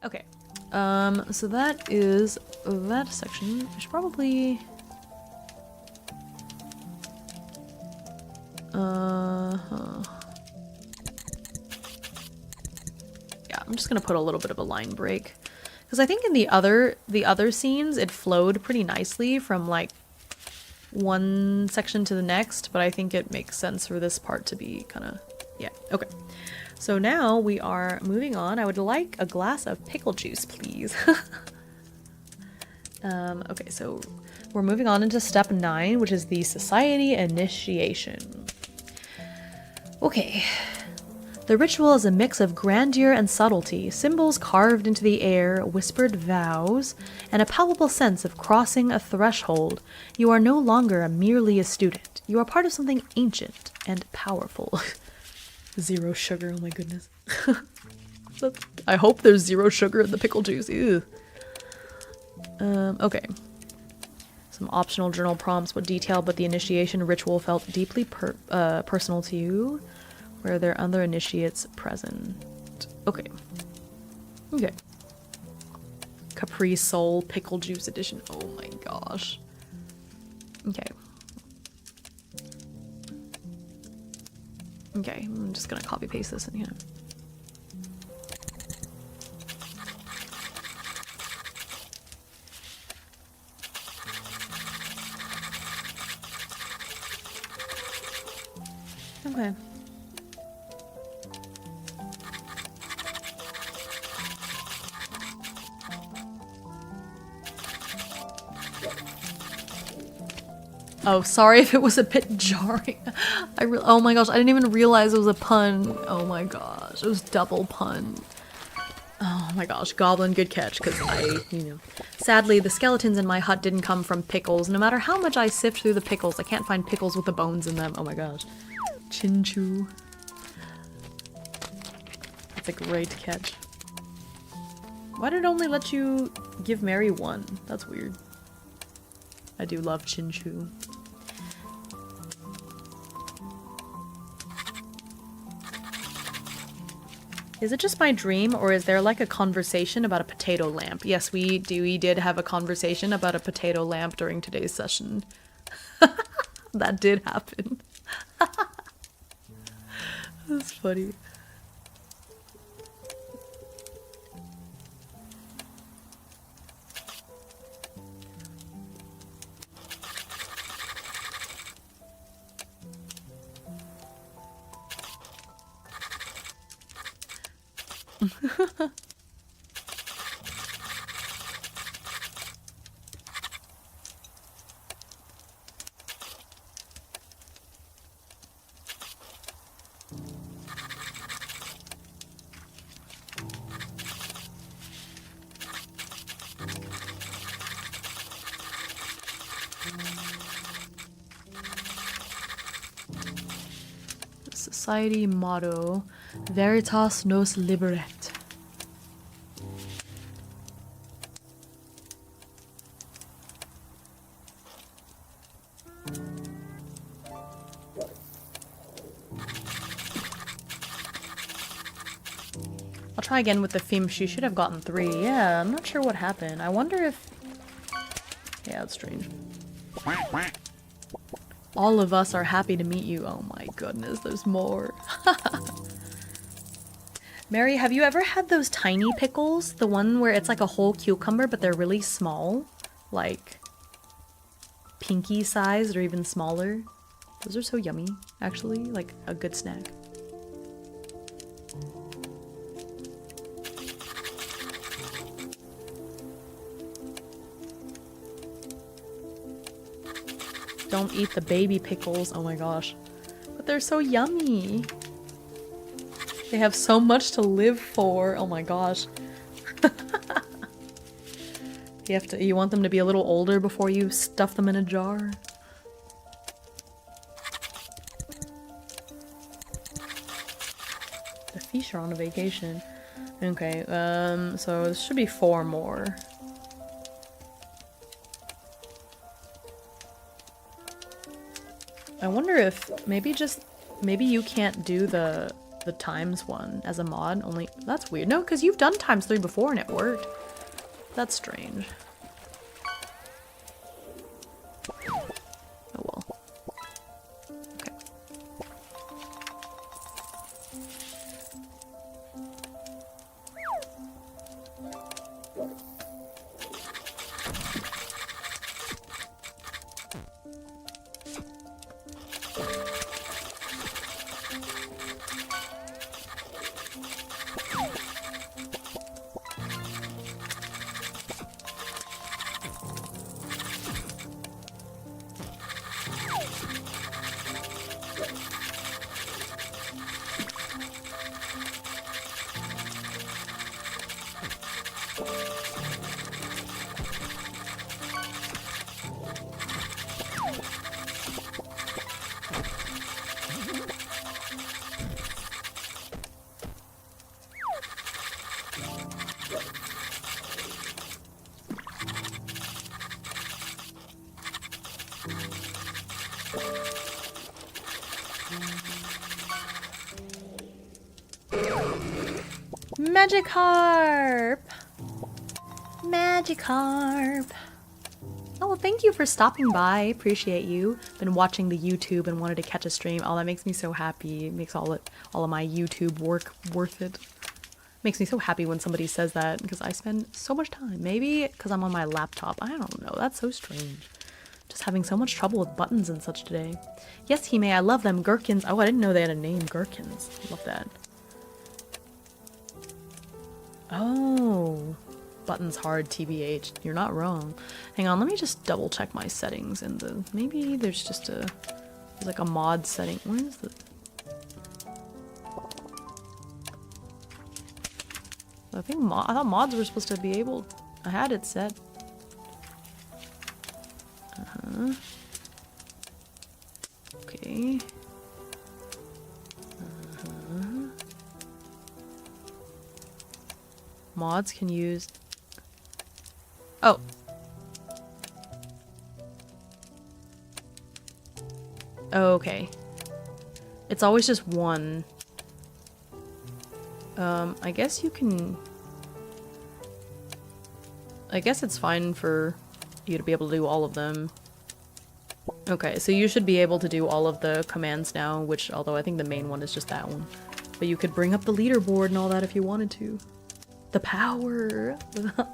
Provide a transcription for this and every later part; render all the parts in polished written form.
Okay. So that is that section. I should probably... Yeah, I'm just gonna put a little bit of a line break. Because I think in the other scenes, it flowed pretty nicely from, like, one section to the next, but I think it makes sense for this part to be kind of... Yeah, okay. So now we are moving on. I would like a glass of pickle juice, please. Okay, so we're moving on into step 9, which is the society initiation. Okay. The ritual is a mix of grandeur and subtlety, symbols carved into the air, whispered vows, and a palpable sense of crossing a threshold. You are no longer merely a student. You are part of something ancient and powerful. Zero sugar, oh my goodness. I hope there's zero sugar in the pickle juice. Ew. Okay. Some optional journal prompts. What detail but the initiation ritual felt deeply personal to you? Were there other initiates present? Okay. Okay. Capri Soul Pickle Juice Edition. Oh my gosh. Okay. Okay, I'm just gonna copy paste this in here. Okay. Oh, sorry if it was a bit jarring. Oh my gosh, I didn't even realize it was a pun. Oh my gosh, it was double pun. Oh my gosh, Goblin, good catch, because Sadly, the skeletons in my hut didn't come from pickles. No matter how much I sift through the pickles, I can't find pickles with the bones in them. Oh my gosh. Chinchu. That's a great catch. Why did it only let you give Mary one? That's weird. I do love Chinchu. Is it just my dream, or is there like a conversation about a potato lamp? Yes, we did have a conversation about a potato lamp during today's session. That did happen. That's funny. Society motto, Veritas nos liberet. I'll try again with the theme. She should have gotten 3. Yeah, I'm not sure what happened. I wonder if... Yeah, that's strange. All of us are happy to meet you. Oh my goodness, there's more. Mary, have you ever had those tiny pickles? The one where it's like a whole cucumber, but they're really small? Like, pinky sized or even smaller? Those are so yummy, actually. Like, a good snack. Don't eat the baby pickles. Oh my gosh. But they're so yummy. They have so much to live for. Oh my gosh. You want them to be a little older before you stuff them in a jar. The fish are on a vacation. Okay, so there should be 4 more. I wonder if maybe you can't do the the times one as a mod. Only that's weird. No, because you've done ×3 before and it worked. That's strange. Oh well. Okay. Magikarp! Magikarp! Oh, well, thank you for stopping by. Appreciate you. Been watching the YouTube and wanted to catch a stream. Oh, that makes me so happy. It makes all of my YouTube work worth it. Makes me so happy when somebody says that because I spend so much time. Maybe because I'm on my laptop. I don't know. That's so strange. Just having so much trouble with buttons and such today. Yes, Hime, I love them. Gherkins. Oh, I didn't know they had a name. Gherkins. Love that. Oh. Buttons hard, TBH. You're not wrong. Hang on, let me just double check my settings and maybe there's just there's like a mod setting. Where is the... I thought mods were supposed to be able... I had it set. Okay. Mods can use... Oh. Okay. It's always just one. I guess you can... I guess it's fine for you to be able to do all of them. Okay, so you should be able to do all of the commands now, which, although I think the main one is just that one. But you could bring up the leaderboard and all that if you wanted to. The power! Okay.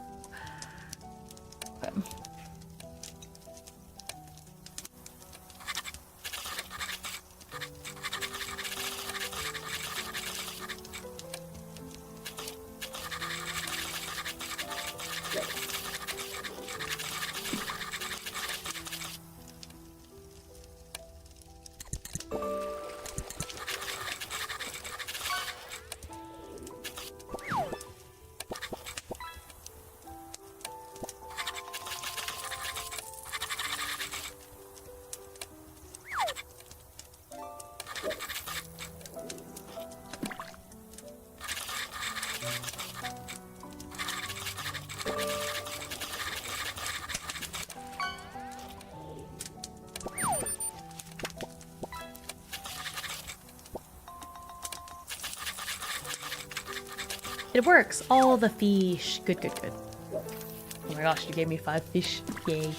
It works! All the fish! Good, good, good. Oh my gosh, you gave me 5 fish. Yay.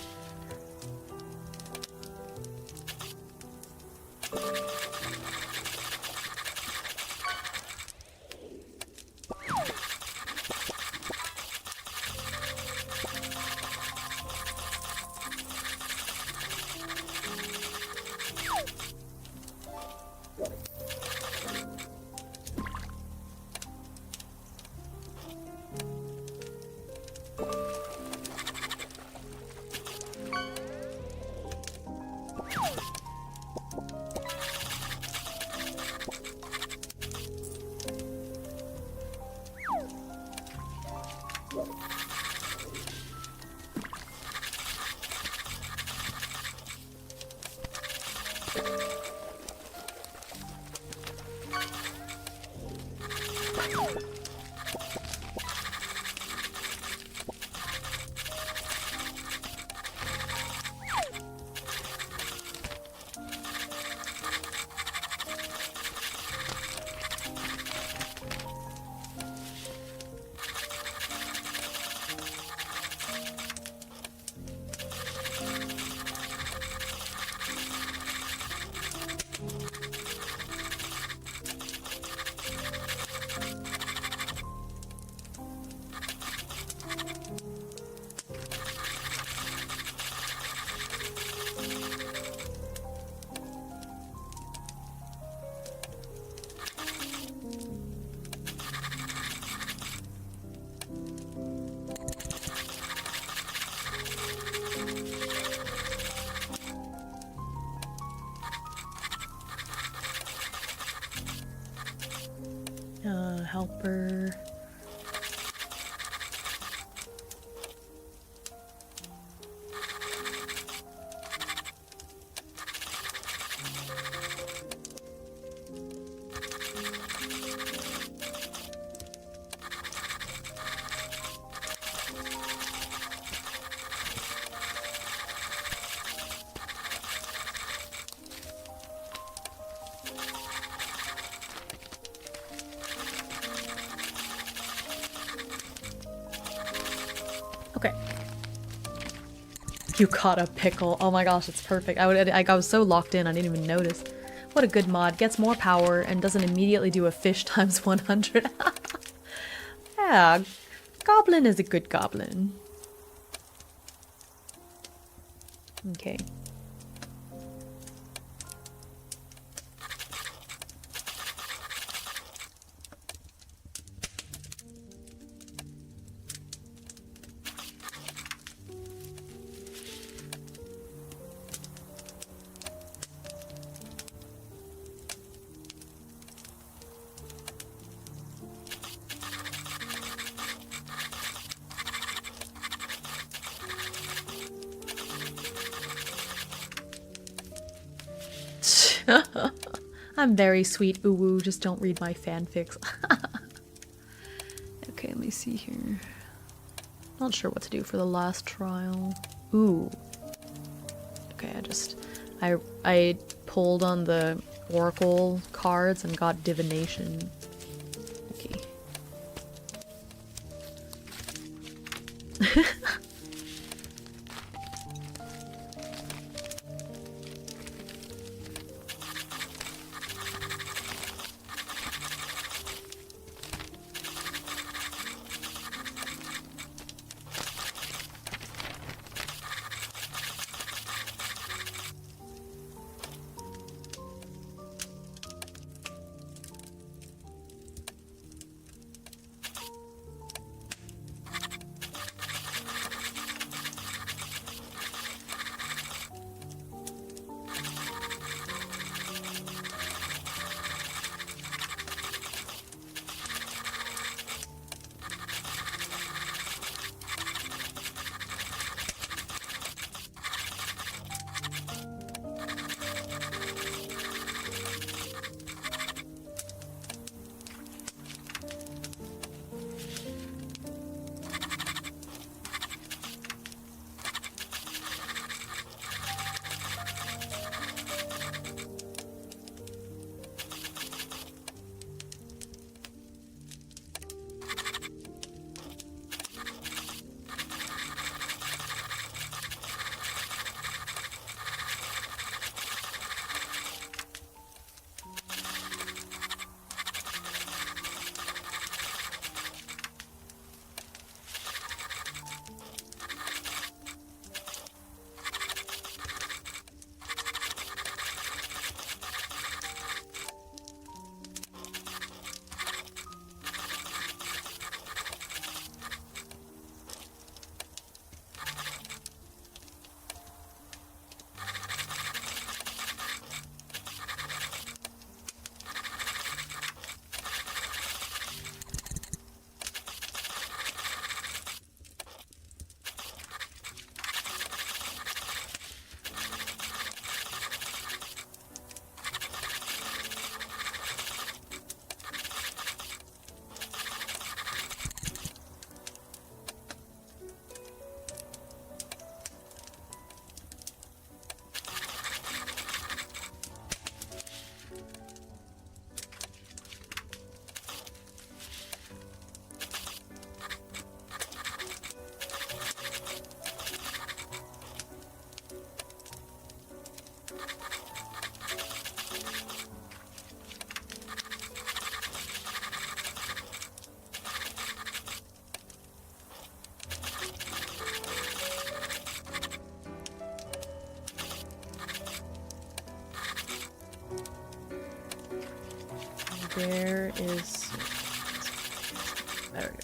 Okay. You caught a pickle. Oh my gosh, it's perfect. I was so locked in, I didn't even notice. What a good mod. Gets more power and doesn't immediately do a fish times 100. Yeah, goblin is a good goblin. Okay. I'm very sweet, ooh, just don't read my fanfics. Okay, let me see here. Not sure what to do for the last trial. Ooh. Okay, I pulled on the oracle cards and got divination. Okay. There is... There we go.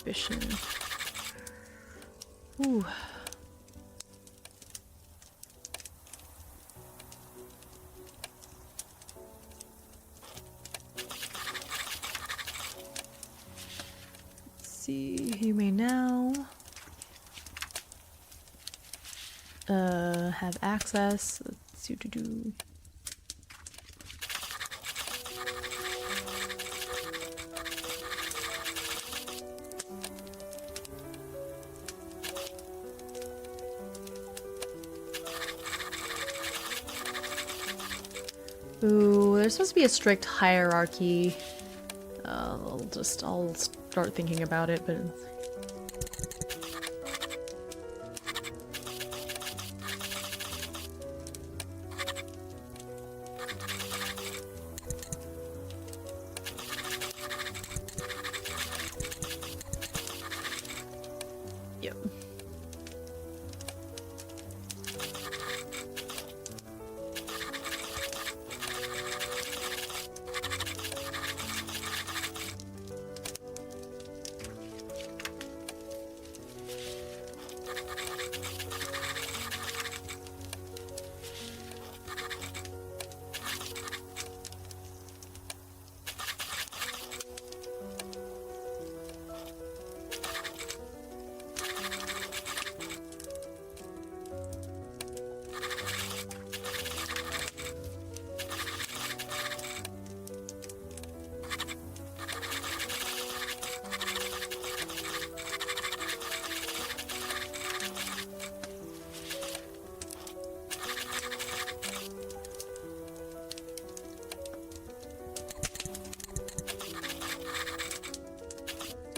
Ambition. Ooh. see. You may now have access. Let's see what to do. Ooh, there's supposed to be a strict hierarchy. I'll start thinking about it, but... Yep.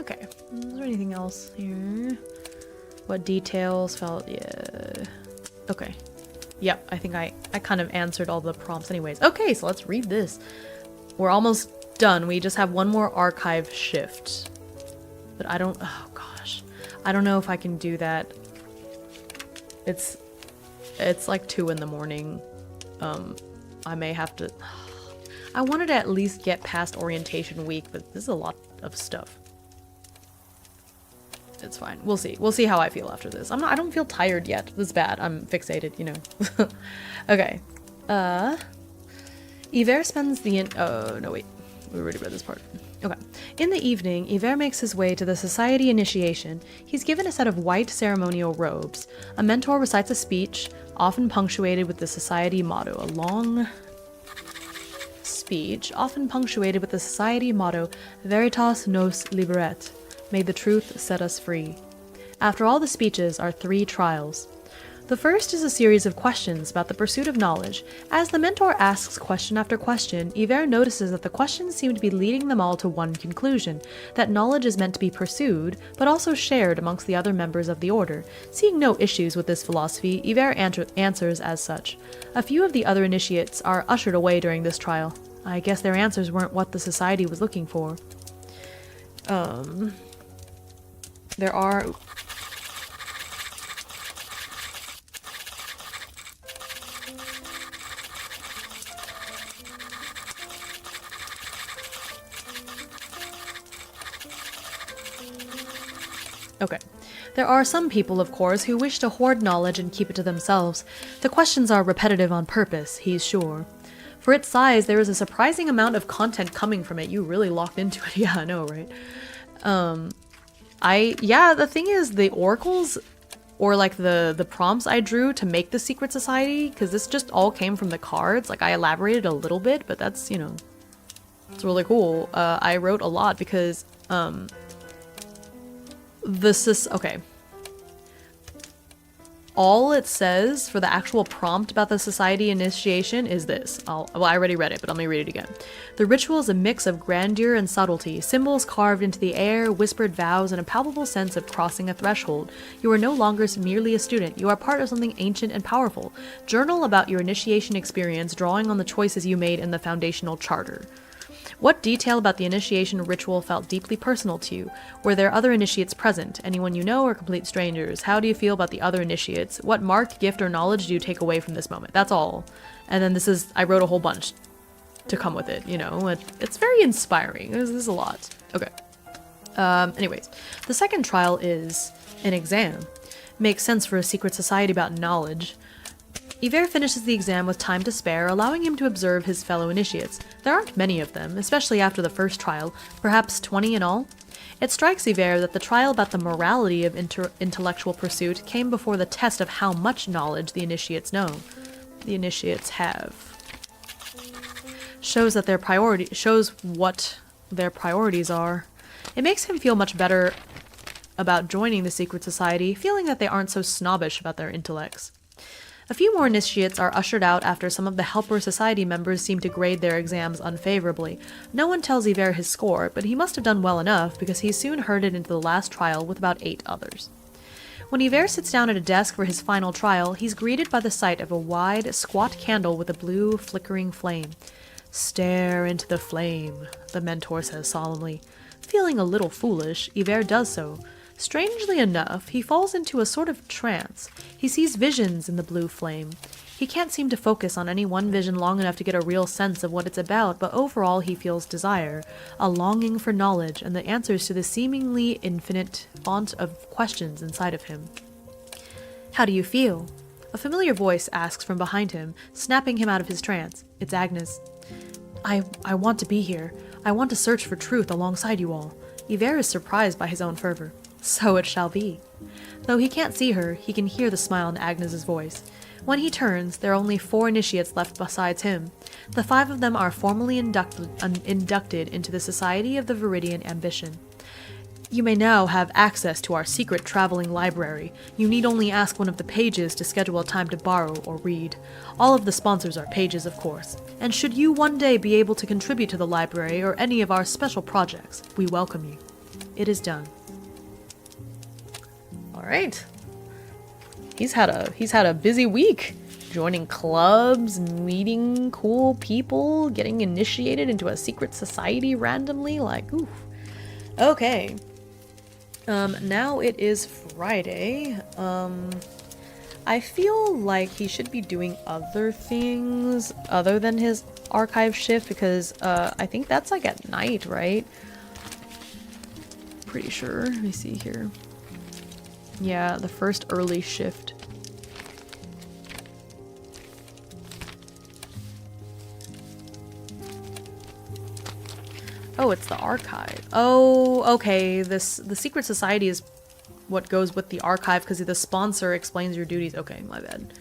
Okay, is there anything else here? What details felt, yeah. Okay. Yep, I think I kind of answered all the prompts anyways. Okay, so let's read this. We're almost done. We just have one more archive shift. But I don't, oh gosh. I don't know if I can do that. It's like 2 in the morning. I may have to, I wanted to at least get past orientation week, but this is a lot of stuff. It's fine. We'll see. We'll see how I feel after this. I don't feel tired yet. This is bad. I'm fixated, you know. Okay. Iver spends the oh, no, wait. We already read this part. Okay. In the evening, Iver makes his way to the society initiation. He's given a set of white ceremonial robes. A mentor recites a speech, often punctuated with the society motto. A long speech, often punctuated with the society motto, Veritas nos liberet. May the truth set us free. After all the speeches are 3 trials. The first is a series of questions about the pursuit of knowledge. As the mentor asks question after question, Iver notices that the questions seem to be leading them all to one conclusion, that knowledge is meant to be pursued, but also shared amongst the other members of the order. Seeing no issues with this philosophy, Iver answers as such. A few of the other initiates are ushered away during this trial. I guess their answers weren't what the society was looking for. There are... Okay. There are some people, of course, who wish to hoard knowledge and keep it to themselves. The questions are repetitive on purpose, he's sure. For its size, there is a surprising amount of content coming from it. You really locked into it. Yeah, I know, right? Yeah, the thing is, the oracles, or like the prompts I drew to make the secret society, because this just all came from the cards. Like, I elaborated a little bit, but that's, you know, it's really cool. I wrote a lot because, okay. All it says for the actual prompt about the society initiation is this. Well, I already read it, but let me read it again. The ritual is a mix of grandeur and subtlety, symbols carved into the air, whispered vows, and a palpable sense of crossing a threshold. You are no longer merely a student. You are part of something ancient and powerful. Journal about your initiation experience, drawing on the choices you made in the foundational charter. What detail about the initiation ritual felt deeply personal to you? Were there other initiates present? Anyone you know or complete strangers? How do you feel about the other initiates? What mark, gift, or knowledge do you take away from this moment? That's all. And then this is, I wrote a whole bunch to come with it, you know? It's very inspiring. This is a lot. Okay. Anyways, the second trial is an exam. Makes sense for a secret society about knowledge. Iver finishes the exam with time to spare, allowing him to observe his fellow initiates. There aren't many of them, especially after the first trial, perhaps 20 in all. It strikes Iver that the trial about the morality of intellectual pursuit came before the test of how much knowledge the initiates have. Shows what their priorities are. It makes him feel much better about joining the secret society, feeling that they aren't so snobbish about their intellects. A few more initiates are ushered out after some of the Helper Society members seem to grade their exams unfavorably. No one tells Iver his score, but he must have done well enough because he soon herded into the last trial with about 8 others. When Iver sits down at a desk for his final trial, he's greeted by the sight of a wide, squat candle with a blue, flickering flame. "Stare into the flame," the mentor says solemnly. Feeling a little foolish, Iver does so. Strangely enough, he falls into a sort of trance. He sees visions in the blue flame. He can't seem to focus on any one vision long enough to get a real sense of what it's about, but overall he feels desire, a longing for knowledge, and the answers to the seemingly infinite font of questions inside of him. "How do you feel?" A familiar voice asks from behind him, snapping him out of his trance. It's Agnes. I want to be here. I want to search for truth alongside you all." Iver is surprised by his own fervor. So it shall be. Though he can't see her, he can hear the smile in Agnes's voice. When he turns, there are only 4 initiates left besides him. The 5 of them are formally inducted into the Society of the Viridian Ambition. "You may now have access to our secret traveling library. You need only ask one of the pages to schedule a time to borrow or read. All of the sponsors are pages, of course. And should you one day be able to contribute to the library or any of our special projects, we welcome you. It is done." Alright. He's had a busy week. Joining clubs, meeting cool people, getting initiated into a secret society randomly, like, oof. Okay. Now it is Friday. I feel like he should be doing other things other than his archive shift because, I think that's like at night, right? Pretty sure. Let me see here. Yeah, the first early shift. Oh, it's the archive. Oh, okay. The secret society is what goes with the archive because the sponsor explains your duties. Okay, my bad.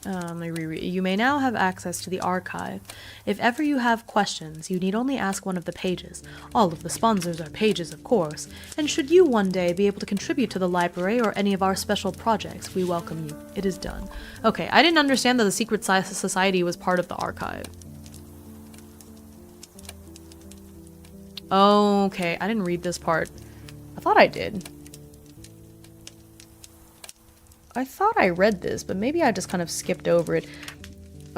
Let me reread. "You may now have access to the archive. If ever you have questions, you need only ask one of the pages. All of the sponsors are pages, of course. And should you one day be able to contribute to the library or any of our special projects, we welcome you. It is done." Okay, I didn't understand that the secret society was part of the archive. Okay, I didn't read this part. I thought I did. I thought I read this, but maybe I just kind of skipped over it.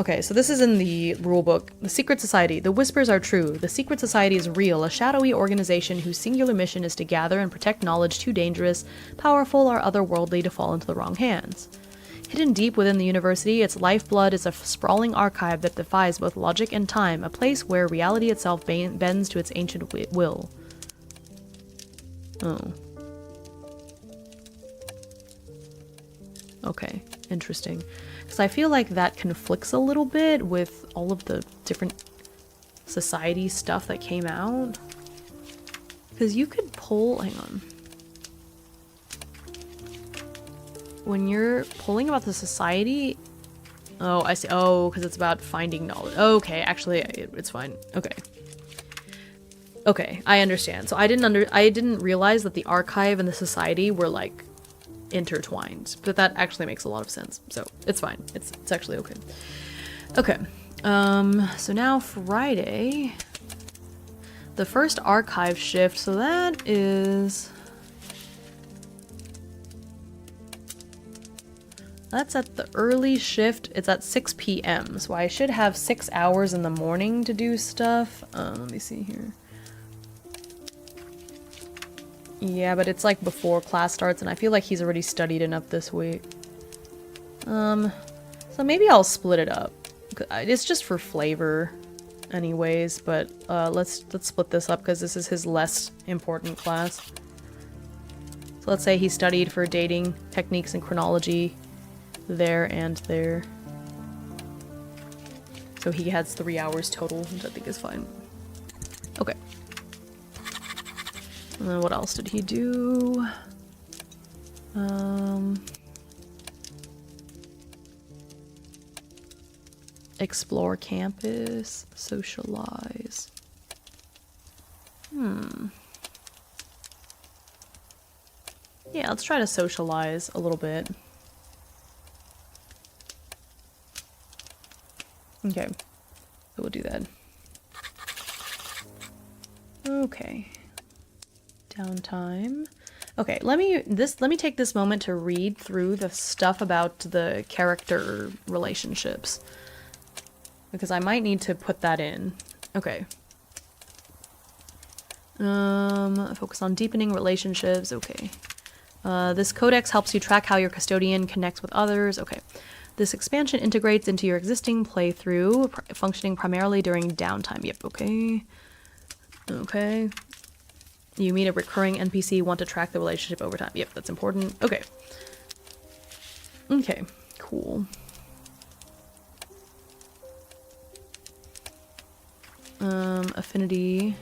Okay, so this is in the rulebook. The Secret Society. The whispers are true. The Secret Society is real, a shadowy organization whose singular mission is to gather and protect knowledge too dangerous, powerful, or otherworldly to fall into the wrong hands. Hidden deep within the university, its lifeblood is a sprawling archive that defies both logic and time, a place where reality itself bends to its ancient will. Oh. Okay, interesting. Because I feel like that conflicts a little bit with all of the different society stuff that came out. Because you could pull... hang on. When you're pulling about the society... Oh, I see. Oh, because it's about finding knowledge. Okay, actually, it's fine. Okay. Okay, I understand. So I didn't realize that the archive and the society were, like, intertwined, but that actually makes a lot of sense, so it's fine. It's actually okay. Okay, so now Friday, the first archive shift, so that is... that's at the early shift. It's at 6 p.m. So I should have 6 hours in the morning to do stuff. Let me see here. Yeah, but it's like before class starts, and I feel like he's already studied enough this week. So maybe I'll split it up. It's just for flavor anyways, but let's split this up because this is his less important class. So let's say he studied for dating techniques and chronology there and there. So he has 3 hours total, which I think is fine. Okay. And then what else did he do? Explore campus, socialize. Yeah, let's try to socialize a little bit. Okay, so we'll do that. Okay. Downtime. Okay, let me take this moment to read through the stuff about the character relationships. Because I might need to put that in. Okay. Focus on deepening relationships. Okay. This codex helps you track how your custodian connects with others. Okay. This expansion integrates into your existing playthrough, functioning primarily during downtime. Yep, okay. Okay. You meet a recurring NPC, want to track the relationship over time. Yep, that's important. Okay. Okay, cool. Affinity.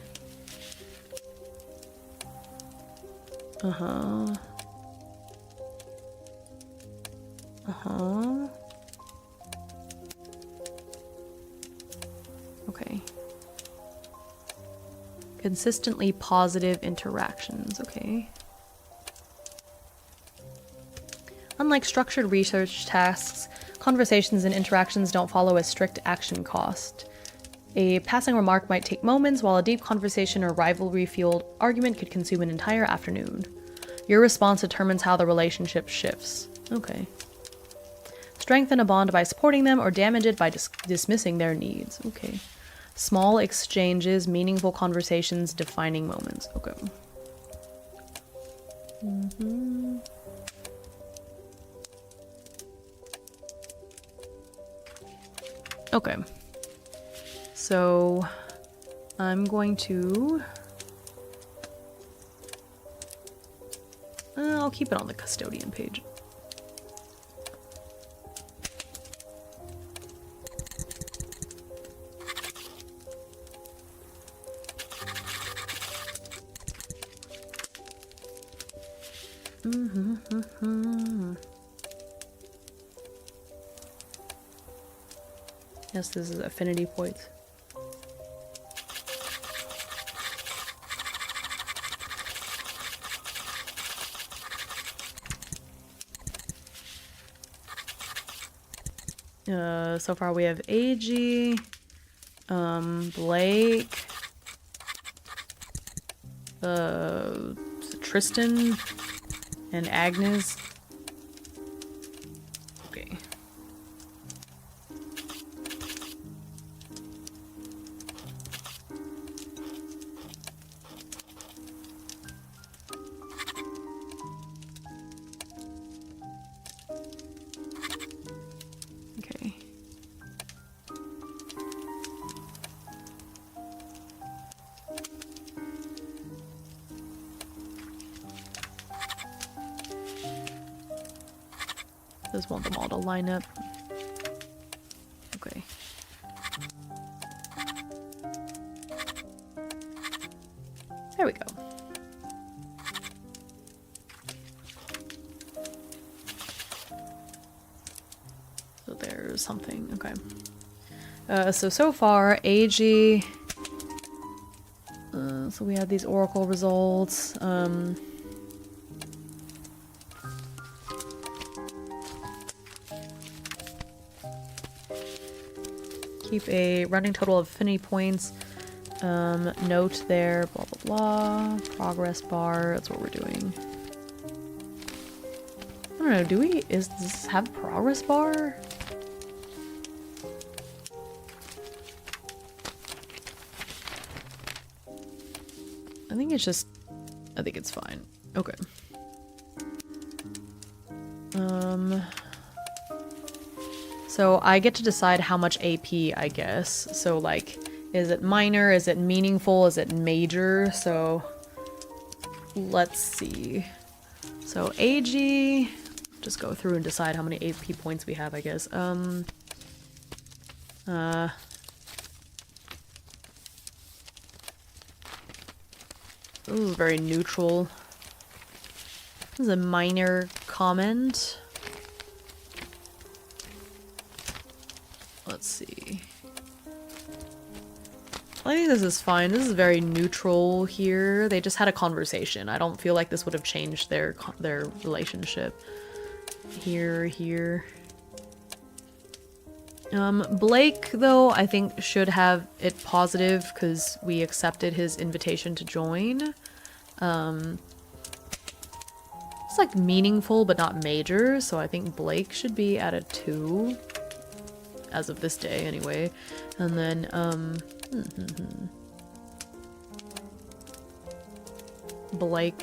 Uh-huh. Uh-huh. Okay. Consistently positive interactions. Okay. Unlike structured research tasks, conversations and interactions don't follow a strict action cost. A passing remark might take moments, while a deep conversation or rivalry-fueled argument could consume an entire afternoon. Your response determines how the relationship shifts. Okay. Strengthen a bond by supporting them or damage it by dismissing their needs. Okay. Small exchanges, meaningful conversations, defining moments. Okay. Okay. So, I'm going to... I'll keep it on the custodian page. Yes, this is affinity points. So far we have Eiji, Blake, Tristan, and Agnes. Okay. Okay. Just want them all to line up. Okay. There we go. So there's something. Okay. So far, Eiji. So we had these oracle results. Keep a running total of affinity points. Note there, blah, blah, blah. Progress bar, that's what we're doing. I don't know, does this have a progress bar? I think it's fine. Okay. So I get to decide how much AP, I guess. So like, is it minor? Is it meaningful? Is it major? So let's see. So Eiji, just go through and decide how many AP points we have, I guess. Ooh, very neutral. This is a minor comment. Let's see. I think this is fine. This is very neutral here. They just had a conversation. I don't feel like this would have changed their relationship. Here. Blake, though, I think should have it positive because we accepted his invitation to join. It's like meaningful but not major, so I think Blake should be at a 2. As of this day, anyway. And then, Blake.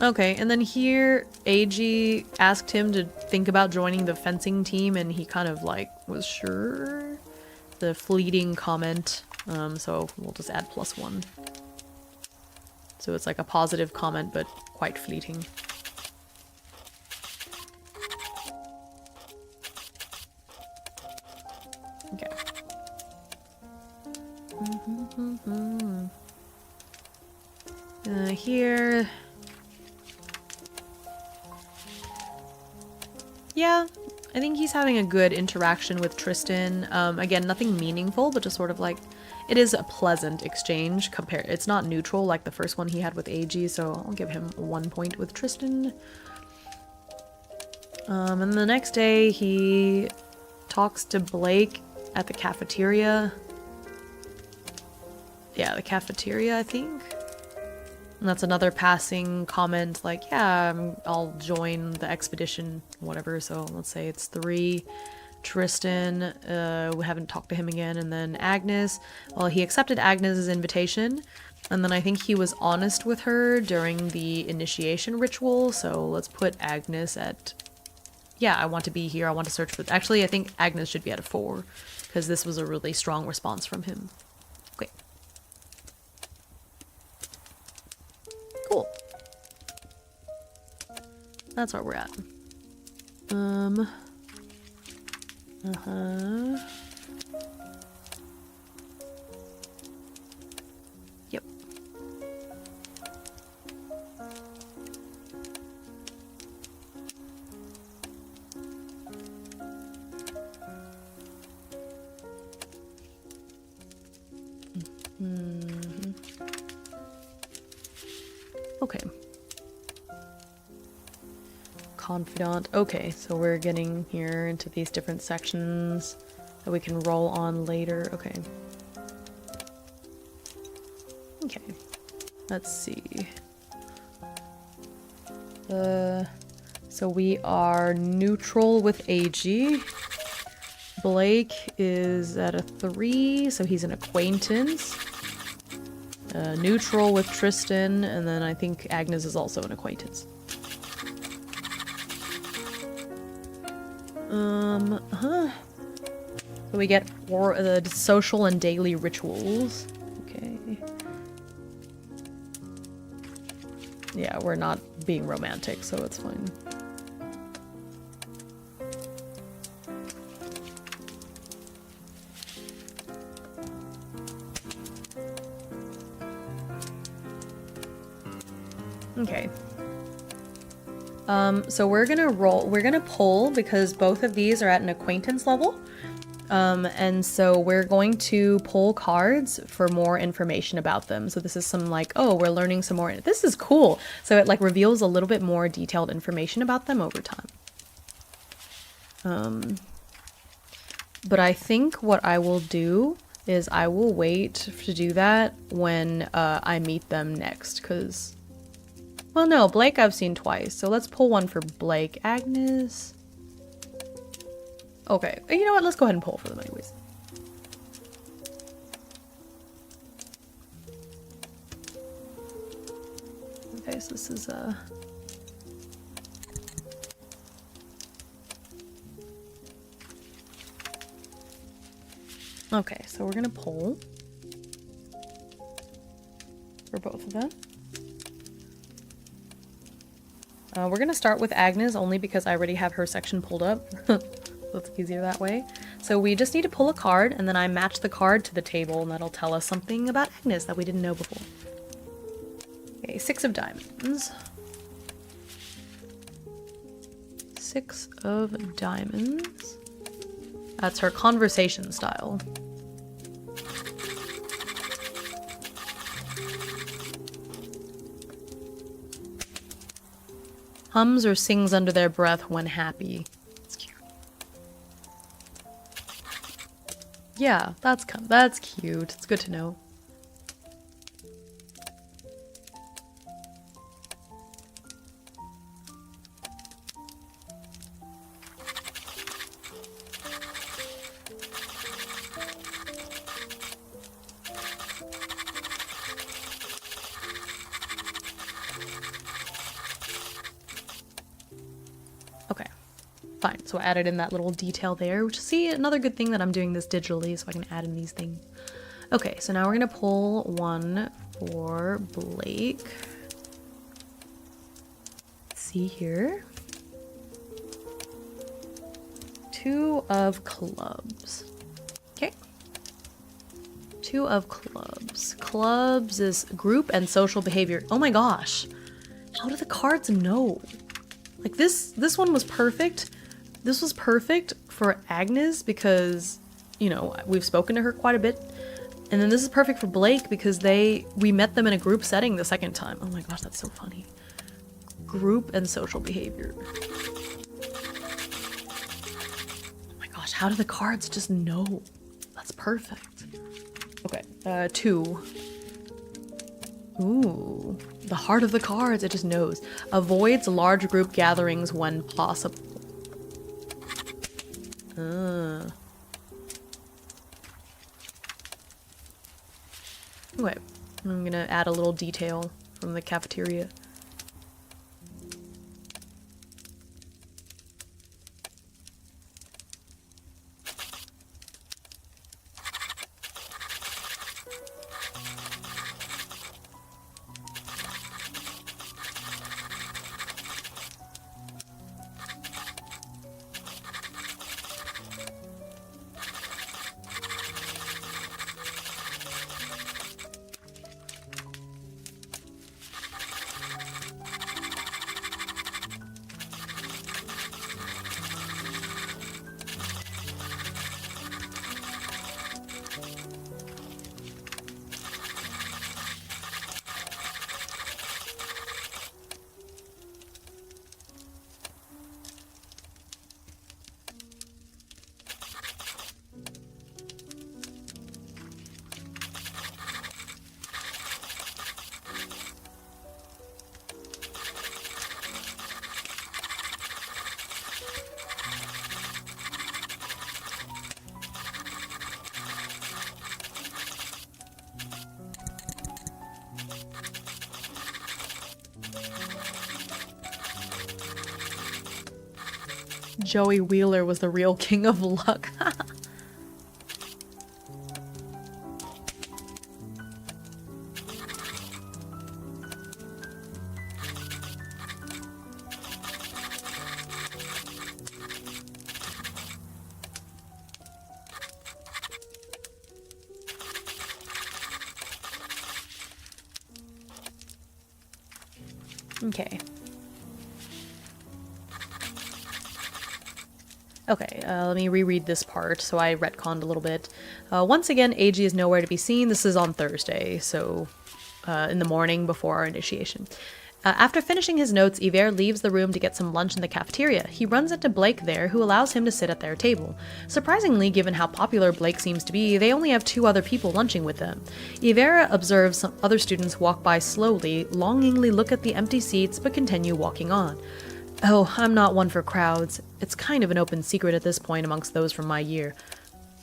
Okay, and then here, Eiji asked him to think about joining the fencing team, and he kind of, like, was sure. The fleeting comment, so we'll just add +1. So it's like a positive comment, but quite fleeting. Okay. Here. Yeah, I think he's having a good interaction with Tristan. Again, nothing meaningful, but just sort of like, it is a pleasant exchange. It's not neutral like the first one he had with Eiji, so I'll give him 1 point with Tristan. And the next day he talks to Blake at the cafeteria. Yeah, the cafeteria, I think. And that's another passing comment, like, yeah, I'll join the expedition, whatever. So let's say it's 3. Tristan, we haven't talked to him again. And then Agnes, well, he accepted Agnes's invitation. And then I think he was honest with her during the initiation ritual. So let's put Agnes at, yeah, I want to be here. I want to search for, actually, I think Agnes should be at a 4 because this was a really strong response from him. Okay. Cool. That's where we're at. Yep. Okay. Confidant. Okay, so we're getting here into these different sections that we can roll on later. Okay. Okay. Let's see. So we are neutral with Eiji. Blake is at a 3, so he's an acquaintance. Neutral with Tristan, and then I think Agnes is also an acquaintance. So we get the social and daily rituals. Okay. Yeah, we're not being romantic, so it's fine. Okay. So we're gonna pull because both of these are at an acquaintance level. And so we're going to pull cards for more information about them. So this is some like, oh, we're learning some more. This is cool. So it like reveals a little bit more detailed information about them over time. But I think what I will do is I will wait to do that when I meet them next, because... Well, no, Blake I've seen twice, so let's pull one for Blake. Agnes... Okay, you know what? Let's go ahead and pull for them anyways. Okay, so this is Okay, so we're gonna poll for both of them. We're gonna start with Agnes only because I already have her section pulled up. So it's easier that way. So we just need to pull a card, and then I match the card to the table, and that'll tell us something about Agnes that we didn't know before. Okay, 6 of diamonds. 6 of diamonds. That's her conversation style. Hums or sings under their breath when happy. It's cute. Yeah, that's cute. It's good to know. Okay, fine. So I added in that little detail there, which see, another good thing that I'm doing this digitally so I can add in these things. Okay, so now we're gonna pull one for Blake. Let's see here. 2 of clubs. Okay. 2 of clubs. Clubs is group and social behavior. Oh my gosh. How do the cards know? Like this one was perfect. This was perfect for Agnes because, you know, we've spoken to her quite a bit. And then this is perfect for Blake because we met them in a group setting the second time. Oh my gosh, that's so funny. Group and social behavior. Oh my gosh, how do the cards just know? That's perfect. Okay, 2. Ooh, the heart of the cards, it just knows. Avoids large group gatherings when possible. Wait, I'm gonna add a little detail from the cafeteria. Joey Wheeler was the real king of luck. Okay. Okay, let me reread this part, so I retconned a little bit. Once again, Eiji is nowhere to be seen. This is on Thursday, so in the morning before our initiation. After finishing his notes, Iver leaves the room to get some lunch in the cafeteria. He runs into Blake there, who allows him to sit at their table. Surprisingly, given how popular Blake seems to be, they only have 2 other people lunching with them. Iver observes some other students walk by slowly, longingly look at the empty seats, but continue walking on. Oh, I'm not one for crowds. It's kind of an open secret at this point amongst those from my year.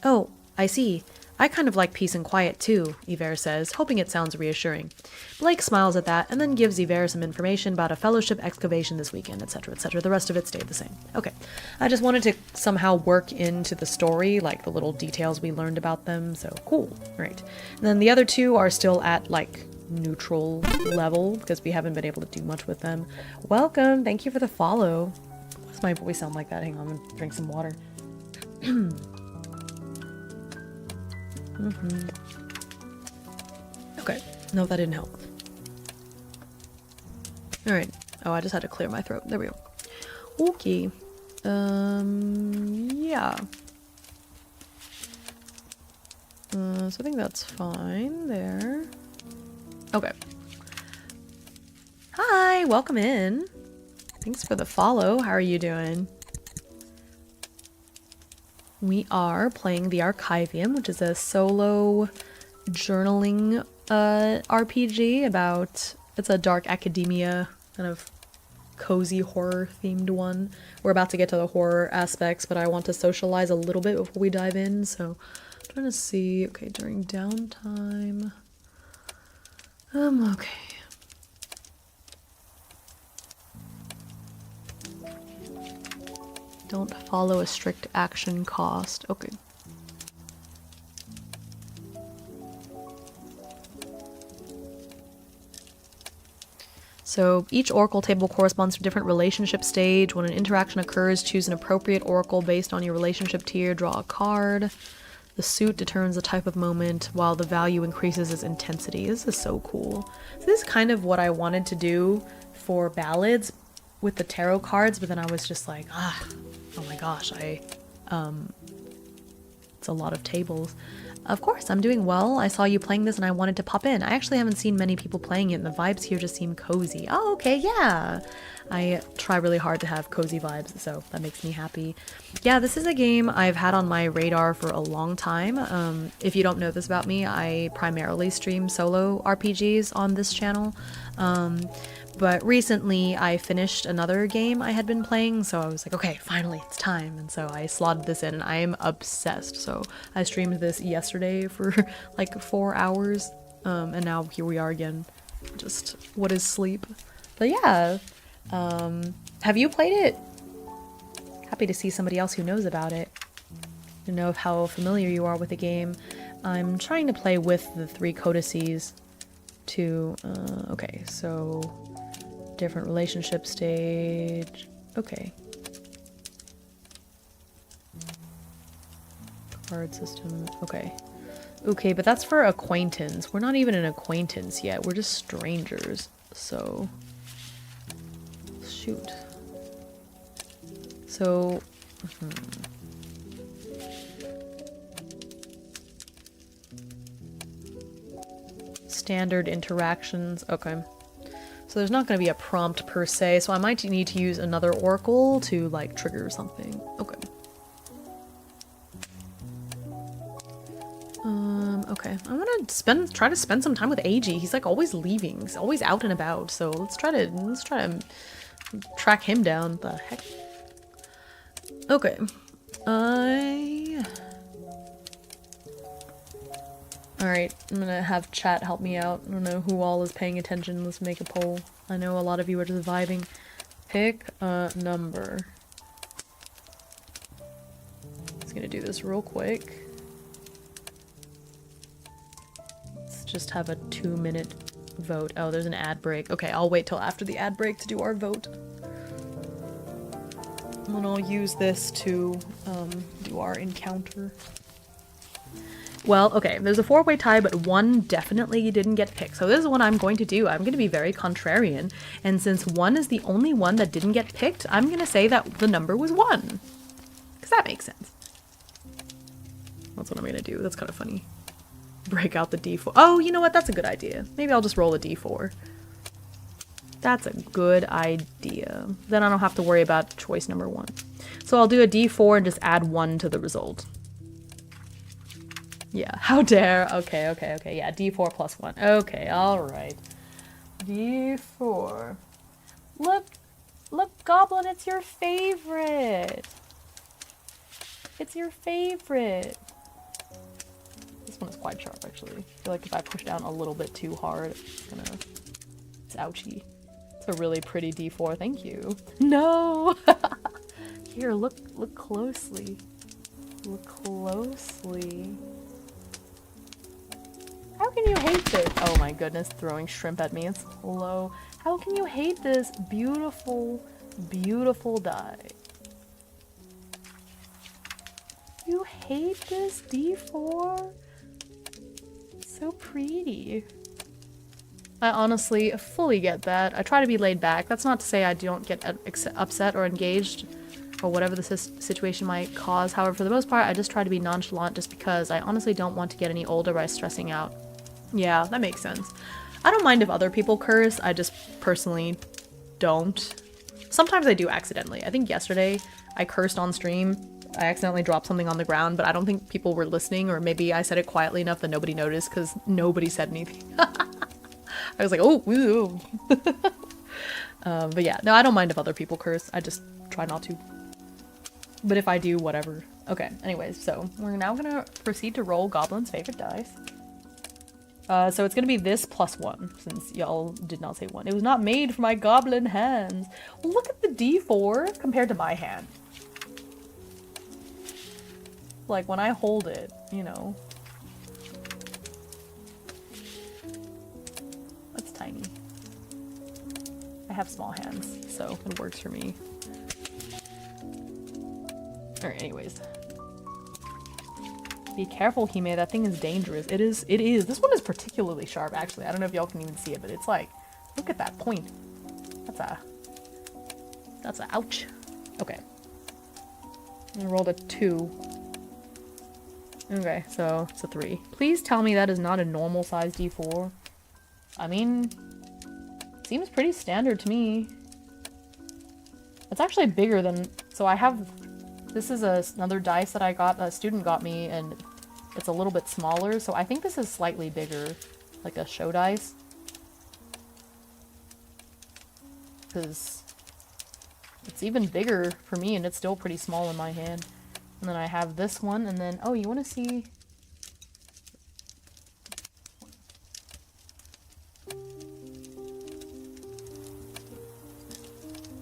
Oh, I see. I kind of like peace and quiet too, Iver says, hoping it sounds reassuring. Blake smiles at that and then gives Iver some information about a fellowship excavation this weekend, etc., etc. The rest of it stayed the same. Okay. I just wanted to somehow work into the story, like the little details we learned about them, so cool. Right. And then the other two are still at, like, neutral level, because we haven't been able to do much with them. Welcome! Thank you for the follow. Why does my voice sound like that? Hang on, I'm gonna drink some water. Okay. No, that didn't help. Alright. Oh, I just had to clear my throat. There we go. Okay. Yeah. So I think that's fine there. Okay. Hi! Welcome in. Thanks for the follow. How are you doing? We are playing the Archivium, which is a solo journaling RPG about, it's a dark academia, kind of cozy horror themed one. We're about to get to the horror aspects, but I want to socialize a little bit before we dive in, so I'm trying to see, okay, during downtime. Okay. Don't follow a strict action cost. Okay. So each oracle table corresponds to a different relationship stage. When an interaction occurs, choose an appropriate oracle based on your relationship tier. Draw a card. The suit determines the type of moment, while the value increases its intensity. This is so cool. So this is kind of what I wanted to do for ballads with the tarot cards, but then I was just like, oh my gosh, it's a lot of tables. Of course, I'm doing well. I saw you playing this and I wanted to pop in. I actually haven't seen many people playing it and the vibes here just seem cozy. Oh, okay, yeah. I try really hard to have cozy vibes, so that makes me happy. Yeah, this is a game I've had on my radar for a long time. If you don't know this about me, I primarily stream solo RPGs on this channel. But recently I finished another game I had been playing, so I was like, okay, finally, it's time. And so I slotted this in and I am obsessed. So I streamed this yesterday for like 4 hours, and now here we are again. Just, what is sleep? But yeah, have you played it? Happy to see somebody else who knows about it. To know how familiar you are with the game. I'm trying to play with the 3 codices to, okay, so different relationship stage. Okay. Card system. Okay. Okay, but that's for acquaintance. We're not even an acquaintance yet. We're just strangers. So, shoot. So, standard interactions. Okay. So there's not going to be a prompt per se, so I might need to use another oracle to, like, trigger something. Okay. Okay. I want to try to spend some time with Eiji. He's, like, always leaving. He's always out and about, so let's try to track him down. The heck? Okay. Alright, I'm gonna have chat help me out. I don't know who all is paying attention. Let's make a poll. I know a lot of you are just vibing. Pick a number. Just gonna do this real quick. Let's just have a 2-minute vote. Oh, there's an ad break. Okay, I'll wait till after the ad break to do our vote. And then I'll use this to do our encounter. Well, okay, there's a 4-way tie, but one definitely didn't get picked. So this is what I'm going to do. I'm going to be very contrarian. And since 1 is the only one that didn't get picked, I'm going to say that the number was 1. Because that makes sense. That's what I'm going to do. That's kind of funny. Break out the D4. Oh, you know what? That's a good idea. Maybe I'll just roll a D4. That's a good idea. Then I don't have to worry about choice number 1. So I'll do a D4 and just add 1 to the result. Yeah, how dare. Okay, okay, okay. Yeah, D4 plus 1. Okay, alright. D4. Look, Goblin, it's your favorite. It's your favorite. quite sharp, actually. I feel like if I push down a little bit too hard, it's ouchy. It's a really pretty D4, thank you. No! Here, look closely. Look closely. How can you hate this? Oh my goodness, throwing shrimp at me. It's low. How can you hate this beautiful, beautiful die? You hate this D4? So pretty. I honestly fully get that. I try to be laid back. That's not to say I don't get upset or engaged or whatever the situation might cause. However, for the most part, I just try to be nonchalant just because I honestly don't want to get any older by stressing out. Yeah, that makes sense. I don't mind if other people curse, I just personally don't. Sometimes I do accidentally. I think yesterday I cursed on stream. I accidentally dropped something on the ground, but I don't think people were listening, or maybe I said it quietly enough that nobody noticed because nobody said anything. I was like, oh, woo. But yeah, no, I don't mind if other people curse. I just try not to. But if I do, whatever. Okay, anyways, so we're now gonna proceed to roll Goblin's favorite dice. So it's gonna be this +1, since y'all did not say 1. It was not made for my goblin hands. Well, look at the D4 compared to my hand. Like, when I hold it, you know. That's tiny. I have small hands, so it works for me. Alright, anyways. Be careful, Hime. That thing is dangerous. It is. This one is particularly sharp, actually. I don't know if y'all can even see it, but it's like, look at that point. That's a ouch. Okay. I rolled a 2. Okay, so it's a 3. Please tell me that is not a normal size D4. I mean, seems pretty standard to me. It's actually bigger than, so I have, this is another dice that I got, a student got me, and it's a little bit smaller, so I think this is slightly bigger, like a show dice. Because it's even bigger for me, and it's still pretty small in my hand. And then I have this one, and then, oh, you want to see?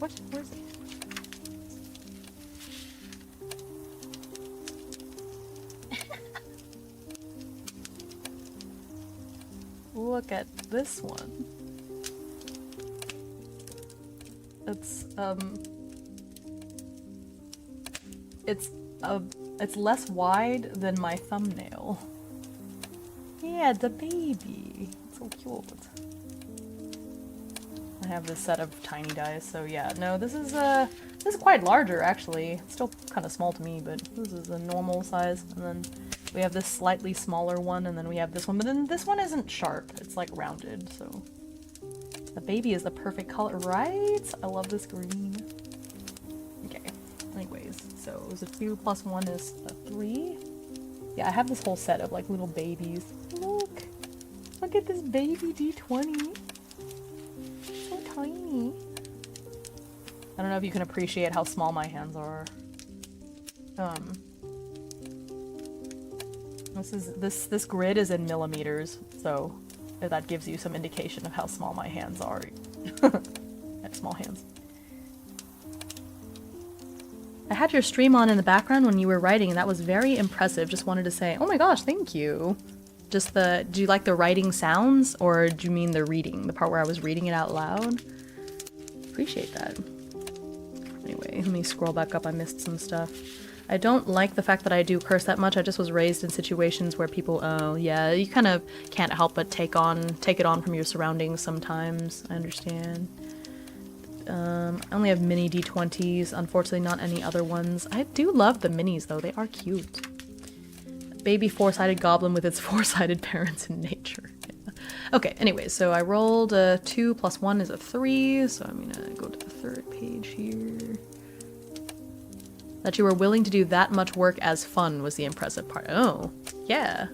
Where is it? Look at this one. It's less wide than my thumbnail. Yeah, the baby. It's so cute. I have this set of tiny dice, so yeah. No, this is quite larger, actually. It's still kind of small to me, but this is a normal size. And then we have this slightly smaller one, and then we have this one. But then this one isn't sharp. It's like rounded, so. The baby is the perfect color, right? I love this green. Okay, anyways, so it was a 2 + 1 is a 3. Yeah, I have this whole set of like little babies. Look at this baby D20. So tiny. I don't know if you can appreciate how small my hands are. This grid is in millimeters, so that gives you some indication of how small my hands are. I have small hands. I had your stream on in the background when you were writing, and that was very impressive. Just wanted to say, oh my gosh, thank you. Just do you like the writing sounds, or do you mean the reading? The part where I was reading it out loud? Appreciate that. Anyway, let me scroll back up. I missed some stuff. I don't like the fact that I do curse that much. I just was raised in situations where people, oh yeah, you kind of can't help but take it on from your surroundings sometimes. I understand. I only have mini D20s, unfortunately not any other ones. I do love the minis though, they are cute. Baby four-sided goblin with its four-sided parents in nature. Yeah. Okay, anyways, so I rolled a 2 + 1 is a 3, so I'm gonna go to the third page here. That you were willing to do that much work as fun was the impressive part. Oh, yeah.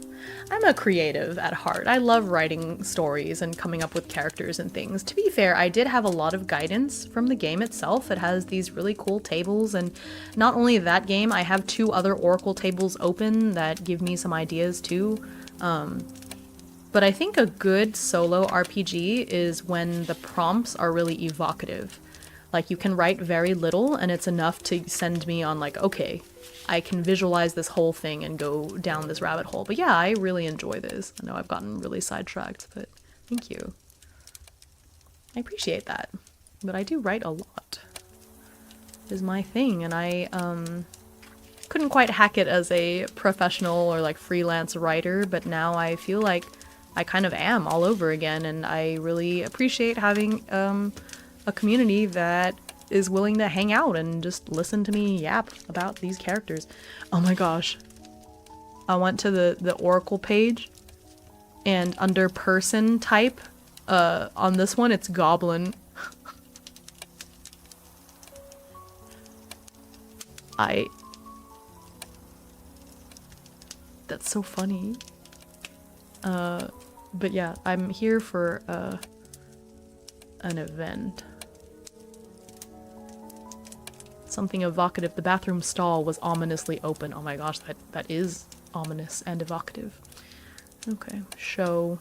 I'm a creative at heart. I love writing stories and coming up with characters and things. To be fair, I did have a lot of guidance from the game itself. It has these really cool tables, and not only that game, I have 2 other Oracle tables open that give me some ideas too. But I think a good solo RPG is when the prompts are really evocative. Like, you can write very little and it's enough to send me on like, okay, I can visualize this whole thing and go down this rabbit hole. But yeah, I really enjoy this. I know I've gotten really sidetracked, but thank you. I appreciate that. But I do write a lot. It is my thing, and I couldn't quite hack it as a professional or like freelance writer, but now I feel like I kind of am all over again, and I really appreciate having a community that is willing to hang out and just listen to me yap about these characters. Oh my gosh. I went to the Oracle page, and under person type, on this one it's Goblin. That's so funny. But yeah, I'm here for an event. Something evocative. The bathroom stall was ominously open. Oh my gosh, that is ominous and evocative. Okay, show.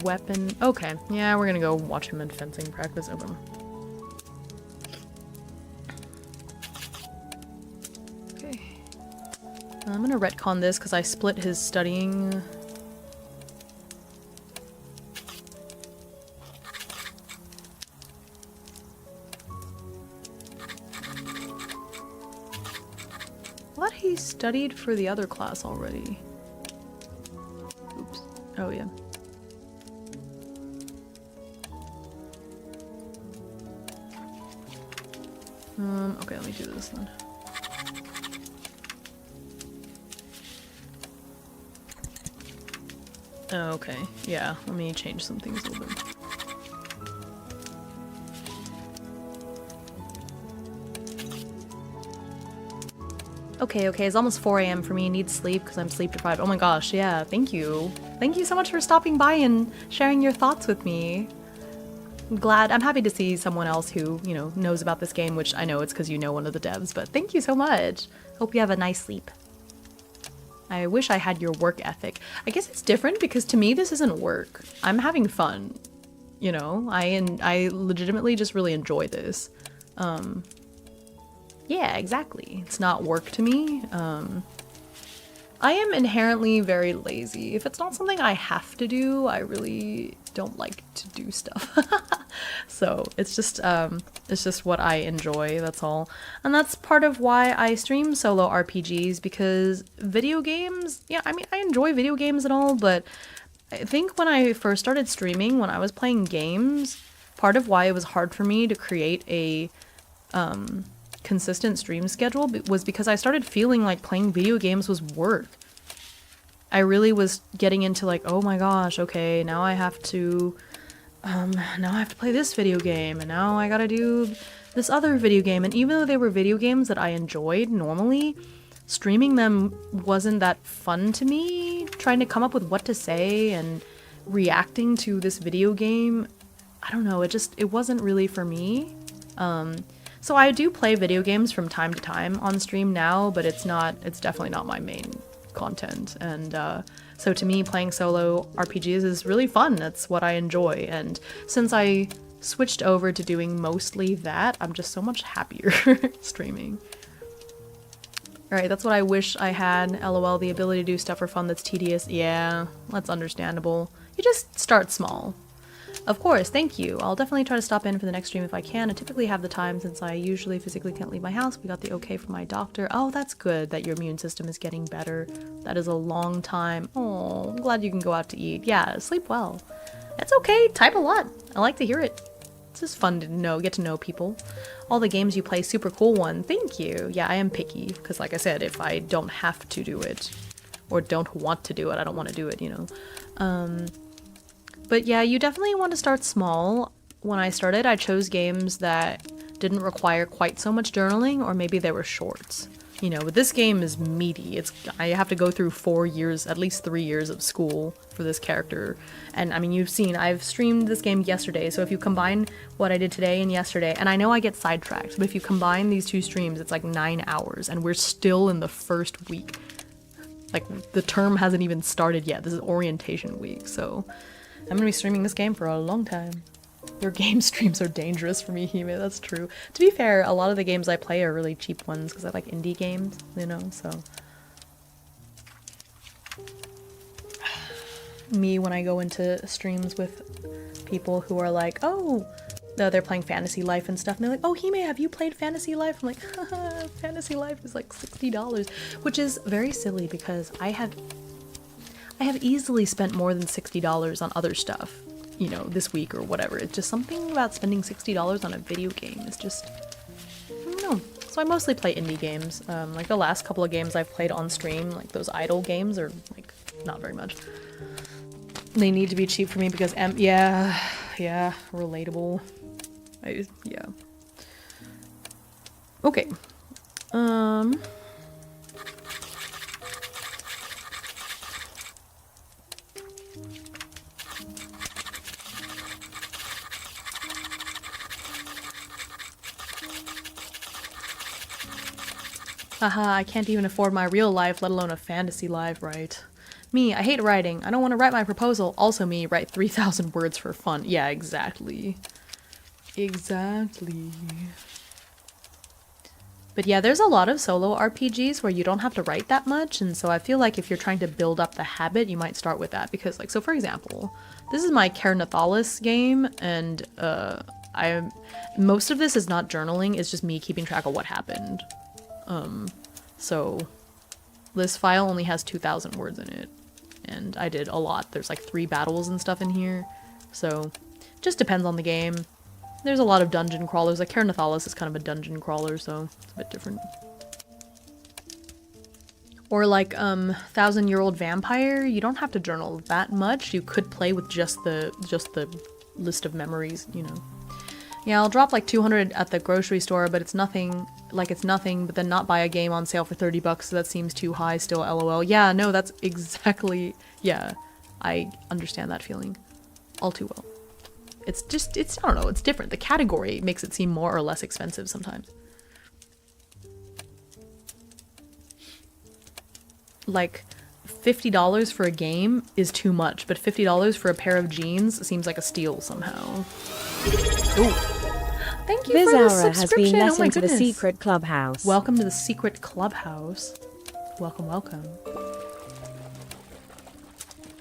Weapon. Okay, yeah, we're gonna go watch him in fencing practice. Open. Okay. I'm gonna retcon this because I split his studying. I thought he studied for the other class already. Oops. Oh yeah. Okay, let me do this then. Okay, yeah, let me change some things a little bit. Okay, it's almost 4 AM for me. I need sleep because I'm sleep deprived. Oh my gosh, yeah, thank you. Thank you so much for stopping by and sharing your thoughts with me. I'm happy to see someone else who, you know, knows about this game, which I know it's because you know one of the devs, but thank you so much. Hope you have a nice sleep. I wish I had your work ethic. I guess it's different because to me this isn't work. I'm having fun, you know? I legitimately just really enjoy this. Yeah, exactly. It's not work to me. I am inherently very lazy. If it's not something I have to do, I really don't like to do stuff. So it's just what I enjoy, that's all. And that's part of why I stream solo RPGs, because video games, yeah, I mean, I enjoy video games and all, but I think when I first started streaming, when I was playing games, part of why it was hard for me to create a consistent stream schedule was because I started feeling like playing video games was work. I really was getting into like, oh my gosh, okay, now I have to play this video game, and now I gotta do this other video game. And even though they were video games that I enjoyed normally, streaming them wasn't that fun to me. Trying to come up with what to say and reacting to this video game, I don't know, it wasn't really for me. So I do play video games from time to time on stream now, but it's definitely not my main content. And so to me, playing solo RPGs is really fun. That's what I enjoy. And since I switched over to doing mostly that, I'm just so much happier streaming. Alright, that's what I wish I had. LOL, the ability to do stuff for fun that's tedious. Yeah, that's understandable. You just start small. Of course, thank you. I'll definitely try to stop in for the next stream if I can. I typically have the time since I usually physically can't leave my house. We got the okay from my doctor. Oh, that's good that your immune system is getting better. That is a long time. Oh, I'm glad you can go out to eat. Yeah, sleep well. It's okay. Type a lot. I like to hear it. It's just fun to get to know people. All the games you play, super cool one. Thank you. Yeah, I am picky because like I said, if I don't have to do it or don't want to do it, I don't want to do it, you know. But yeah, you definitely want to start small. when I started, I chose games that didn't require quite so much journaling, or maybe they were shorts. You know, but this game is meaty. I have to go through 4 years, at least 3 years of school for this character. And I mean, you've seen, I've streamed this game yesterday, so if you combine what I did today and yesterday, and I know I get sidetracked, but if you combine these 2 streams, it's like 9 hours, and we're still in the first week. Like, the term hasn't even started yet. This is orientation week, so I'm gonna be streaming this game for a long time. Your game streams are dangerous for me, Hime, that's true. To be fair, a lot of the games I play are really cheap ones because I like indie games, you know, so. Me, when I go into streams with people who are like, oh, no, they're playing Fantasy Life and stuff, and they're like, oh, Hime, have you played Fantasy Life? I'm like, haha, Fantasy Life is like $60, which is very silly because I have easily spent more than $60 on other stuff, you know, this week or whatever. It's just something about spending $60 on a video game is just, I don't know. So I mostly play indie games. Like the last couple of games I've played on stream, like those idle games, are like not very much. They need to be cheap for me because yeah, relatable. Yeah. Okay. Haha, I can't even afford my real life, let alone a fantasy life, right? Me, I hate writing. I don't want to write my proposal. Also me, write 3,000 words for fun. Yeah, exactly. Exactly. But yeah, there's a lot of solo RPGs where you don't have to write that much, and so I feel like if you're trying to build up the habit, you might start with that, because like, so for example, this is my Caernathalis game, and most of this is not journaling, it's just me keeping track of what happened. So this file only has 2,000 words in it, and I did a lot. There's like 3 battles and stuff in here, so just depends on the game. There's a lot of dungeon crawlers. Like Caernathalis is kind of a dungeon crawler, so it's a bit different. Or like 1,000-Year-Old Vampire, you don't have to journal that much. You could play with just the list of memories, you know. Yeah, I'll drop like 200 at the grocery store, but it's nothing, but then not buy a game on sale for 30 bucks, so that seems too high still, lol. Yeah, no, that's exactly, yeah, I understand that feeling all too well. It's just, I don't know, it's different. The category makes it seem more or less expensive sometimes. Like, $50 for a game is too much, but $50 for a pair of jeans seems like a steal somehow. Ooh. Thank you for the subscription. Has been let oh my into goodness. the secret clubhouse. Welcome to the secret clubhouse. Welcome, welcome.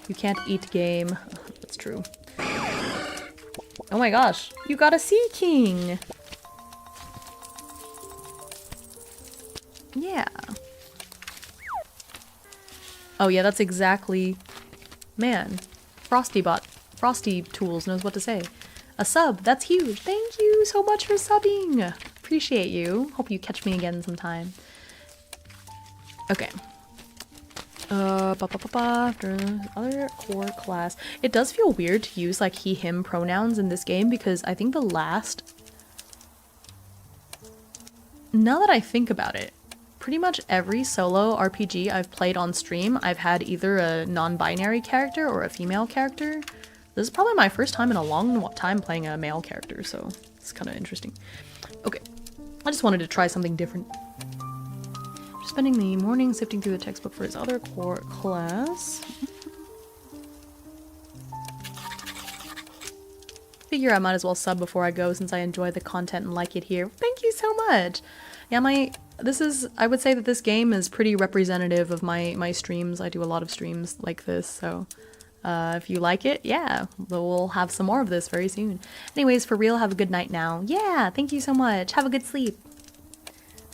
You can't eat game. That's true. Oh my gosh, you got a Sea King! Yeah. Oh yeah, that's exactly... Man. Frosty Tools knows what to say. A sub, that's huge. Thank you so much for subbing. Appreciate you. Hope you catch me again sometime. Okay. Other core class. It does feel weird to use like he, him pronouns in this game because I think the last... Now that I think about it, pretty much every solo RPG I've played on stream, I've had either a non-binary character or a female character. This is probably my first time in a long time playing a male character, so it's kind of interesting. Okay, I just wanted to try something different. Just spending the morning sifting through the textbook for his other core class. Figure I might as well sub before I go since I enjoy the content and like it here. Thank you so much! Yeah, this is, I would say that this game is pretty representative of my streams. I do a lot of streams like this, so... if you like it, yeah, we'll have some more of this very soon. Anyways, for real, have a good night now. Yeah, thank you so much. Have a good sleep.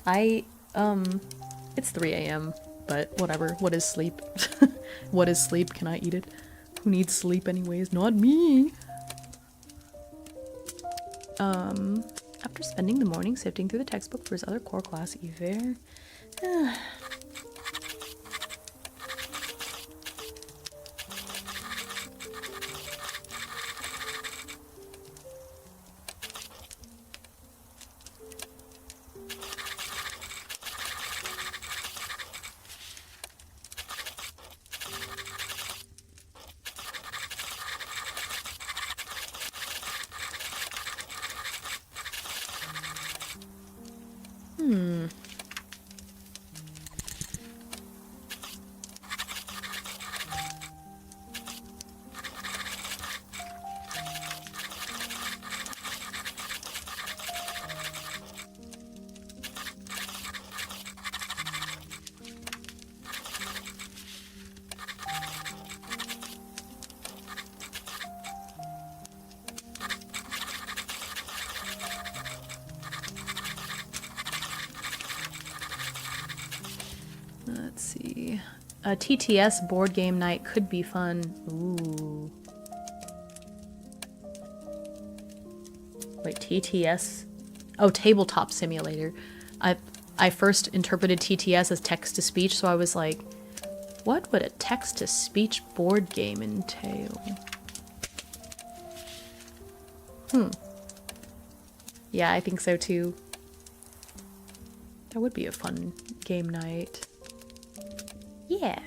It's 3 a.m., but whatever. What is sleep? What is sleep? Can I eat it? Who needs sleep anyways? Not me. After spending the morning sifting through the textbook for his other core class, Iver. A TTS board game night could be fun. Ooh. Wait, TTS? Oh, tabletop simulator. I first interpreted TTS as text-to-speech, so I was like, what would a text-to-speech board game entail? Yeah, I think so too. That would be a fun game night. Yeah.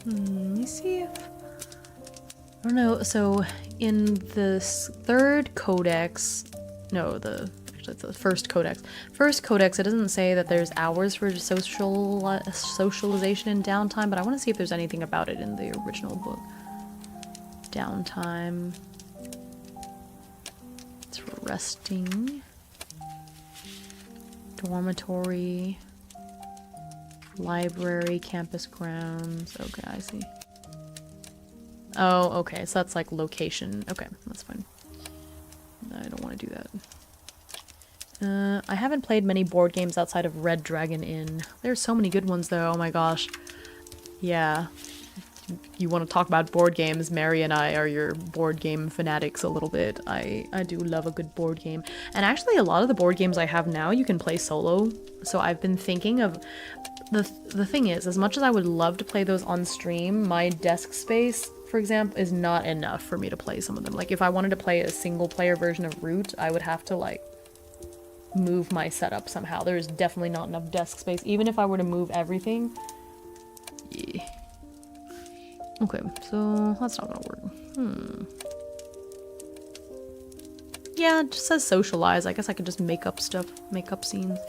Let me see if... I don't know, so in the third codex... No, actually it's the first codex. First codex, it doesn't say that there's hours for socialization and downtime, but I want to see if there's anything about it in the original book. Downtime. It's for resting. Dormitory. Library, campus grounds. Okay, I see. Oh, okay, so that's like location. Okay, that's fine. I don't want to do that. I haven't played many board games outside of Red Dragon Inn. There's so many good ones though, oh my gosh. Yeah. You want to talk about board games, Mary and I are your board game fanatics a little bit. I do love a good board game. And actually a lot of the board games I have now you can play solo. So I've been thinking of... The thing is, as much as I would love to play those on stream, my desk space, for example, is not enough for me to play some of them. Like, if I wanted to play a single-player version of Root, I would have to, like, move my setup somehow. There's definitely not enough desk space. Even if I were to move everything. Yeah. Okay, so that's not gonna work. Yeah, it just says socialize. I guess I could just make up stuff, make up scenes.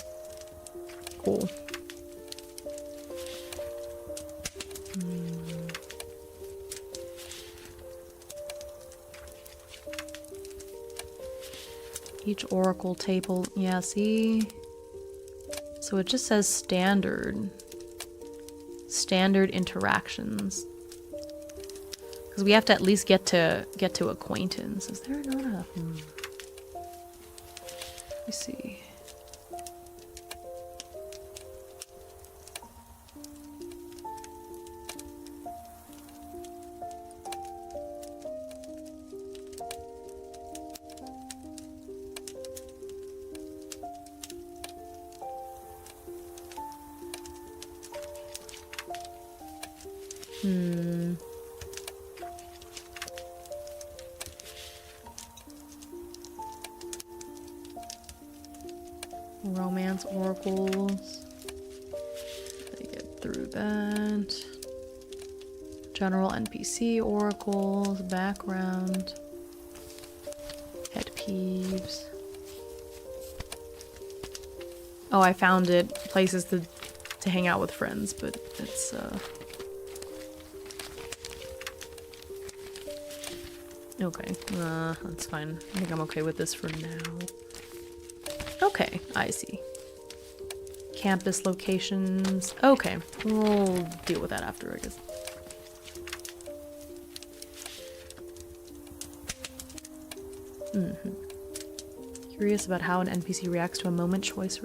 Cool. Each oracle table, yeah, see? So it just says standard. Standard interactions. Because we have to at least get to acquaintance. Is there not a... Let me see. Romance oracles. They get through that. General NPC oracles, background, head peeves. Oh, I found it. Places to hang out with friends, but it's okay. That's fine. I think I'm okay with this for now. Okay, I see. Campus locations. Okay, we'll deal with that after, I guess. Curious about how an NPC reacts to a moment choice.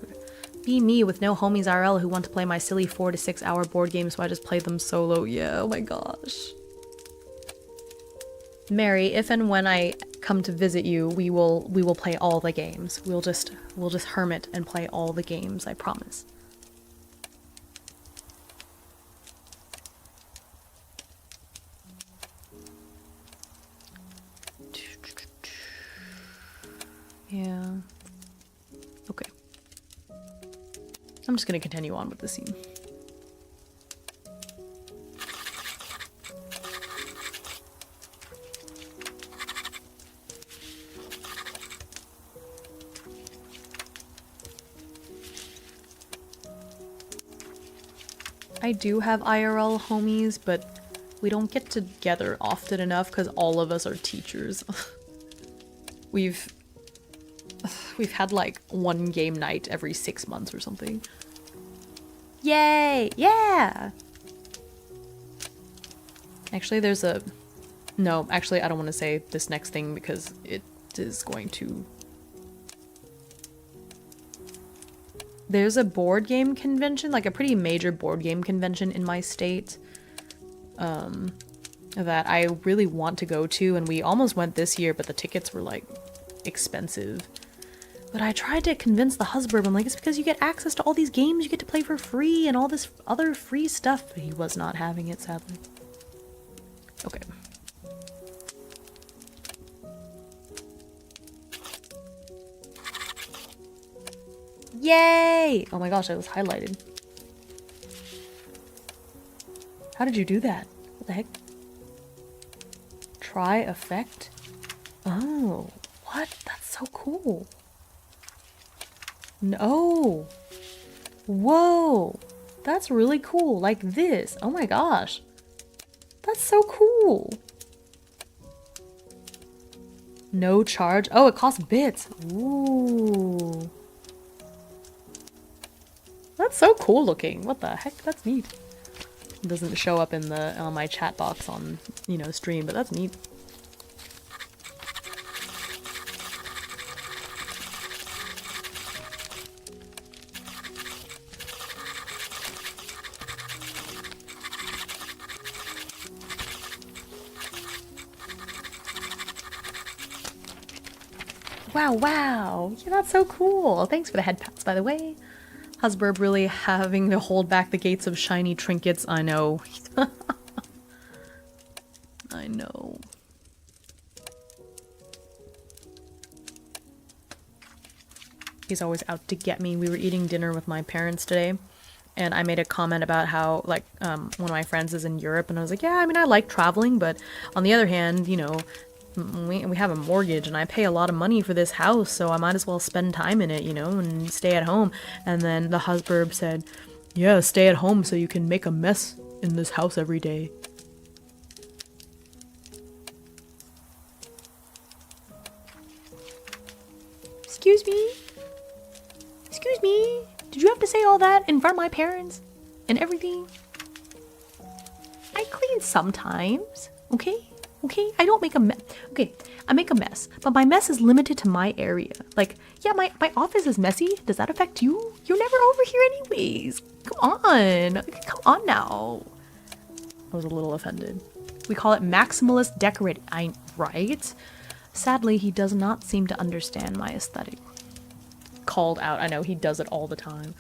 Be me with no homies IRL who want to play my silly 4 to 6 hour board games, so I just play them solo. Yeah, oh my gosh. Mary, if and when I come to visit you, we will play all the games. We'll just hermit and play all the games, I promise. Yeah. Okay. I'm just gonna continue on with the scene. I do have IRL homies, but we don't get together often enough because all of us are teachers. We've had like one game night every 6 months or something. Yay! Yeah! Actually, there's a... No, actually, I don't want to say this next thing because it is going to... There's a board game convention, like a pretty major board game convention in my state, that I really want to go to, and we almost went this year, but the tickets were like expensive. But I tried to convince the husband, I'm like, it's because you get access to all these games you get to play for free and all this other free stuff, but he was not having it, sadly. Okay. Yay! Oh my gosh, I was highlighted. How did you do that? What the heck? Try effect? Oh, what? That's so cool. No. Whoa. That's really cool. Like this. Oh my gosh. That's so cool. No charge. Oh, it costs bits. Ooh. That's so cool looking. What the heck? That's neat. It doesn't show up in the my chat box on, you know, stream, but that's neat. Wow, wow. Yeah, that's so cool. Thanks for the head pats, by the way. Husburb really having to hold back the gates of shiny trinkets. I know. I know. He's always out to get me. We were eating dinner with my parents today, and I made a comment about how, like, one of my friends is in Europe, and I was like, yeah, I mean, I like traveling, but on the other hand, you know, we have a mortgage and I pay a lot of money for this house, so I might as well spend time in it, you know, and stay at home. And then the husband said, yeah, stay at home so you can make a mess in this house every day. Excuse me? Excuse me? Did you have to say all that in front of my parents and everything? I clean sometimes, okay? Okay, I don't make a mess. Okay, I make a mess, but my mess is limited to my area. Like, yeah, my office is messy. Does that affect you? You're never over here anyways. Come on. Come on now. I was a little offended. We call it maximalist decorating. Right? Sadly, he does not seem to understand my aesthetic. Called out. I know, he does it all the time.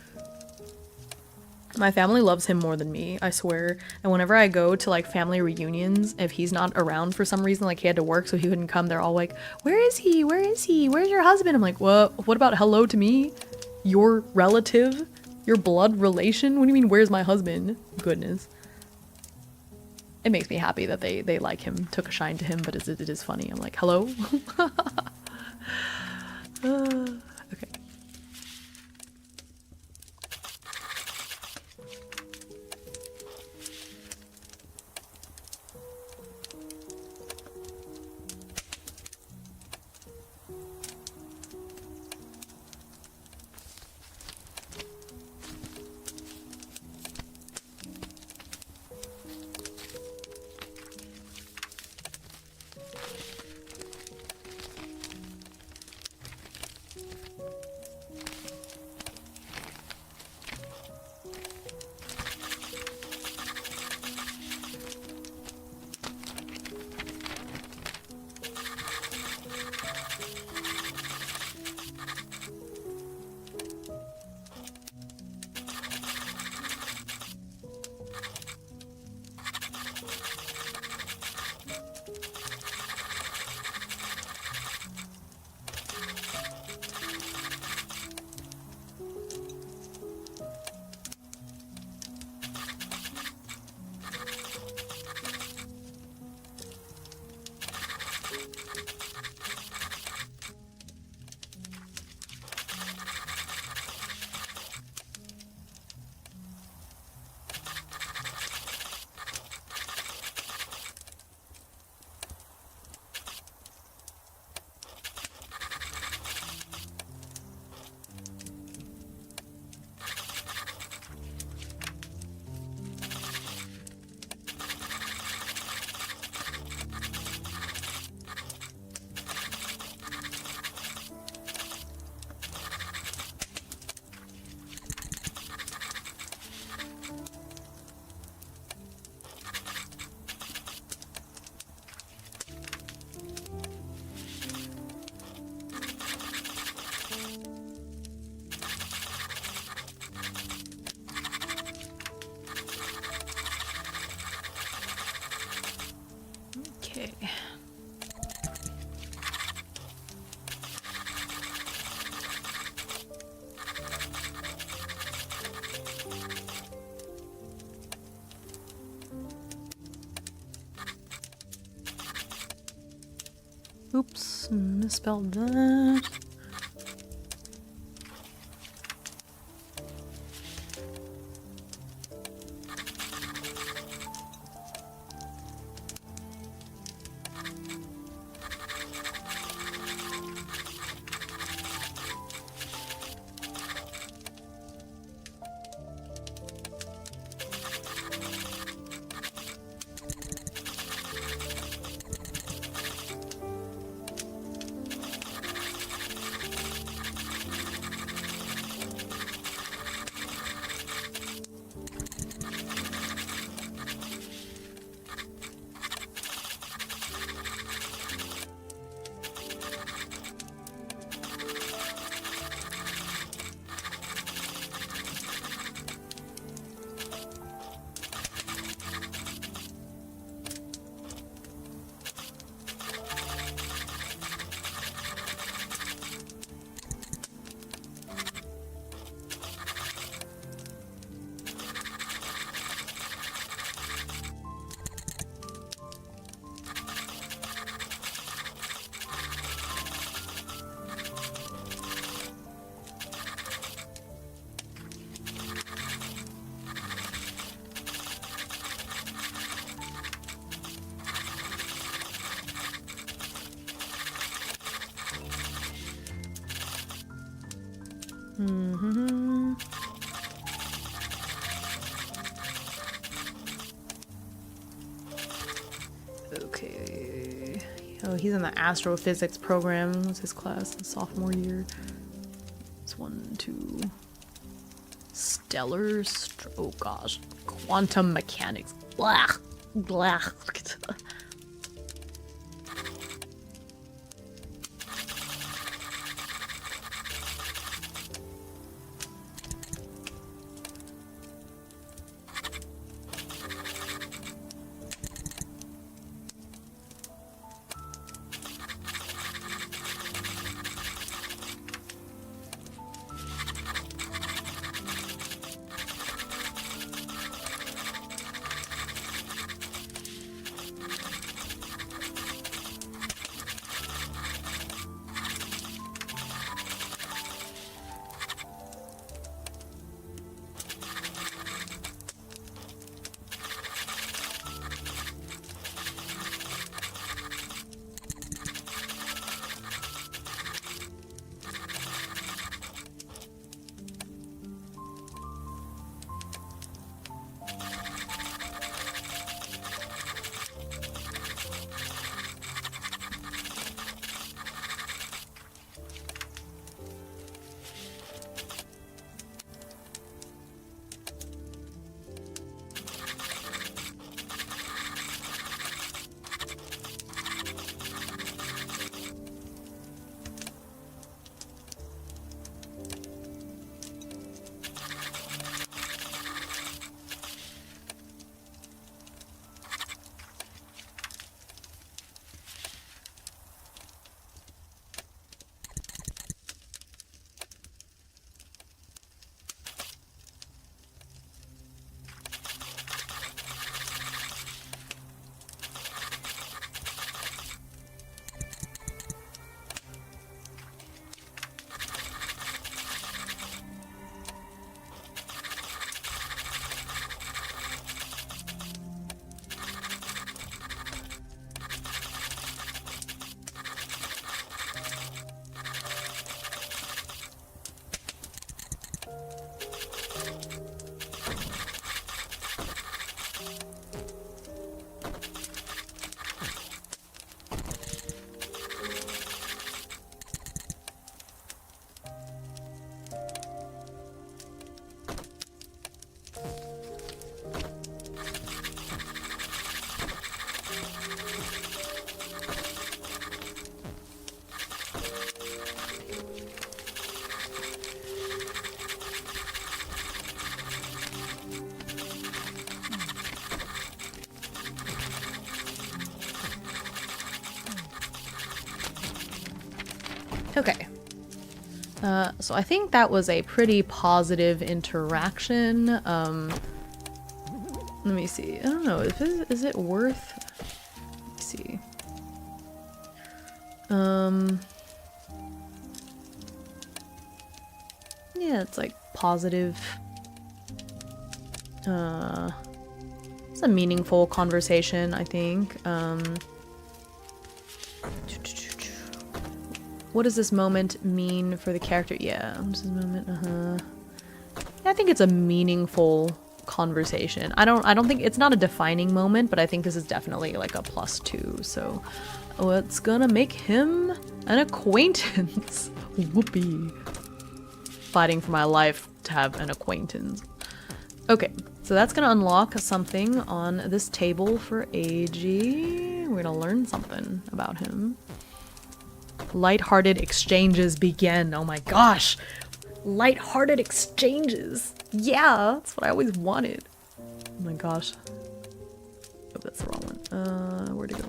My family loves him more than me, I swear. And whenever I go to like family reunions, if he's not around for some reason, like he had to work so he couldn't come, they're all like, where is he? Where is he? Where's your husband? I'm like, what about hello to me? Your relative? Your blood relation? What do you mean, where's my husband? Goodness. It makes me happy that they like him, took a shine to him, but it is funny. I'm like, hello? Okay. Oops, misspelled that. Mm-hmm. Okay. Oh, he's in the astrophysics program. That's his class in sophomore year. It's 1, 2. Stellar. Oh gosh. Quantum mechanics. Blah. Blah. Okay. So I think that was a pretty positive interaction. Let me see. I don't know. Is it worth... Let me see. Yeah, it's like positive. It's a meaningful conversation, I think. What does this moment mean for the character? Yeah, what does this moment? Yeah, I think it's a meaningful conversation. I don't think it's not a defining moment, but I think this is definitely like a +2. So, what's gonna make him an acquaintance? Whoopee. Fighting for my life to have an acquaintance. Okay, so that's gonna unlock something on this table for Eiji. We're gonna learn something about him. Lighthearted exchanges begin. Oh my gosh! Lighthearted exchanges! Yeah, that's what I always wanted. Oh my gosh. Oh, that's the wrong one. Where'd it go?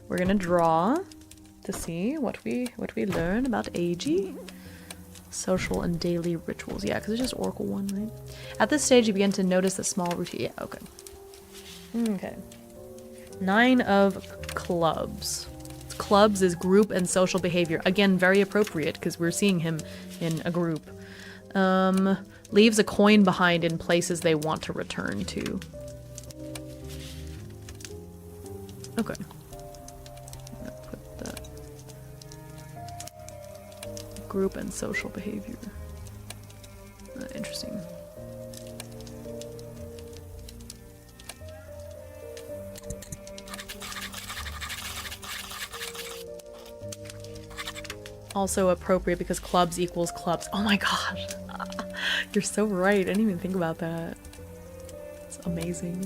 We're gonna draw to see what we learn about Eiji. Social and daily rituals. Yeah, because it's just Oracle 1, right? At this stage, you begin to notice the small routine. Yeah, okay. Okay. 9 of clubs. Clubs is group and social behavior. Again, very appropriate because we're seeing him in a group. Leaves a coin behind in places they want to return to. Okay. Put that. Group and social behavior. Interesting. Also appropriate because clubs equals clubs. Oh my gosh. You're so right. I didn't even think about that. It's amazing.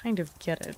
Kind of get it.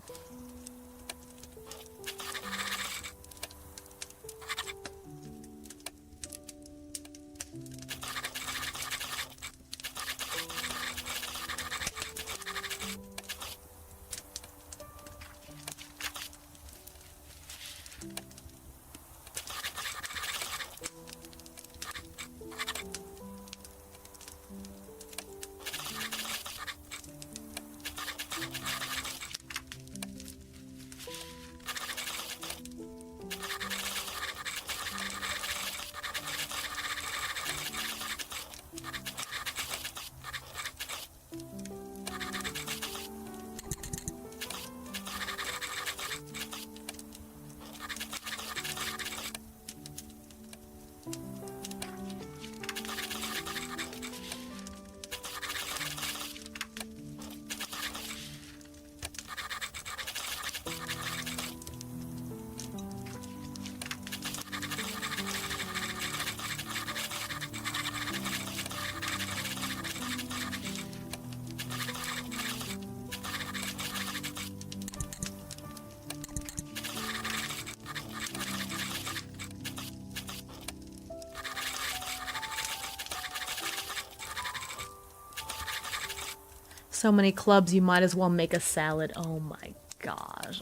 So many clubs, you might as well make a salad. Oh my gosh.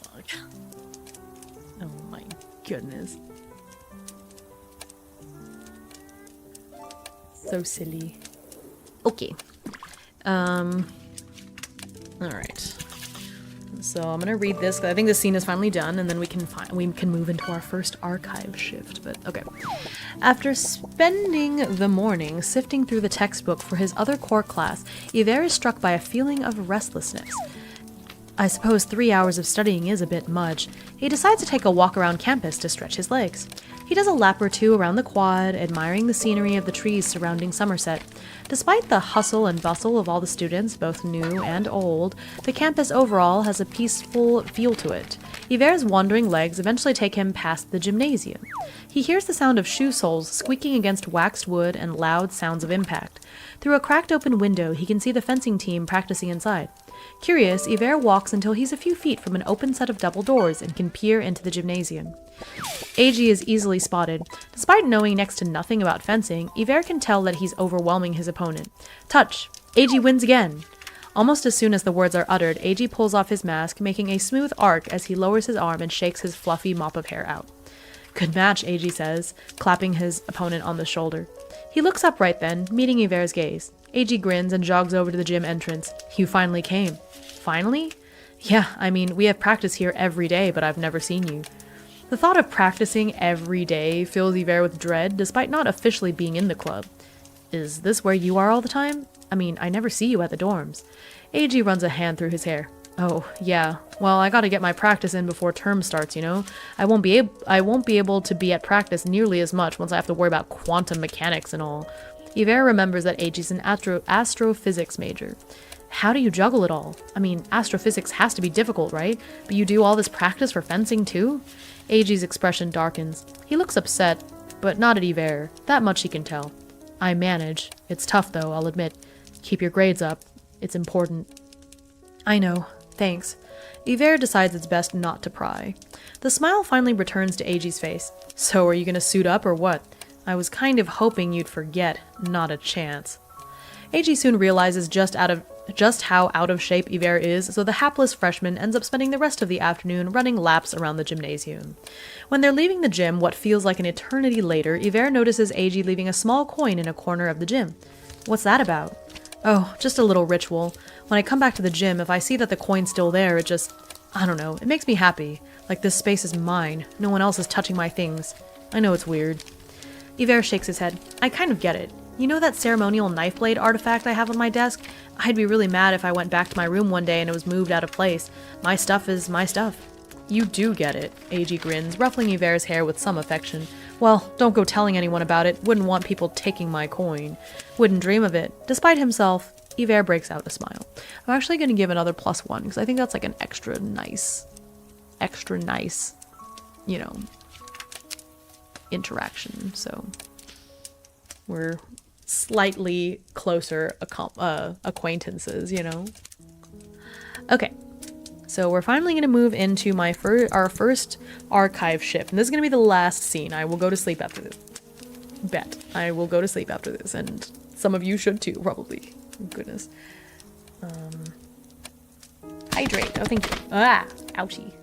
Oh my goodness. So silly. Okay. Alright. So I'm gonna read this, 'cause I think this scene is finally done, and then we can move into our first archive shift, but okay. After spending the morning sifting through the textbook for his other core class, Iver is struck by a feeling of restlessness. I suppose 3 hours of studying is a bit much. He decides to take a walk around campus to stretch his legs. He does a lap or two around the quad, admiring the scenery of the trees surrounding Somerset. Despite the hustle and bustle of all the students, both new and old, the campus overall has a peaceful feel to it. Iver's wandering legs eventually take him past the gymnasium. He hears the sound of shoe soles squeaking against waxed wood and loud sounds of impact. Through a cracked open window, he can see the fencing team practicing inside. Curious, Iver walks until he's a few feet from an open set of double doors and can peer into the gymnasium. Eiji is easily spotted. Despite knowing next to nothing about fencing, Iver can tell that he's overwhelming his opponent. Touch! Eiji wins again! Almost as soon as the words are uttered, Eiji pulls off his mask, making a smooth arc as he lowers his arm and shakes his fluffy mop of hair out. Good match, Eiji says, clapping his opponent on the shoulder. He looks up right then, meeting Iver's gaze. Eiji grins and jogs over to the gym entrance. You finally came. Finally? Yeah, I mean, we have practice here every day, but I've never seen you. The thought of practicing every day fills Iver with dread, despite not officially being in the club. Is this where you are all the time? I mean, I never see you at the dorms. Eiji runs a hand through his hair. Oh, yeah. Well, I gotta get my practice in before term starts, you know? I won't be able to be at practice nearly as much once I have to worry about quantum mechanics and all. Iver remembers that Eiji's an astrophysics major. How do you juggle it all? I mean, astrophysics has to be difficult, right? But you do all this practice for fencing too? Eiji's expression darkens. He looks upset, but not at Iver. That much he can tell. I manage. It's tough though, I'll admit. Keep your grades up. It's important. I know. Thanks. Iver decides it's best not to pry. The smile finally returns to Eiji's face. So are you gonna suit up or what? I was kind of hoping you'd forget. Not a chance. Eiji soon realizes just how out of shape Iver is, so the hapless freshman ends up spending the rest of the afternoon running laps around the gymnasium. When they're leaving the gym, what feels like an eternity later, Iver notices Eiji leaving a small coin in a corner of the gym. What's that about? Oh, just a little ritual. When I come back to the gym, if I see that the coin's still there, it just... I don't know, it makes me happy. Like this space is mine. No one else is touching my things. I know it's weird. Iver shakes his head. I kind of get it. You know that ceremonial knife blade artifact I have on my desk? I'd be really mad if I went back to my room one day and it was moved out of place. My stuff is my stuff. You do get it, Eiji grins, ruffling Iver's hair with some affection. Well, don't go telling anyone about it. Wouldn't want people taking my coin. Wouldn't dream of it. Despite himself, Iver breaks out a smile. I'm actually going to give another +1, because I think that's like an extra nice, you know, interaction. So, we're slightly closer acquaintances, you know? Okay. So we're finally going to move into our first archive shift. And this is going to be the last scene. I will go to sleep after this. Bet. I will go to sleep after this. And some of you should too, probably. Goodness. Hydrate. Oh, thank you. Ah! Ouchie.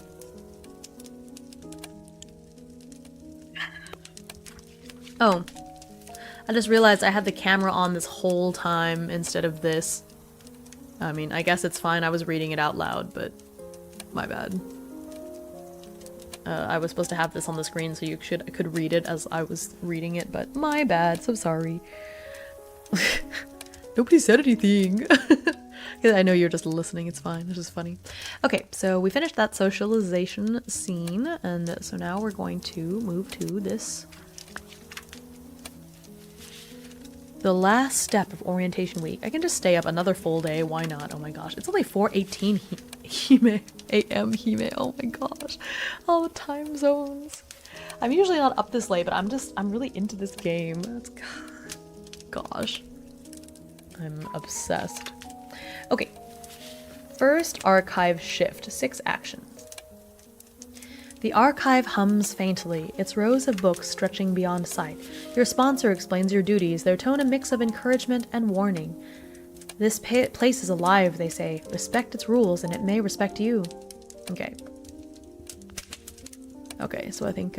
Oh. I just realized I had the camera on this whole time instead of this. I mean, I guess it's fine. I was reading it out loud, but... my bad. I was supposed to have this on the screen so I could read it as I was reading it, but my bad, so sorry. Nobody said anything. I know you're just listening, it's fine, it's just funny. Okay, so we finished that socialization scene, and so now we're going to move to this. The last step of orientation week. I can just stay up another full day, why not? Oh my gosh, it's only 4:18 a.m. Hime. Oh my gosh. All the time zones. I'm usually not up this late, but I'm really into this game. Gosh. I'm obsessed. Okay. First archive shift, 6 actions. The archive hums faintly, its rows of books stretching beyond sight. Your sponsor explains your duties, their tone a mix of encouragement and warning. This place is alive, they say. Respect its rules, and it may respect you. Okay. Okay, so I think,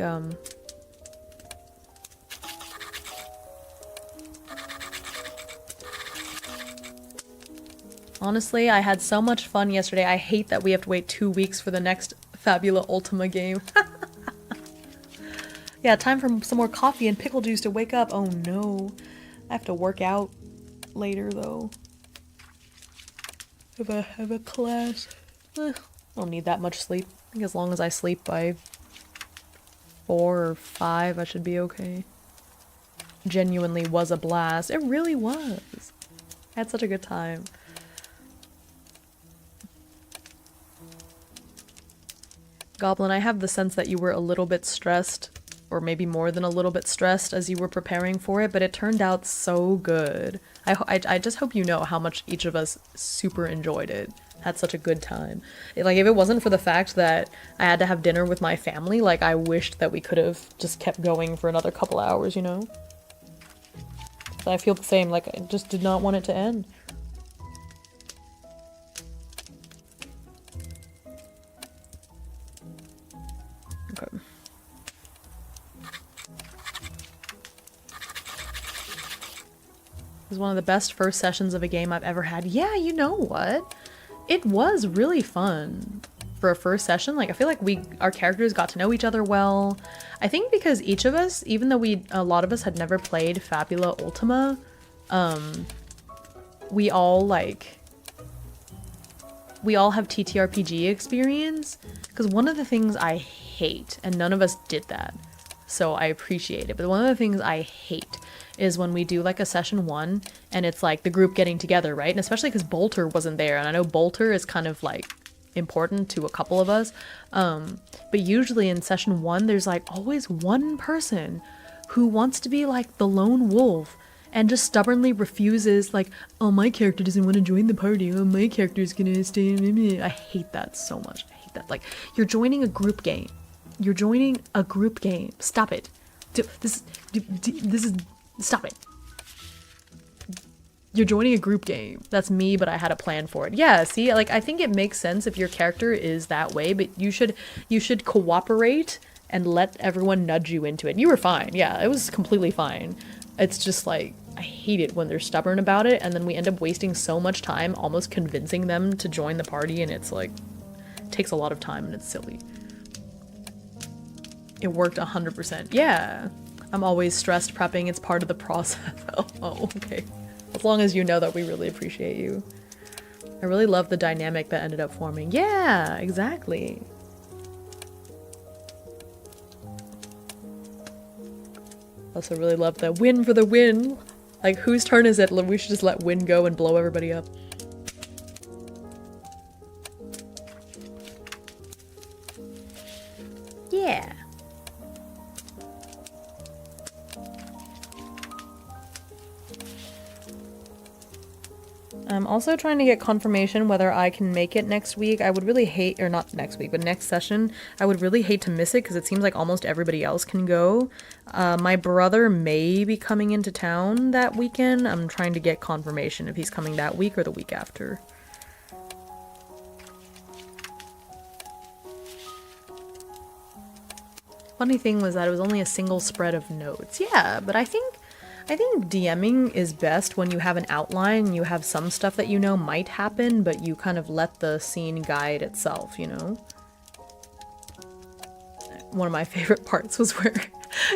honestly, I had so much fun yesterday. I hate that we have to wait 2 weeks for the next Fabula Ultima game. Yeah, time for some more coffee and pickle juice to wake up. Oh no. I have to work out later, though. If I have a class. I don't need that much sleep. I think as long as I sleep by 4 or 5, I should be okay. Genuinely was a blast. It really was. I had such a good time. Goblin, I have the sense that you were a little bit stressed, or maybe more than a little bit stressed as you were preparing for it, but it turned out so good. I just hope you know how much each of us super enjoyed it. Had such a good time. Like, if it wasn't for the fact that I had to have dinner with my family, like, I wished that we could have just kept going for another couple hours, you know? So I feel the same, like, I just did not want it to end. Okay. It was one of the best first sessions of a game I've ever had. Yeah, you know what? It was really fun for a first session. Like, I feel like our characters got to know each other well. I think because each of us, even though a lot of us had never played Fabula Ultima, we all have TTRPG experience. Because one of the things I hate, and none of us did that, so I appreciate it, but one of the things I hate is when we do like a session 1 and it's like the group getting together, right? And especially because Bolter wasn't there, and I know Bolter is kind of like important to a couple of us, but usually in session 1 there's like always one person who wants to be like the lone wolf and just stubbornly refuses, like, oh, my character doesn't want to join the party, oh, my character's gonna stay. I hate that so much. I hate that. Like, you're joining a group game. You're joining a group game. Stop it. This is stop it. You're joining a group game. That's me, but I had a plan for it. Yeah, see, like, I think it makes sense if your character is that way, but you should cooperate and let everyone nudge you into it. You were fine. Yeah, it was completely fine. It's just like, I hate it when they're stubborn about it, and then we end up wasting so much time almost convincing them to join the party, and it's like, it takes a lot of time and it's silly. It worked 100%. Yeah. I'm always stressed prepping. It's part of the process. Oh, okay. As long as you know that we really appreciate you. I really love the dynamic that ended up forming. Yeah, exactly. Also really love the win for the win. Like, whose turn is it? We should just let win go and blow everybody up. Yeah. I'm also trying to get confirmation whether I can make it next week. I would really hate, or not next week, but next session. I would really hate to miss it because it seems like almost everybody else can go. My brother may be coming into town that weekend. I'm trying to get confirmation if he's coming that week or the week after. Funny thing was that it was only a single spread of notes. Yeah, but I think DMing is best when you have an outline, you have some stuff that you know might happen, but you kind of let the scene guide itself, you know? One of my favorite parts was where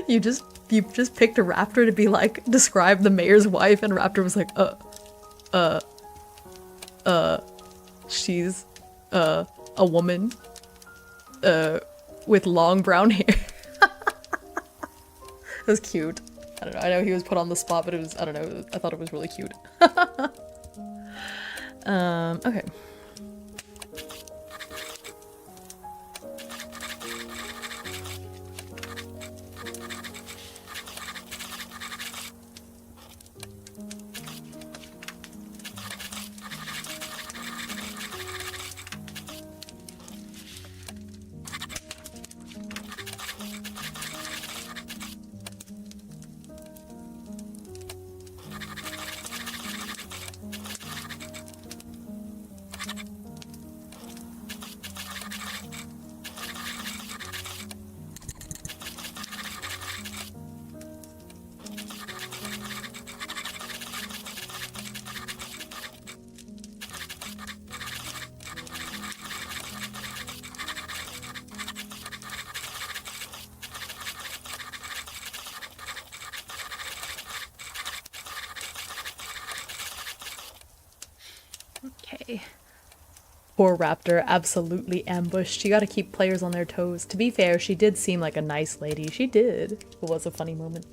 you just picked a raptor to be like, describe the mayor's wife, and raptor was like, she's, a woman, with long brown hair. It was cute. I don't know, I know he was put on the spot, but it was, I don't know, I thought it was really cute. Okay. Okay. Poor Raptor, absolutely ambushed. You gotta keep players on their toes. To be fair, she did seem like a nice lady. She did. It was a funny moment.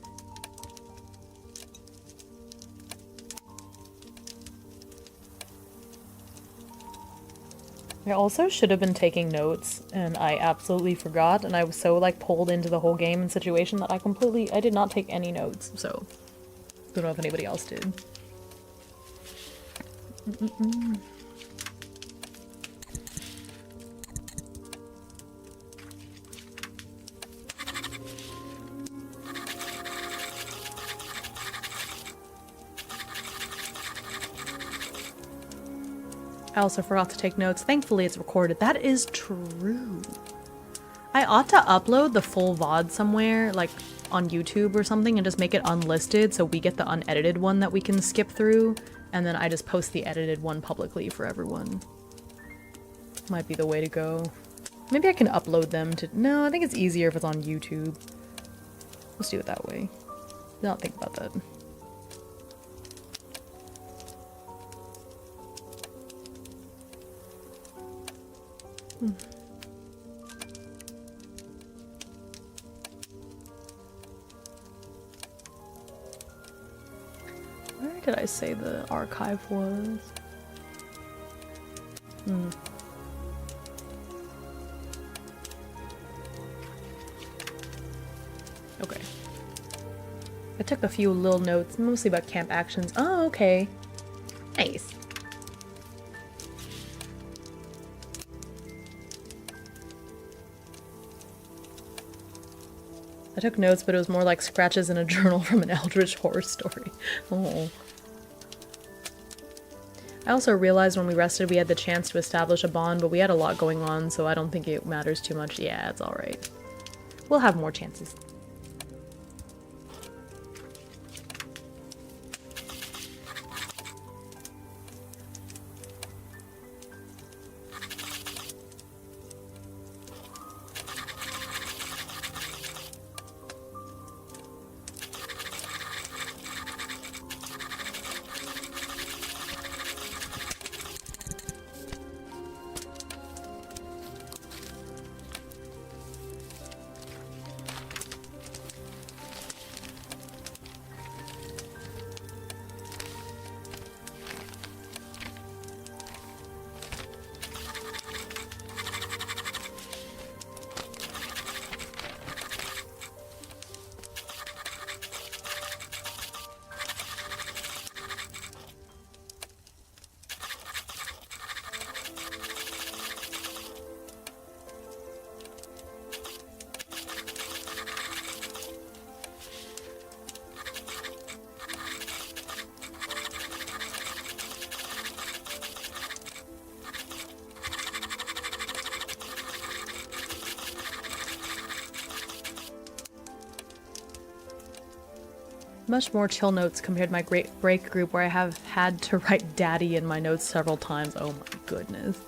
I also should have been taking notes, and I absolutely forgot, and I was so, like, pulled into the whole game and situation that I did not take any notes, so don't know if anybody else did. I also forgot to take notes. Thankfully it's recorded. That is true. I ought to upload the full VOD somewhere, like on YouTube or something, and just make it unlisted so we get the unedited one that we can skip through, and then I just post the edited one publicly for everyone. Might be the way to go. Maybe I can upload them to... No, I think it's easier if it's on YouTube. Let's do it that way. Did not think about that. Where did I say the archive was? Okay. I took a few little notes, mostly about camp actions. Oh, okay. Nice. I took notes, but it was more like scratches in a journal from an eldritch horror story. Oh. I also realized when we rested we had the chance to establish a bond, but we had a lot going on, so I don't think it matters too much. Yeah, it's alright. We'll have more chances. Much more chill notes compared to my great break group where I have had to write daddy in my notes several times. Oh my goodness.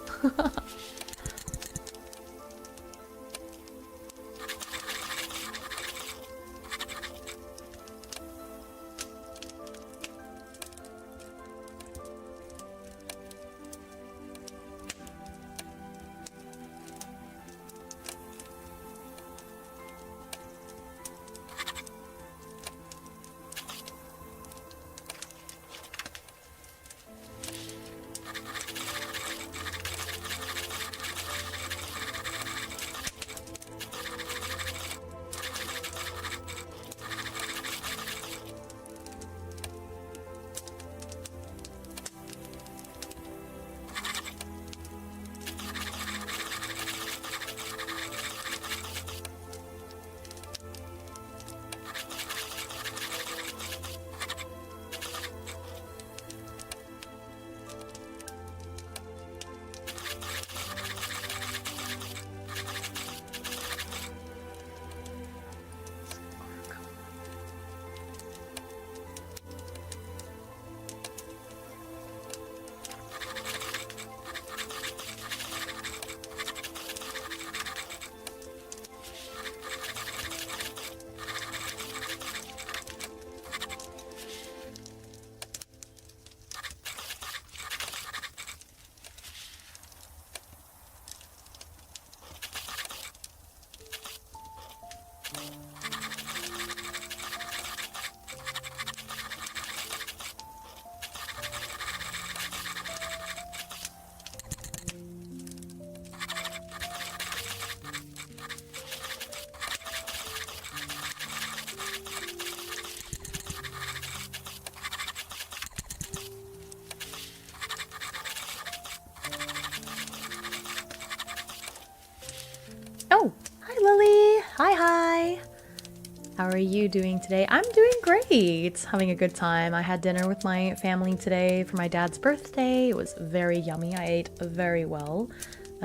are you doing today? I'm doing great. Having a good time. I had dinner with my family today for my dad's birthday. It was very yummy. I ate very well.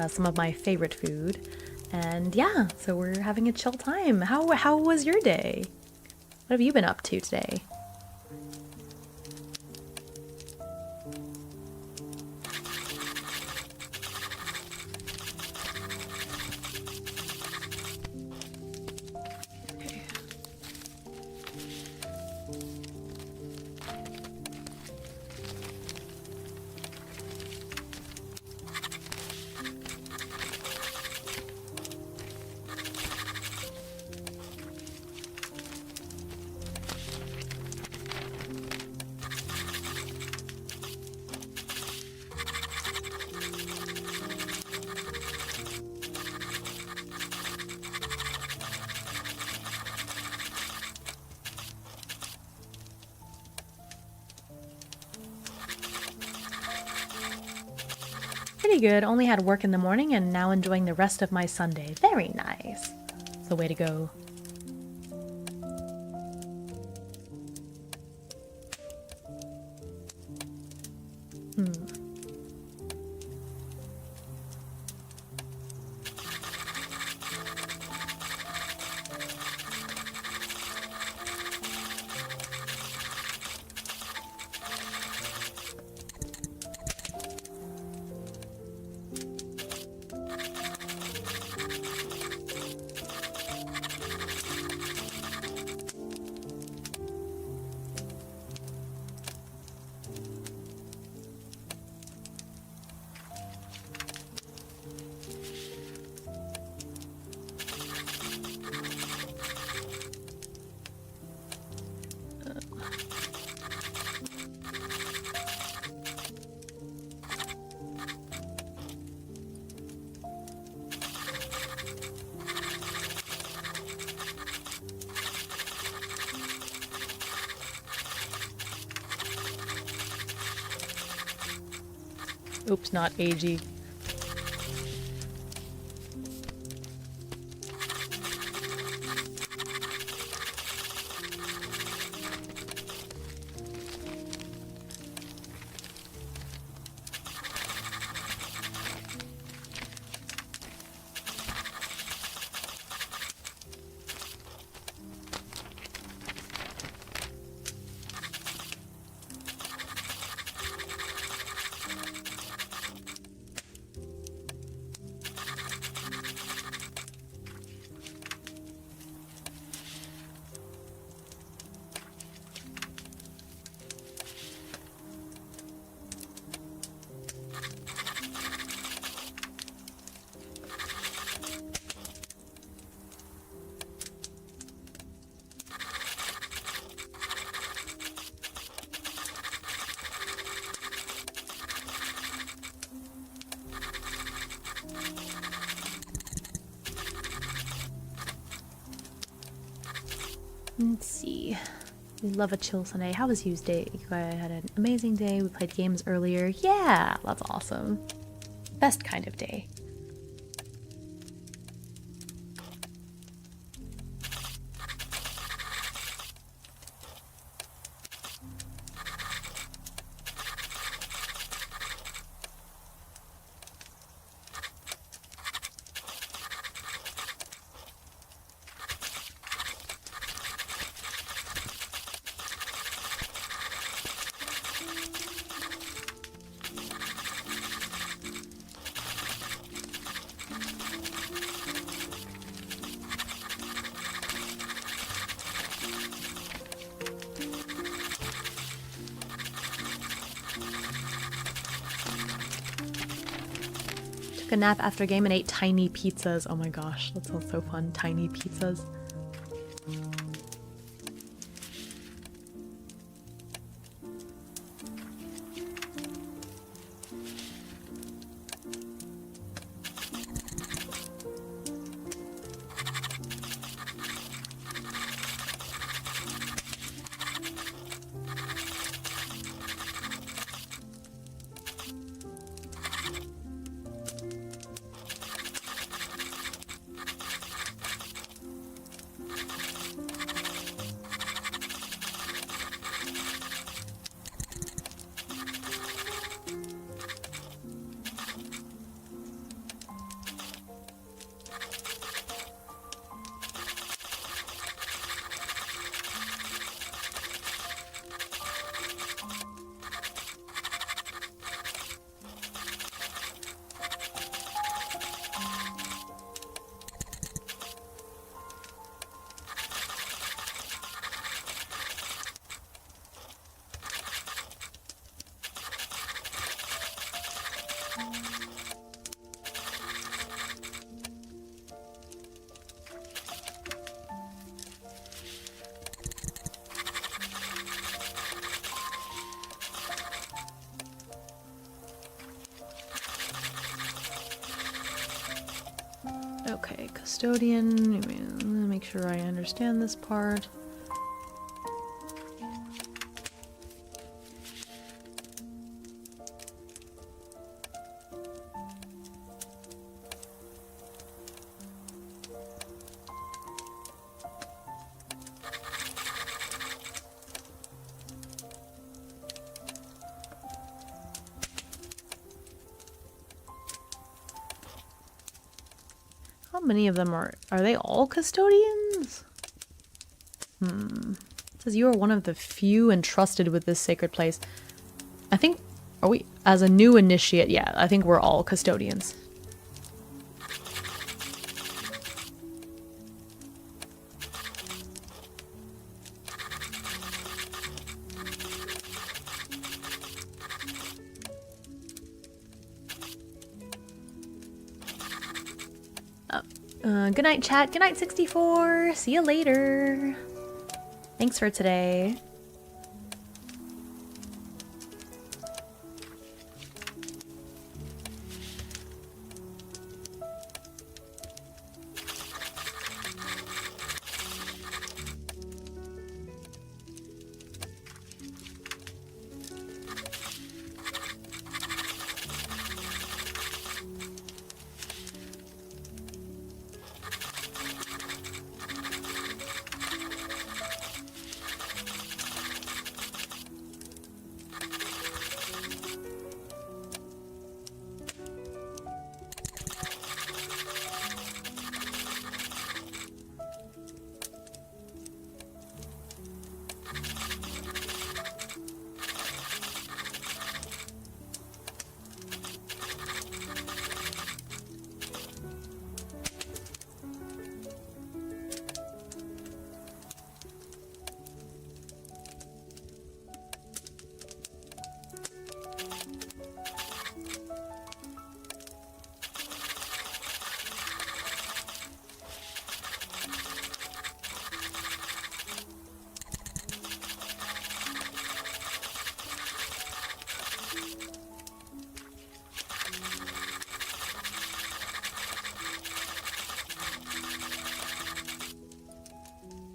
Some of my favorite food. And yeah, so we're having a chill time. How was your day? What have you been up to today? Pretty good. Only had work in the morning and now enjoying the rest of my Sunday. Very nice. It's the way to go. Oops, not Eiji. Let's see. We love a chill Sunday. How was your day? I had an amazing day. We played games earlier. Yeah, that's awesome. Best kind of day. Took a nap after a game and ate tiny pizzas. Oh my gosh, that sounds so fun. Tiny pizzas. Okay, custodian. Let me make sure I understand this part. How many of them are they all custodians? It says you are one of the few entrusted with this sacred place. I think, are we, as a new initiate? Yeah, I think we're all custodians. Good night, chat. Good night, 64. See you later. Thanks for today.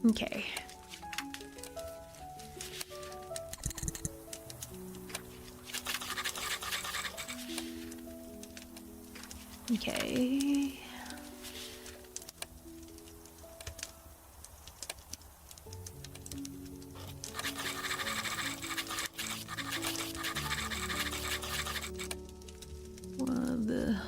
Okay. Okay. What the...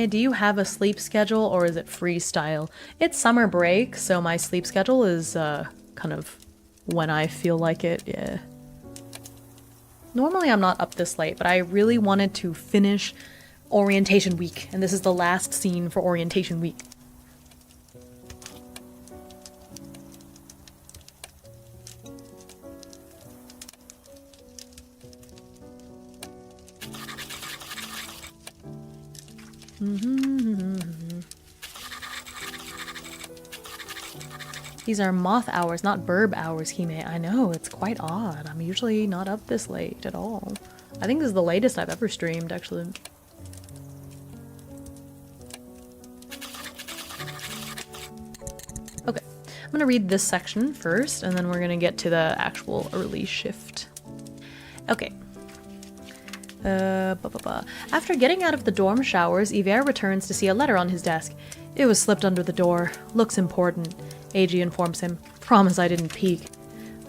Do you have a sleep schedule or is it freestyle? It's summer break, so my sleep schedule is kind of when I feel like it, yeah. Normally I'm not up this late, but I really wanted to finish orientation week, and this is the last scene for orientation week. These are moth hours, not burb hours, Hime. I know, it's quite odd. I'm usually not up this late at all. I think this is the latest I've ever streamed, actually. Okay, I'm gonna read this section first, and then we're gonna get to the actual early shift. Okay. After getting out of the dorm showers, Iver returns to see a letter on his desk. It was slipped under the door. Looks important. Eiji informs him. Promise I didn't peek.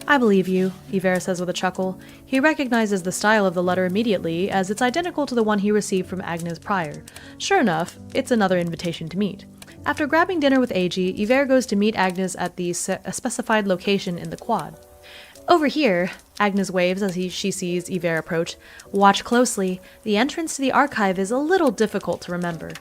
I believe you, Iver says with a chuckle. He recognizes the style of the letter immediately, as it's identical to the one he received from Agnes prior. Sure enough, it's another invitation to meet. After grabbing dinner with Eiji, Iver goes to meet Agnes at the specified location in the quad. Over here, Agnes waves as she sees Iver approach. Watch closely. The entrance to the archive is a little difficult to remember.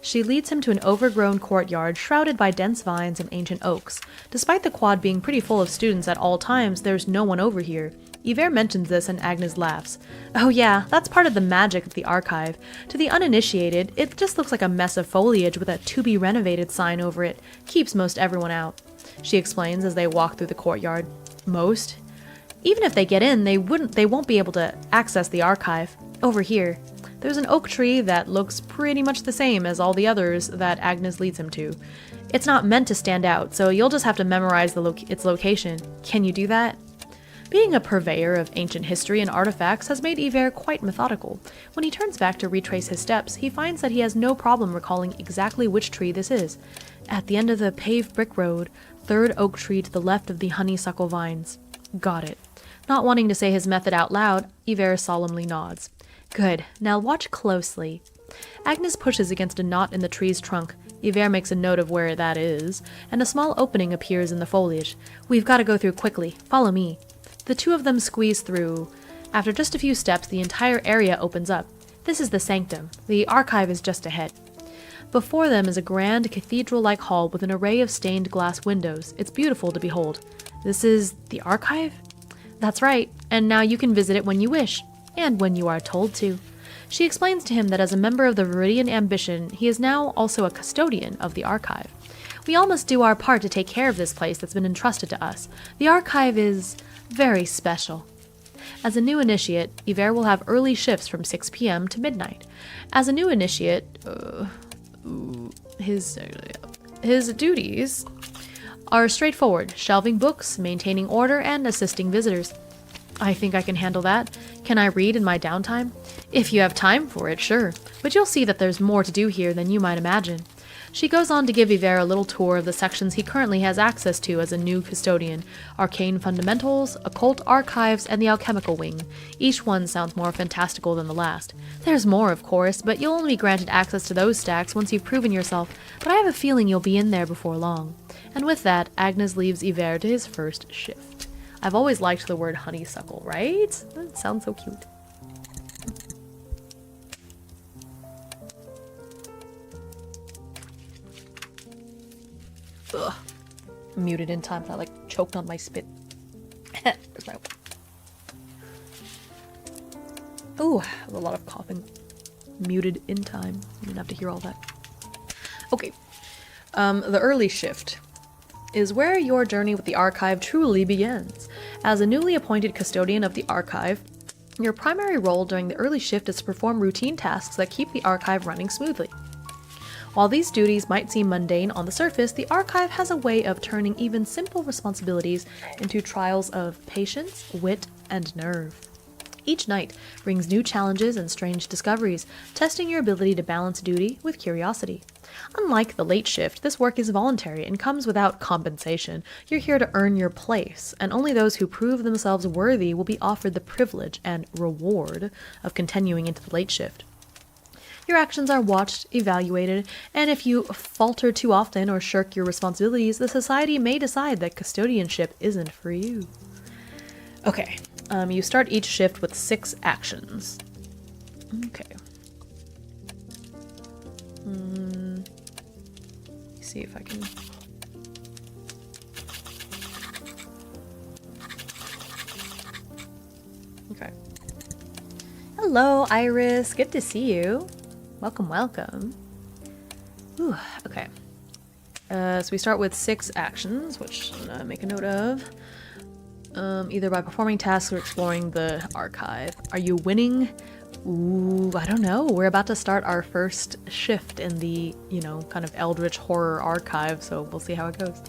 She leads him to an overgrown courtyard shrouded by dense vines and ancient oaks. Despite the quad being pretty full of students at all times, there's no one over here. Iver mentions this and Agnes laughs. Oh yeah, that's part of the magic of the archive. To the uninitiated, it just looks like a mess of foliage with a to-be-renovated sign over it. Keeps most everyone out. She explains as they walk through the courtyard. Most? Even if they get in, they won't be able to access the archive. Over here, there's an oak tree that looks pretty much the same as all the others that Agnes leads him to. It's not meant to stand out, so you'll just have to memorize its location. Can you do that? Being a purveyor of ancient history and artifacts has made Iver quite methodical. When he turns back to retrace his steps, he finds that he has no problem recalling exactly which tree this is. At the end of the paved brick road, third oak tree to the left of the honeysuckle vines. Got it. Not wanting to say his method out loud, Iver solemnly nods. Good. Now watch closely. Agnes pushes against a knot in the tree's trunk. Iver makes a note of where that is, and a small opening appears in the foliage. We've got to go through quickly. Follow me. The two of them squeeze through. After just a few steps, the entire area opens up. This is the sanctum. The archive is just ahead. Before them is a grand cathedral-like hall with an array of stained glass windows. It's beautiful to behold. This is the archive? That's right, and now you can visit it when you wish, and when you are told to. She explains to him that as a member of the Viridian Ambition, he is now also a custodian of the archive. We all must do our part to take care of this place that's been entrusted to us. The archive is very special. As a new initiate, Iver will have early shifts from 6 p.m. to midnight. As a new initiate, his duties are straightforward: shelving books, maintaining order, and assisting visitors. I think I can handle that. Can I read in my downtime? If you have time for it, sure. But you'll see that there's more to do here than you might imagine. She goes on to give Iver a little tour of the sections he currently has access to as a new custodian: Arcane Fundamentals, Occult Archives, and the Alchemical Wing. Each one sounds more fantastical than the last. There's more, of course, but you'll only be granted access to those stacks once you've proven yourself, but I have a feeling you'll be in there before long. And with that, Agnes leaves Iver to his first shift. I've always liked the word honeysuckle, right? That sounds so cute. Ugh. Muted in time, but I like choked on my spit. Where's my... Ooh, a lot of coughing. Muted in time. You didn't have to hear all that. Okay. The early shift is where your journey with the archive truly begins. As a newly appointed custodian of the archive, your primary role during the early shift is to perform routine tasks that keep the archive running smoothly. While these duties might seem mundane on the surface, the archive has a way of turning even simple responsibilities into trials of patience, wit, and nerve. Each night brings new challenges and strange discoveries, testing your ability to balance duty with curiosity. Unlike the late shift, this work is voluntary and comes without compensation. You're here to earn your place, and only those who prove themselves worthy will be offered the privilege and reward of continuing into the late shift. Your actions are watched, evaluated, and if you falter too often or shirk your responsibilities, the society may decide that custodianship isn't for you. Okay, you start each shift with 6 actions. Okay. See if I can... Okay. Hello, Iris. Good to see you. Welcome, welcome. Ooh, okay. So we start with 6 actions, which I'm gonna make a note of. Either by performing tasks or exploring the archive. Are you winning? Ooh, I don't know. We're about to start our first shift in the, you know, kind of eldritch horror archive, so we'll see how it goes.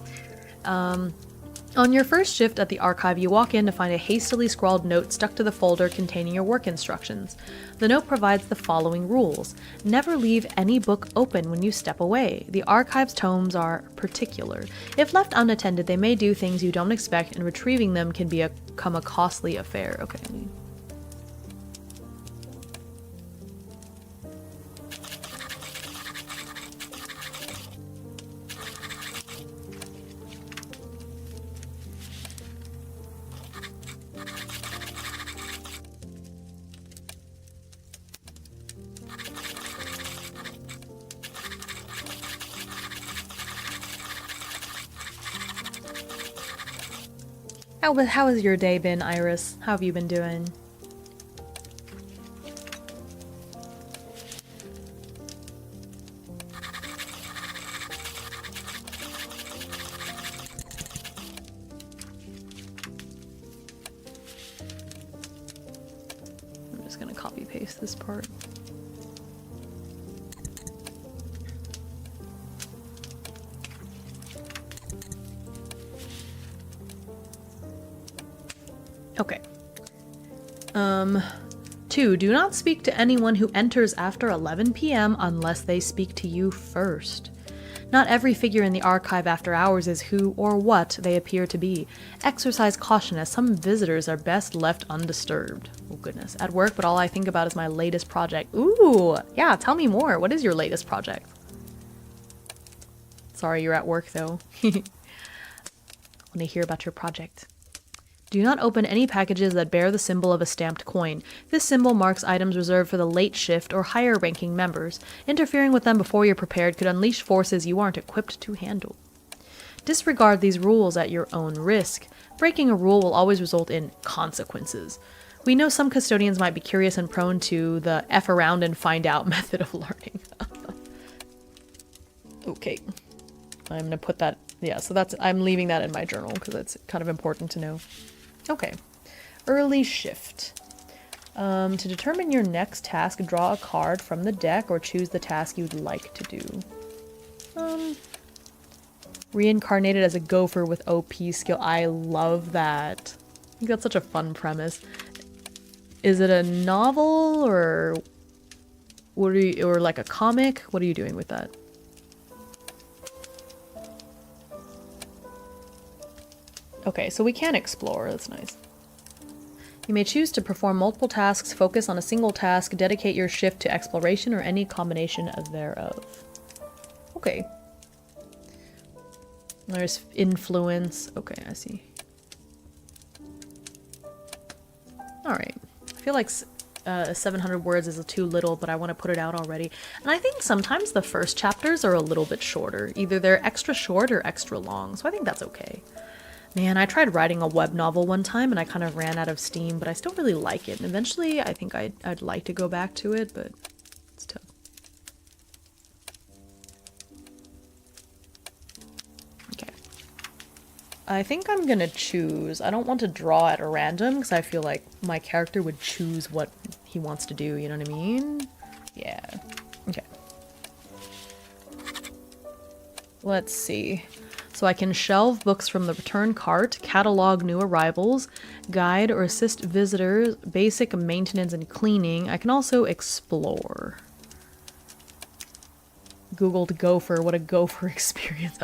On your first shift at the archive, you walk in to find a hastily scrawled note stuck to the folder containing your work instructions. The note provides the following rules. Never leave any book open when you step away. The archive's tomes are particular. If left unattended, they may do things you don't expect, and retrieving them can become a costly affair. Okay. How has your day been, Iris? How have you been doing? I'm just gonna copy paste this part. Okay. 2. Do not speak to anyone who enters after 11 p.m. unless they speak to you first. Not every figure in the archive after hours is who or what they appear to be. Exercise caution, as some visitors are best left undisturbed. Oh goodness. At work, but all I think about is my latest project. Ooh! Yeah, tell me more. What is your latest project? Sorry, you're at work though. I want to hear about your project. Do not open any packages that bear the symbol of a stamped coin. This symbol marks items reserved for the late shift or higher ranking members. Interfering with them before you're prepared could unleash forces you aren't equipped to handle. Disregard these rules at your own risk. Breaking a rule will always result in consequences. We know some custodians might be curious and prone to the F around and find out method of learning. Okay. I'm gonna put that, yeah, so I'm leaving that in my journal because it's kind of important to know. Okay, early shift. To determine your next task, draw a card from the deck or choose the task you'd like to do. Reincarnated as a gopher with OP skill. I love that. I think that's such a fun premise. Is it a novel or what are you, or like a comic? What are you doing with that? Okay, so we can explore. That's nice. You may choose to perform multiple tasks, focus on a single task, dedicate your shift to exploration, or any combination of thereof. Okay. There's influence. Okay, I see. Alright. I feel like 700 words is too little, but I want to put it out already. And I think sometimes the first chapters are a little bit shorter. Either they're extra short or extra long, so I think that's okay. Man, I tried writing a web novel one time and I kind of ran out of steam, but I still really like it. And eventually I think I'd like to go back to it, but it's tough. Okay. I think I'm gonna choose. I don't want to draw at random because I feel like my character would choose what he wants to do, you know what I mean? Yeah. Okay. Let's see. So I can shelve books from the return cart, catalog new arrivals, guide or assist visitors, basic maintenance and cleaning. I can also explore. Googled gopher, what a gopher experience.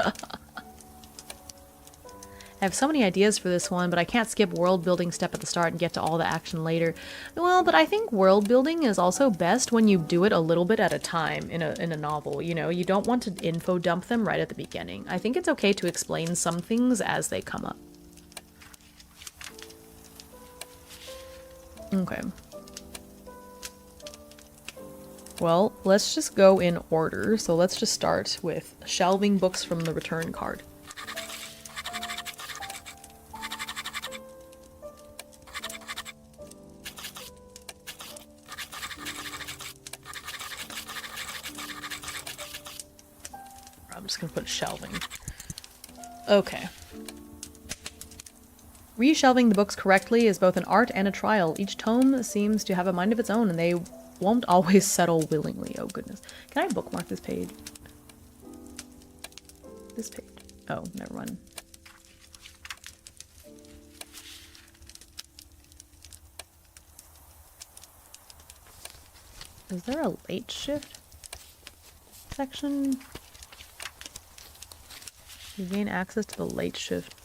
I have so many ideas for this one, but I can't skip world building step at the start and get to all the action later. Well, but I think world building is also best when you do it a little bit at a time in a novel, you know? You don't want to info dump them right at the beginning. I think it's okay to explain some things as they come up. Okay. Well, let's just go in order. So let's just start with shelving books from the return card. just gonna put shelving. Okay. Reshelving the books correctly is both an art and a trial. Each tome seems to have a mind of its own, and they won't always settle willingly. Oh goodness. Can I bookmark this page? This page. Oh, never mind. Is there a late shift section? You gain access to the late shift.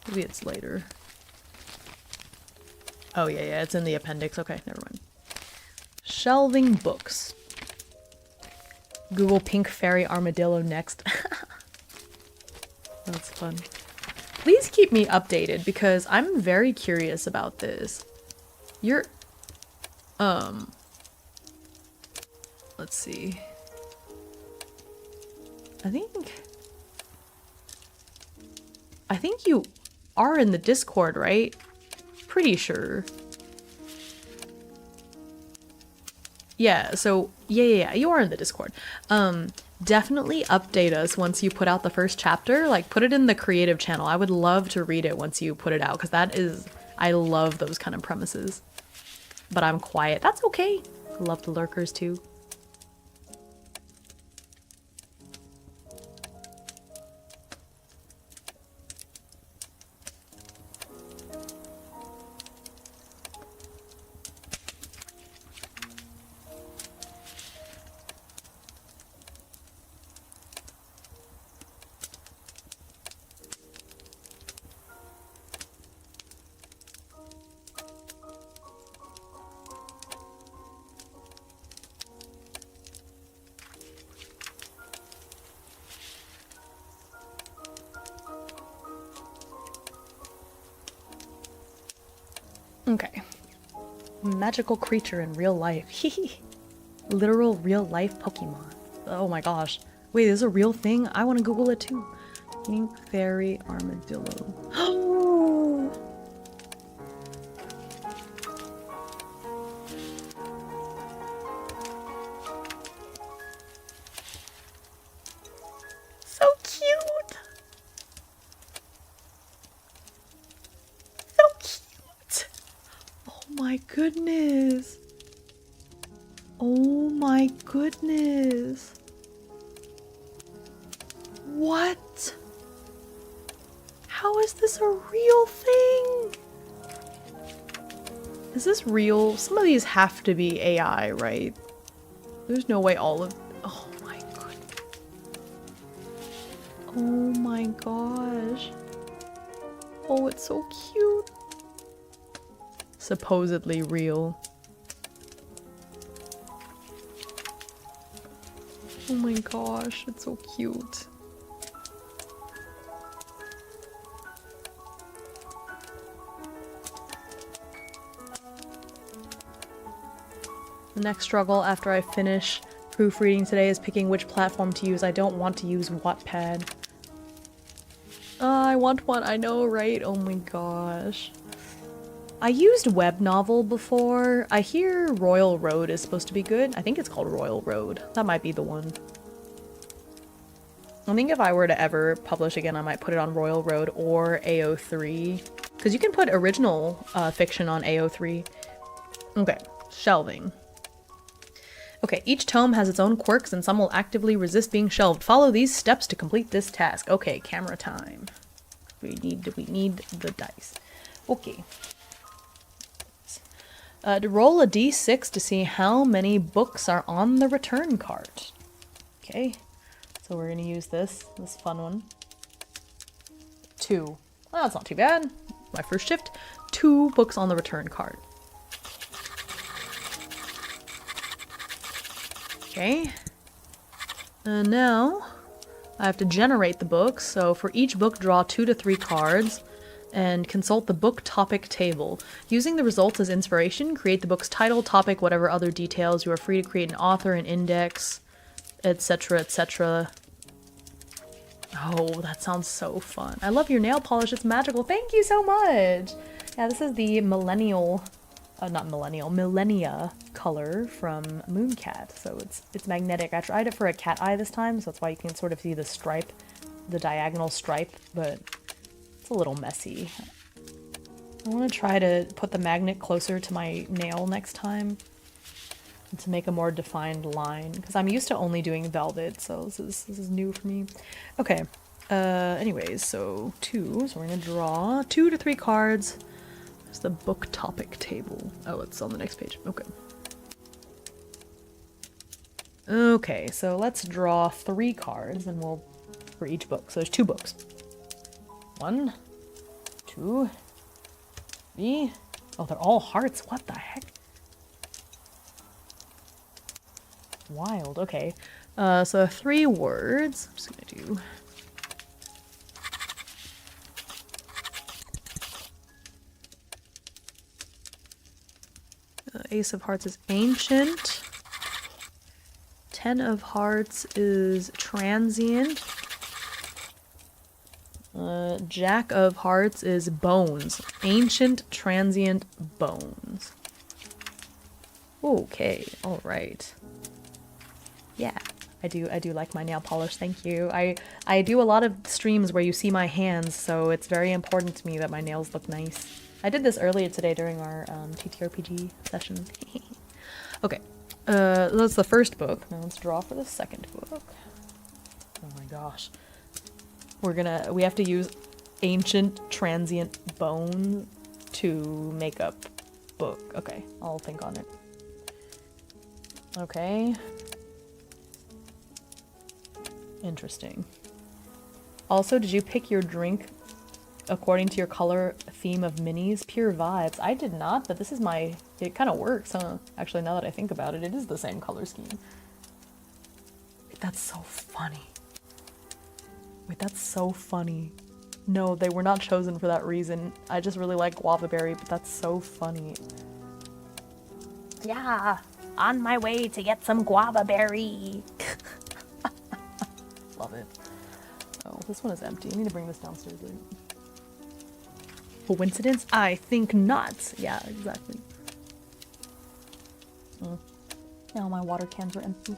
Maybe it's later. Oh yeah, it's in the appendix. Okay, never mind. Shelving books. Google Pink Fairy Armadillo next. That's fun. Please keep me updated because I'm very curious about this. You're... Let's see. I think you are in the Discord, right? Pretty sure. Yeah, so yeah, you are in the Discord. Definitely update us once you put out the first chapter. Like, put it in the creative channel. I would love to read it once you put it out, because that is... I love those kind of premises. But I'm quiet. That's okay. I love the lurkers too. Okay. Magical creature in real life. Literal real life Pokemon. Oh my gosh. Wait, is this a real thing? I want to Google it too. Pink Fairy Armadillo. Oh! So cute! So cute! Oh my goodness! Oh my goodness! What? How is this a real thing? Is this real? Some of these have to be AI, right? There's no way all of... Oh my goodness. Oh my gosh. Oh, it's so cute. Supposedly real. Oh my gosh, it's so cute. The next struggle after I finish proofreading today is picking which platform to use. I don't want to use Wattpad. I want one, I know, right? Oh my gosh. I used Web Novel before. I hear Royal Road is supposed to be good. I think it's called Royal Road. That might be the one. I think if I were to ever publish again, I might put it on Royal Road or AO3. Because you can put original fiction on AO3. Okay, shelving. Okay, each tome has its own quirks and some will actively resist being shelved. Follow these steps to complete this task. Okay, camera time. We need the dice. Okay. To roll a d6 to see how many books are on the return cart. Okay, so we're gonna use this fun one. 2. Well, that's not too bad. My first shift. 2 books on the return cart. Okay. And now I have to generate the books. So for each book, draw 2 to 3 cards and consult the book topic table. Using the results as inspiration, create the book's title, topic, whatever other details. You are free to create an author, an index, etc., etc. Oh, that sounds so fun. I love your nail polish. It's magical. Thank you so much. Yeah, this is the Millennial not millennial, millennia color from Mooncat. So it's magnetic. I tried it for a cat eye this time, so that's why you can sort of see the stripe, the diagonal stripe, but it's a little messy. I want to try to put the magnet closer to my nail next time to make a more defined line, because I'm used to only doing velvet, so this is new for me. Okay, anyways, so we're gonna draw 2 to 3 cards. There's the book topic table. Oh, it's on the next page. Okay. Okay, so let's draw 3 cards, and we'll for each book. So there's 2 books. 1, 2, 3. Oh, they're all hearts. What the heck? Wild. Okay. So 3 words. I'm just gonna do. Ace of Hearts is ancient. 10 of Hearts is transient. Jack of Hearts is bones. Ancient, transient, bones. Okay, all right. Yeah, I do like my nail polish, thank you. I do a lot of streams where you see my hands, so it's very important to me that my nails look nice. I did this earlier today during our TTRPG session. Okay, that's the first book. Now let's draw for the second book. Oh my gosh. We have to use ancient, transient, bone to make up book. Okay, I'll think on it. Okay. Interesting. Also, did you pick your drink according to your color theme of minis? Pure vibes. I did not, but this is my... It kind of works, huh? Actually, now that I think about it, it is the same color scheme. That's so funny. Wait, that's so funny. No, they were not chosen for that reason. I just really like guava berry, but that's so funny. Yeah, on my way to get some guava berry. Love it. Oh, this one is empty. I need to bring this downstairs later. Coincidence? I think not. Yeah, exactly. Now my water cans are empty.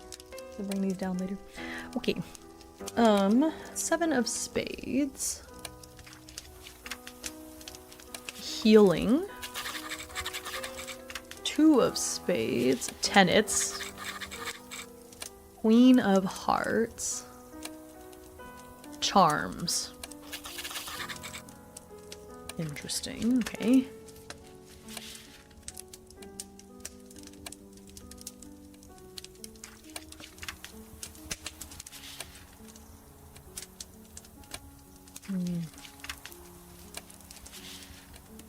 I'll bring these down later. Okay. 7 of spades. Healing. 2 of spades. Tenets. Queen of hearts. Charms. Interesting, okay.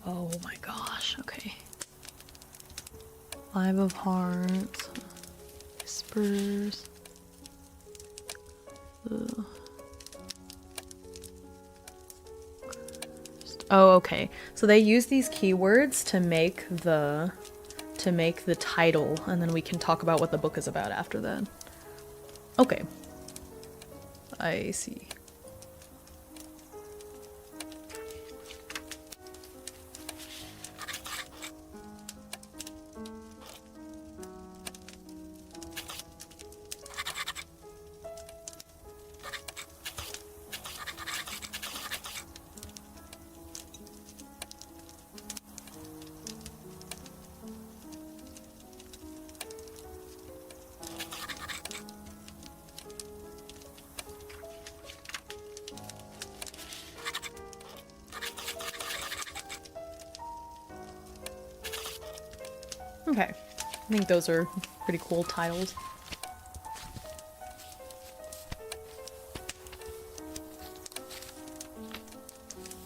Oh my gosh, okay. 5 of hearts. Whispers. Ugh. Oh, okay. So they use these keywords to make the title, and then we can talk about what the book is about after that. Okay. I see. Okay, I think those are pretty cool titles.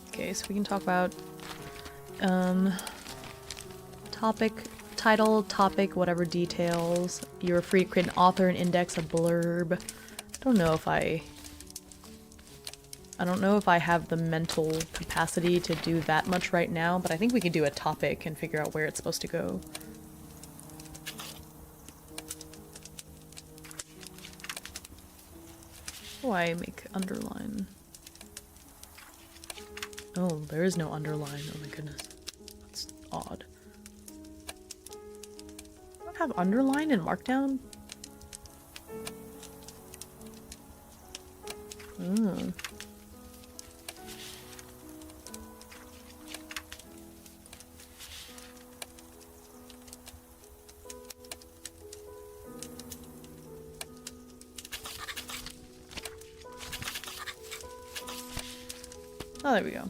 Okay, so we can talk about topic, title, topic, whatever details. You're free to create an author, an index, a blurb. I don't know if I have the mental capacity to do that much right now, but I think we could do a topic and figure out where it's supposed to go. Oh, I make underline. Oh, there is no underline. Oh my goodness. That's odd. have underline and markdown? Mm. Oh, there we go.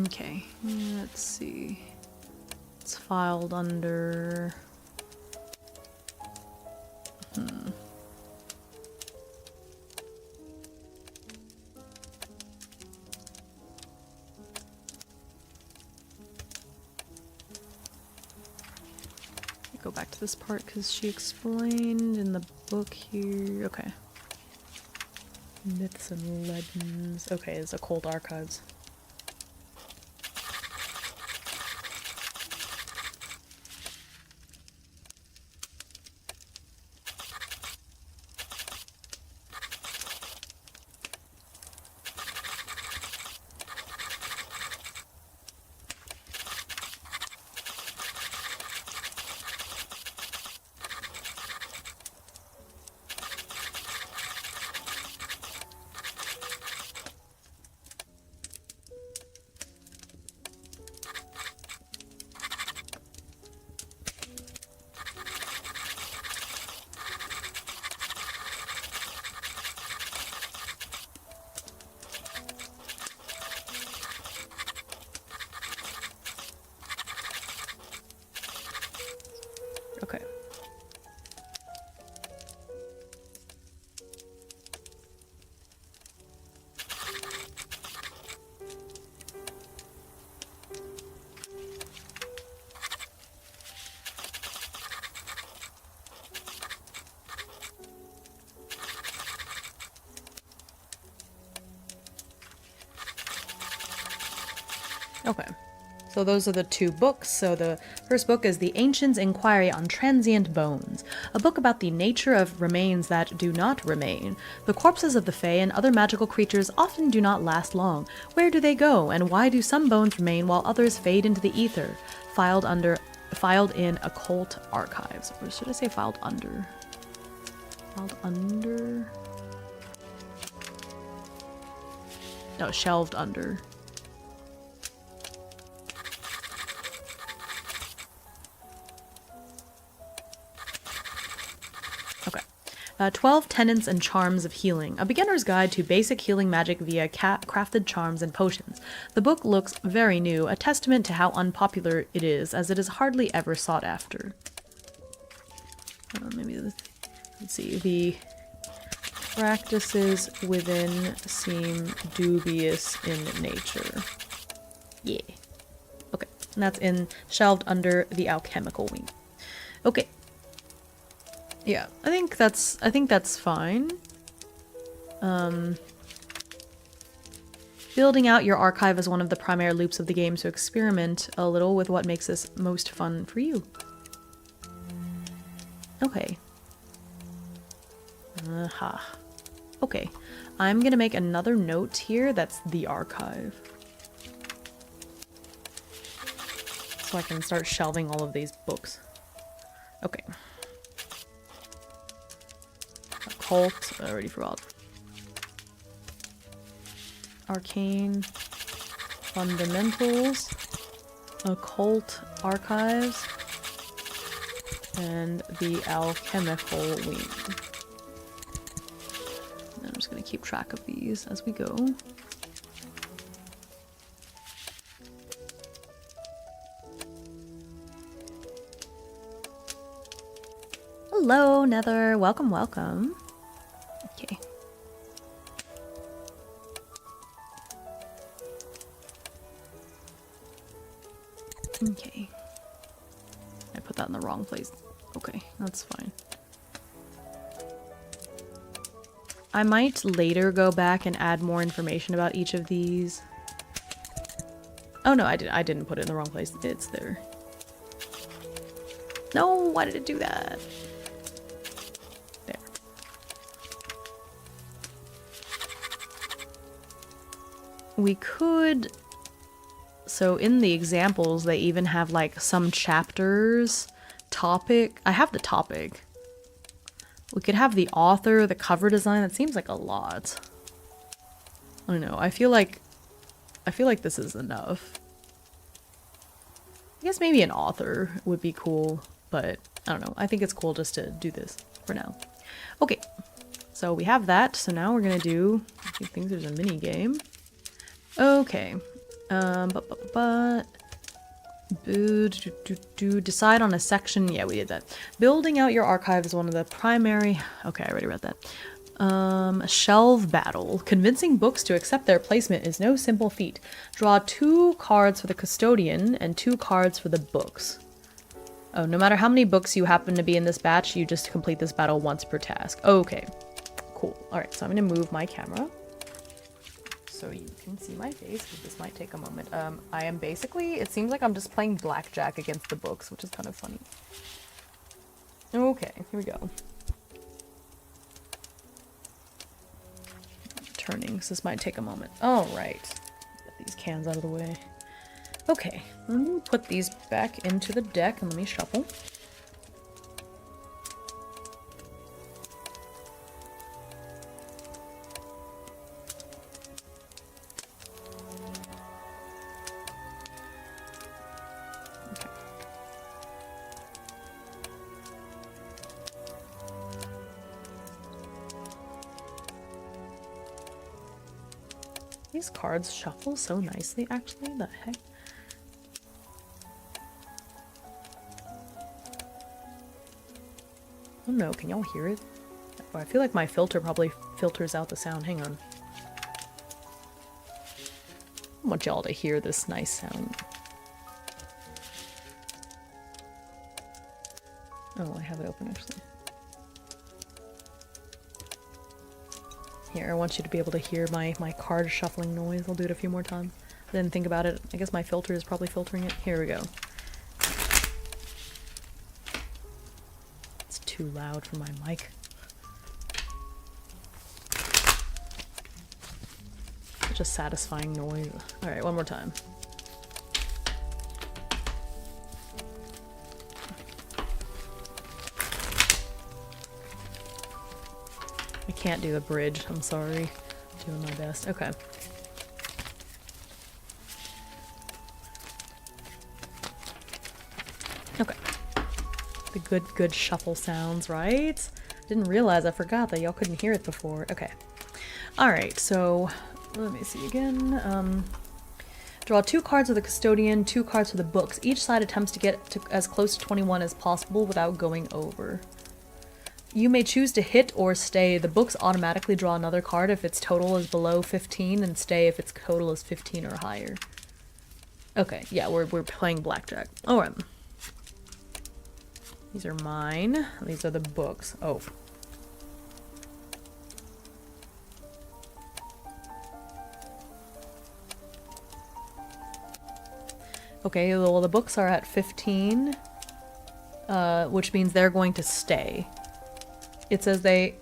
Okay, let's see. It's filed under... Go back to this part because she explained in the book here. Okay. Myths and legends. Okay, it's occult archives. Okay. Okay. So those are the two books. So the first book is The Ancients' Inquiry on Transient Bones, a book about the nature of remains that do not remain. The corpses of the Fae and other magical creatures often do not last long. Where do they go, and why do some bones remain while others fade into the ether? Filed in occult archives. Or should I say filed under? Filed under? No, shelved under. Okay. 12 Tenets and Charms of Healing, a beginner's guide to basic healing magic via crafted charms and potions. The book looks very new, a testament to how unpopular it is, as it is hardly ever sought after. Let's see, the practices within seem dubious in nature. Yeah. Okay, and that's shelved under the alchemical wing. Okay. Yeah, I think that's fine. Building out your archive is one of the primary loops of the game, so experiment a little with what makes this most fun for you. Okay. Okay, I'm gonna make another note here that's the archive. So I can start shelving all of these books. Okay. Occult, I already forgot. Arcane Fundamentals, Occult Archives, and the Alchemical Wing. And I'm just going to keep track of these as we go. Hello, Nether. Welcome, welcome. Okay. Okay. I put that in the wrong place. Okay, that's fine. I might later go back and add more information about each of these. Oh no, I didn't put it in the wrong place. It's there. No, why did it do that? There. We could... So in the examples, they even have like some chapters, topic. I have the topic. We could have the author, the cover design. That seems like a lot. I don't know. I feel like this is enough. I guess maybe an author would be cool, but I don't know. I think it's cool just to do this for now. Okay, so we have that. So now we're gonna do, I think there's a mini game. Okay. Decide on a section. Yeah, we did that. Building out your archive is one of the primary... Okay, I already read that. Shelve battle. Convincing books to accept their placement is no simple feat. Draw 2 cards for the custodian and 2 cards for the books. Oh, no matter how many books you happen to be in this batch, you just complete this battle once per task. Okay, cool. Alright, so I'm gonna move my camera so you can see my face, because this might take a moment. I am basically, it seems like I'm just playing blackjack against the books, which is kind of funny. Okay, here we go. Turning, so this might take a moment. Alright, get these cans out of the way. Okay, let me put these back into the deck and let me shuffle. These cards shuffle so nicely, actually. The heck? I don't know. Can y'all hear it? Oh, I feel like my filter probably filters out the sound. Hang on. I want y'all to hear this nice sound. Oh, I have it open, actually. Here, I want you to be able to hear my card shuffling noise. I'll do it a few more times. I didn't think about it. I guess my filter is probably filtering it. Here we go. It's too loud for my mic. Such a satisfying noise. Alright, one more time. I can't do the bridge, I'm sorry. I'm doing my best. Okay. Okay. The good shuffle sounds, right? Didn't realize, I forgot that y'all couldn't hear it before. Okay. Alright, so let me see again. Draw 2 cards for the custodian, 2 cards for the books. Each side attempts to get to as close to 21 as possible without going over. You may choose to hit or stay. The books automatically draw another card if its total is below 15, and stay if its total is 15 or higher. Okay, yeah, we're playing blackjack. Alright. These are mine. These are the books. Oh. Okay, well the books are at 15, which means they're going to stay. It says they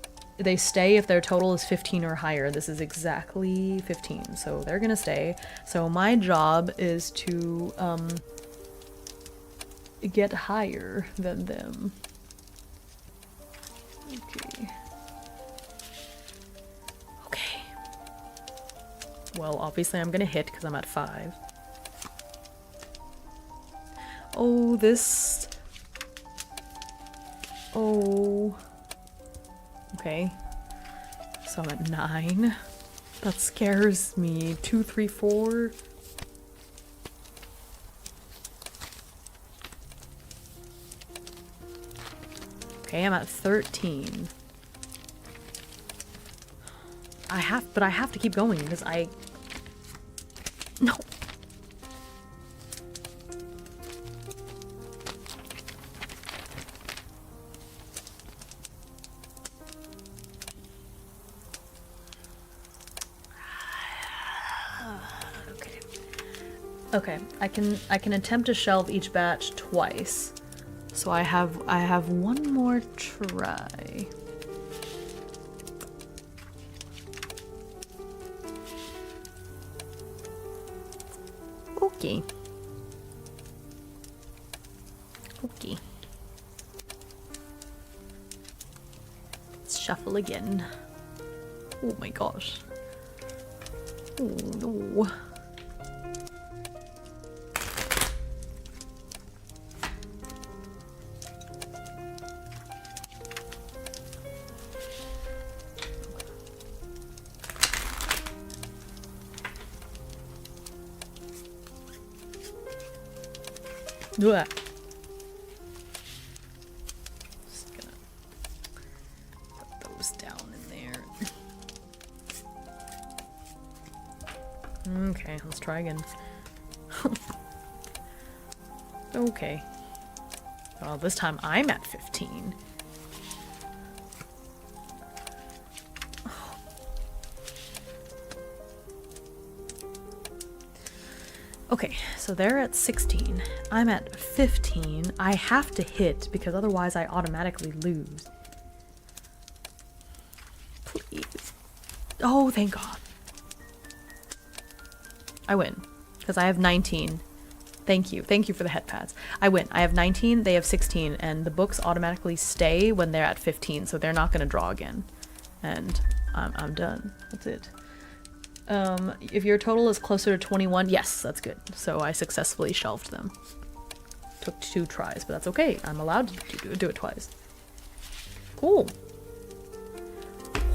stay if their total is 15 or higher. This is exactly 15, so they're gonna stay. So my job is to get higher than them. Okay. Okay. Well, obviously I'm gonna hit because I'm at 5. Oh, this... Oh. Okay. So I'm at 9. That scares me. 2, 3, 4. Okay, I'm at 13. But I have to keep going because no. Okay, I can attempt to shelve each batch twice. So I have one more try. Okay. Okay. Let's shuffle again. Oh my gosh. Oh no. Blah. Just gonna put those down in there. Okay, let's try again. Okay. Well, this time I'm at 15. Okay, so they're at 16. I'm at 15. I have to hit because otherwise I automatically lose. Please. Oh, thank God. I win because I have 19. Thank you. Thank you for the head pads. I win. I have 19, they have 16, and the books automatically stay when they're at 15, so they're not going to draw again. And I'm done. That's it. If your total is closer to 21, yes, that's good. So I successfully shelved them. Took 2 tries, but that's okay. I'm allowed to do it twice. Cool.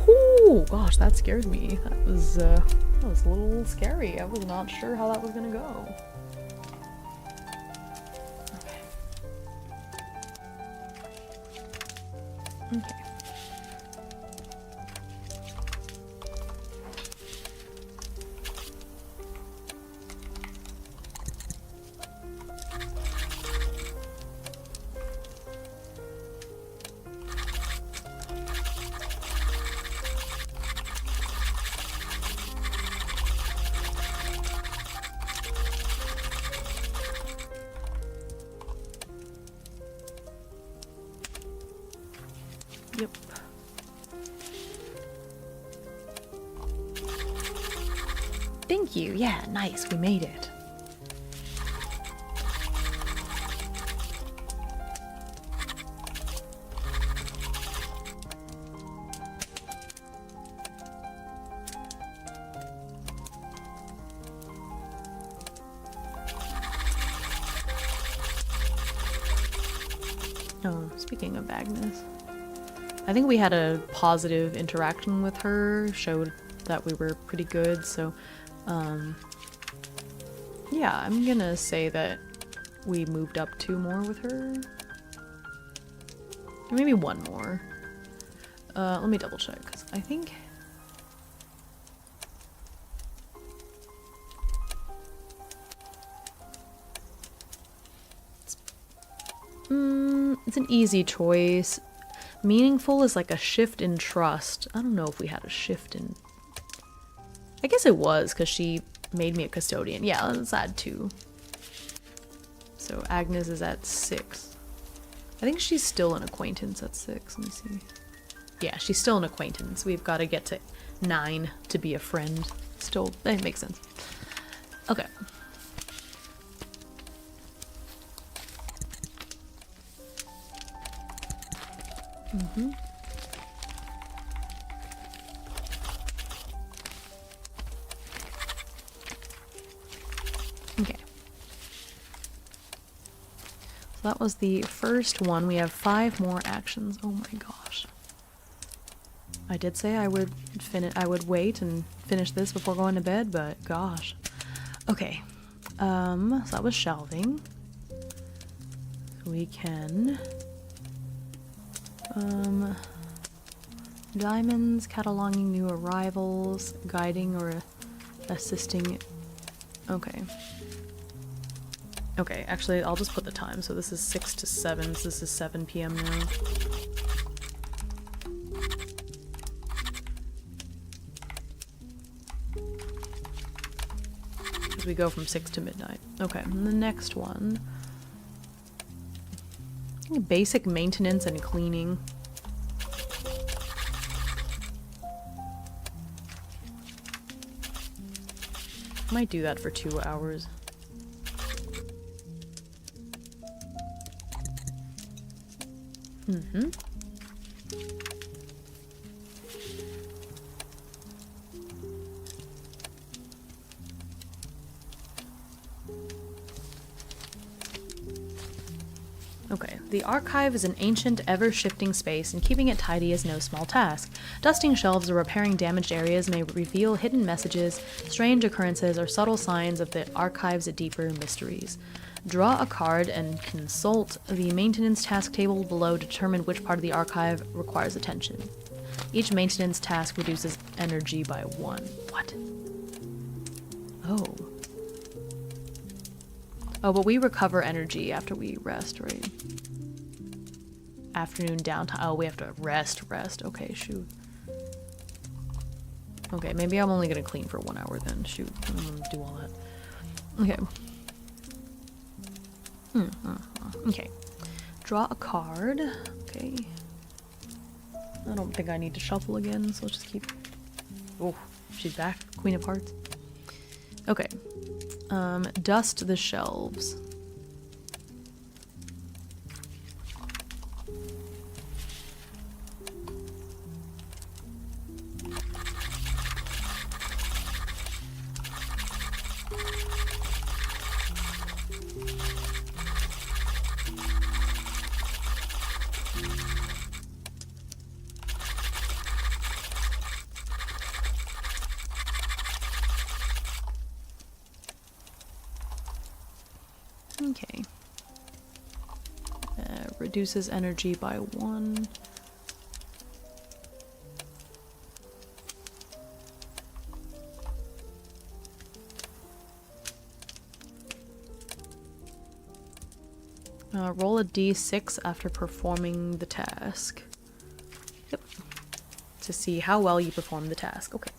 Oh gosh, that scared me. That was a little scary. I was not sure how that was gonna go. Okay. Okay. Yep. Thank you. Yeah, nice. We made it. Oh, speaking of Agnes. I think we had a positive interaction with her, showed that we were pretty good, so yeah, I'm gonna say that we moved up 2 more with her. Maybe 1 more. Let me double check, because I think... It's an easy choice. Meaningful is like a shift in trust. I don't know if we had a shift in... I guess it was, because she made me a custodian. Yeah, let's add 2. So Agnes is at 6. I think she's still an acquaintance at 6. Let me see. Yeah, she's still an acquaintance. We've got to get to 9 to be a friend. Still, that makes sense. Okay. Mm-hmm. Okay. So that was the first one. We have 5 more actions. Oh my gosh. I did say I would wait and finish this before going to bed, but gosh. Okay. So that was shelving. We can diamonds, cataloging new arrivals, guiding or assisting. Okay. Okay, actually I'll just put the time. So this is 6 to 7, so this is 7 p.m. now. Because we go from 6 to midnight. Okay, and the next one. Basic maintenance and cleaning. Might do that for 2 hours. Mm-hmm. Okay, the archive is an ancient, ever-shifting space, and keeping it tidy is no small task. Dusting shelves or repairing damaged areas may reveal hidden messages, strange occurrences, or subtle signs of the archive's deeper mysteries. Draw a card and consult the maintenance task table below to determine which part of the archive requires attention. Each maintenance task reduces energy by 1. What? Oh. Oh, but we recover energy after we rest, right? Afternoon downtime. Oh, we have to rest. Okay, shoot. Okay, maybe I'm only gonna clean for 1 hour then. Shoot, I'm gonna do all that. Okay. Okay. Draw a card. Okay. I don't think I need to shuffle again, so let's just keep... Oh, she's back. Queen of Hearts. Okay. Dust the shelves. Okay. Reduces energy by 1. Roll a d6 after performing the task. Yep. To see how well you perform the task. Okay.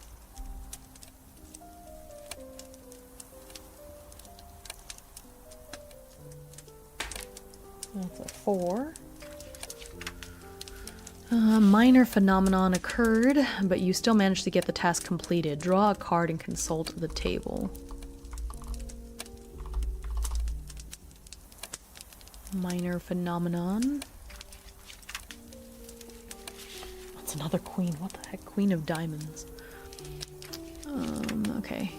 That's a 4. Minor phenomenon occurred, but you still managed to get the task completed. Draw a card and consult the table. Minor phenomenon. That's another queen. What the heck? Queen of diamonds. Okay.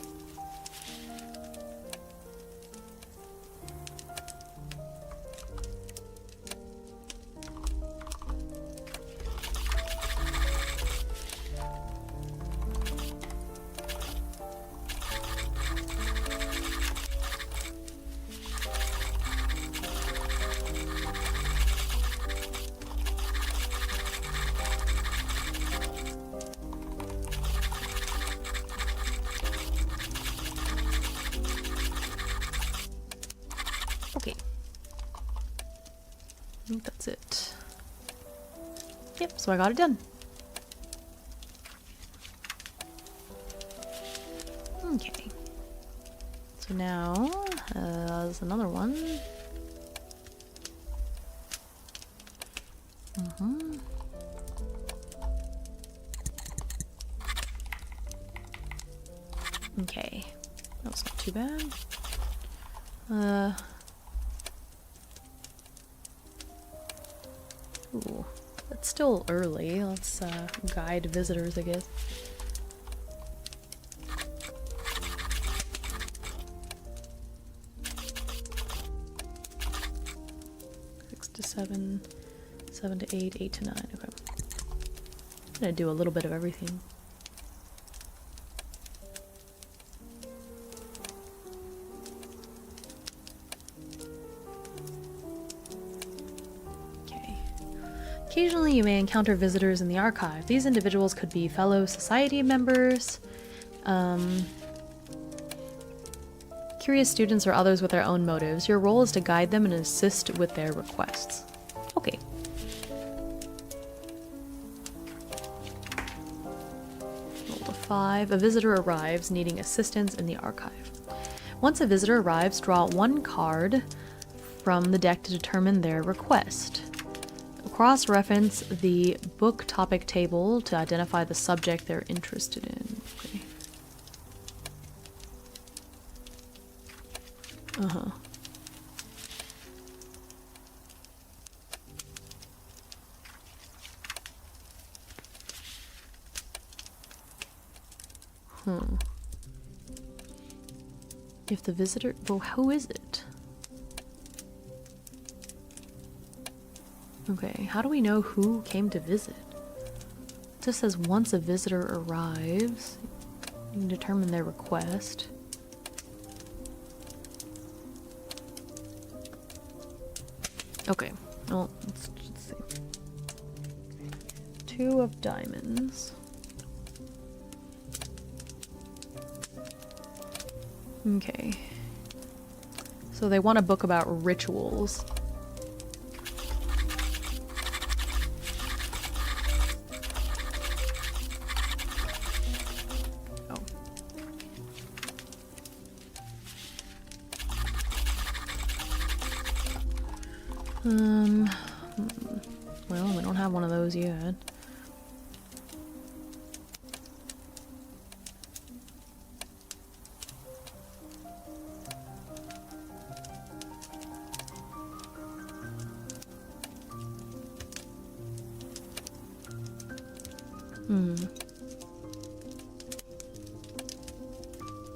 Okay. I think that's it. Yep, so I got it done. Okay. So now, there's another one. Okay. That was not too bad. Ooh. It's still early. Let's guide visitors, I guess. 6 to 7, 7 to 8, 8 to 9. Okay. I'm gonna do a little bit of everything. Occasionally, you may encounter visitors in the archive. These individuals could be fellow society members, curious students, or others with their own motives. Your role is to guide them and assist with their requests. Okay. Roll to 5. A visitor arrives needing assistance in the archive. Once a visitor arrives, draw one card from the deck to determine their request. Cross-reference the book topic table to identify the subject they're interested in. Okay. If the visitor... Well, who is it? Okay, how do we know who came to visit? It just says once a visitor arrives, you can determine their request. Okay, well, let's see. 2 of diamonds. Okay. So they want a book about rituals. Well, we don't have one of those yet.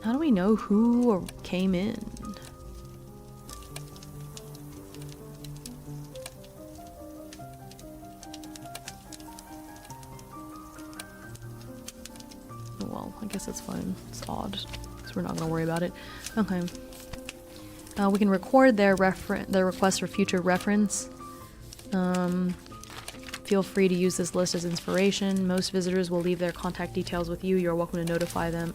How do we know who came in? Well, I guess it's fine. It's odd, because we're not going to worry about it. Okay. We can record their request for future reference. Feel free to use this list as inspiration. Most visitors will leave their contact details with you. You're welcome to notify them.